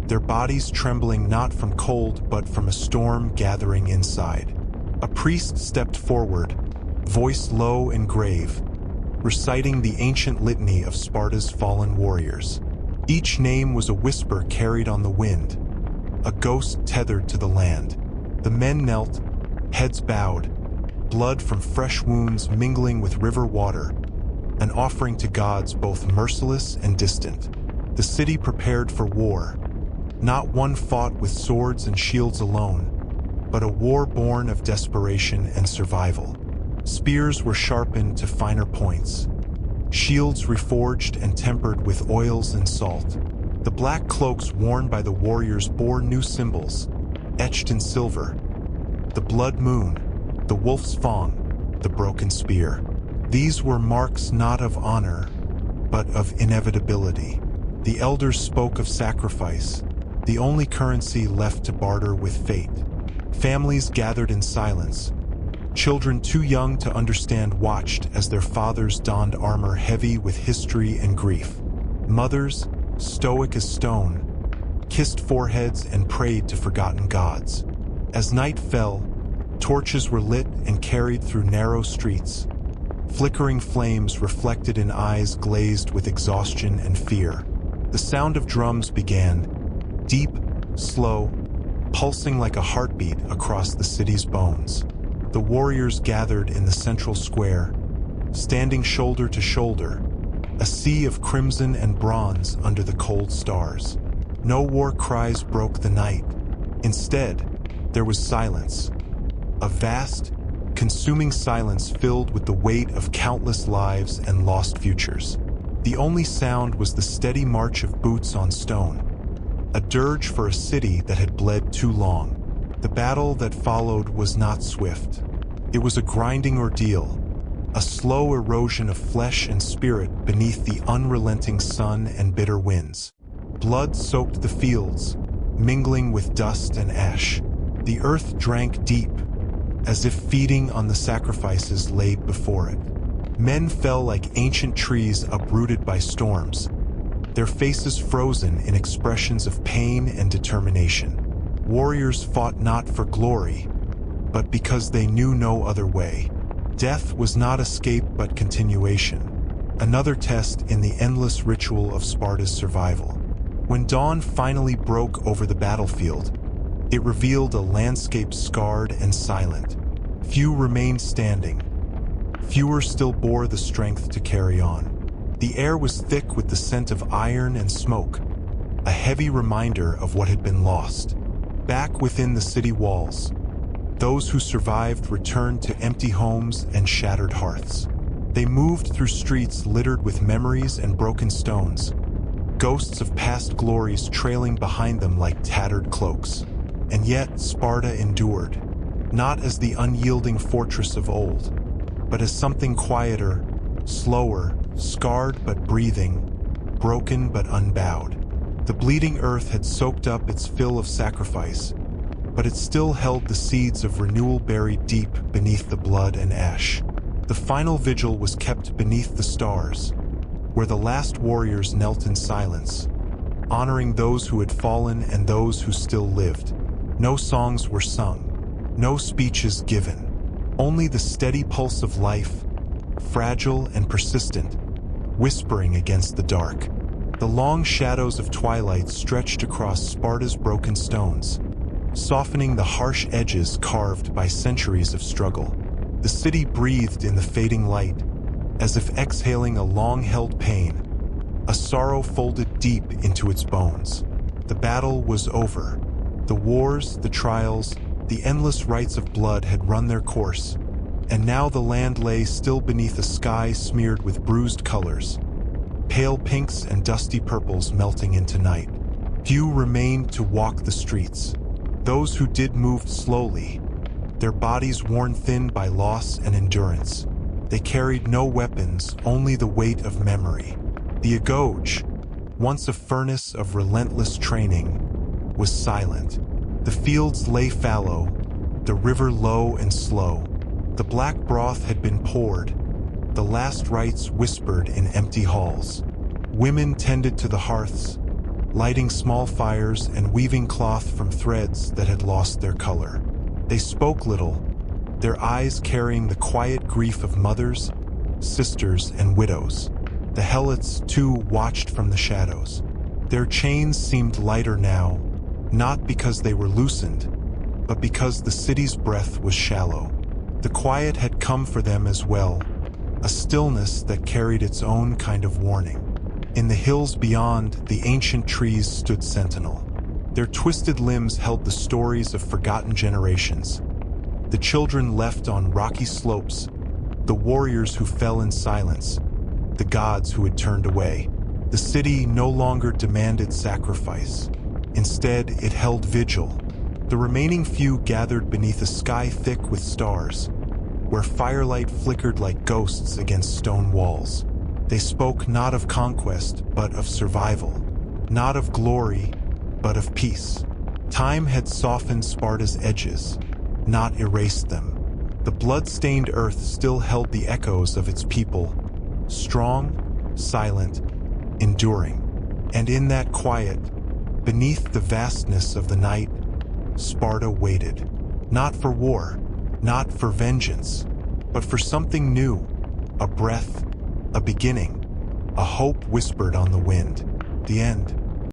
their bodies trembling not from cold but from a storm gathering inside. A priest stepped forward, voice low and grave, reciting the ancient litany of Sparta's fallen warriors. Each name was a whisper carried on the wind, a ghost tethered to the land. The men knelt, heads bowed, blood from fresh wounds mingling with river water, an offering to gods both merciless and distant. The city prepared for war. Not one fought with swords and shields alone, but a war born of desperation and survival. Spears were sharpened to finer points, shields reforged and tempered with oils and salt. The black cloaks worn by the warriors bore new symbols, etched in silver: the blood moon, the wolf's fang, the broken spear. These were marks not of honor, but of inevitability. The elders spoke of sacrifice, the only currency left to barter with fate. Families gathered in silence. Children too young to understand watched as their fathers donned armor heavy with history and grief. Mothers, stoic as stone, kissed foreheads and prayed to forgotten gods. As night fell, torches were lit and carried through narrow streets. Flickering flames reflected in eyes glazed with exhaustion and fear. The sound of drums began, deep, slow, pulsing like a heartbeat across the city's bones. The warriors gathered in the central square, standing shoulder to shoulder, a sea of crimson and bronze under the cold stars. No war cries broke the night. Instead, there was silence. A vast, consuming silence filled with the weight of countless lives and lost futures. The only sound was the steady march of boots on stone, a dirge for a city that had bled too long. The battle that followed was not swift. It was a grinding ordeal, a slow erosion of flesh and spirit beneath the unrelenting sun and bitter winds. Blood soaked the fields, mingling with dust and ash. The earth drank deep, as if feeding on the sacrifices laid before it. Men fell like ancient trees uprooted by storms, their faces frozen in expressions of pain and determination. Warriors fought not for glory, but because they knew no other way. Death was not escape but continuation, another test in the endless ritual of Sparta's survival. When dawn finally broke over the battlefield, it revealed a landscape scarred and silent. Few remained standing. Fewer still bore the strength to carry on. The air was thick with the scent of iron and smoke, a heavy reminder of what had been lost. Back within the city walls, those who survived returned to empty homes and shattered hearths. They moved through streets littered with memories and broken stones, ghosts of past glories trailing behind them like tattered cloaks. And yet Sparta endured, not as the unyielding fortress of old, but as something quieter, slower, scarred but breathing, broken but unbowed. The bleeding earth had soaked up its fill of sacrifice, but it still held the seeds of renewal buried deep beneath the blood and ash. The final vigil was kept beneath the stars, where the last warriors knelt in silence, honoring those who had fallen and those who still lived. No songs were sung, no speeches given, only the steady pulse of life, fragile and persistent, whispering against the dark. The long shadows of twilight stretched across Sparta's broken stones, softening the harsh edges carved by centuries of struggle. The city breathed in the fading light, as if exhaling a long-held pain, a sorrow folded deep into its bones. The battle was over. The wars, the trials, the endless rites of blood had run their course, and now the land lay still beneath a sky smeared with bruised colors, pale pinks and dusty purples melting into night. Few remained to walk the streets. Those who did moved slowly, their bodies worn thin by loss and endurance. They carried no weapons, only the weight of memory. The Agoge, once a furnace of relentless training, was silent. The fields lay fallow, the river low and slow. The black broth had been poured, the last rites whispered in empty halls. Women tended to the hearths, lighting small fires and weaving cloth from threads that had lost their color. They spoke little, their eyes carrying the quiet grief of mothers, sisters, and widows. The helots, too, watched from the shadows. Their chains seemed lighter now, not because they were loosened, but because the city's breath was shallow. The quiet had come for them as well, a stillness that carried its own kind of warning. In the hills beyond, the ancient trees stood sentinel. Their twisted limbs held the stories of forgotten generations. The children left on rocky slopes, the warriors who fell in silence, the gods who had turned away. The city no longer demanded sacrifice. Instead, it held vigil. The remaining few gathered beneath a sky thick with stars, where firelight flickered like ghosts against stone walls. They spoke not of conquest, but of survival. Not of glory, but of peace. Time had softened Sparta's edges, not erased them. The blood-stained earth still held the echoes of its people, strong, silent, enduring. And in that quiet, beneath the vastness of the night, Sparta waited. Not for war, not for vengeance, but for something new, a breath, a beginning, a hope whispered on the wind. The end.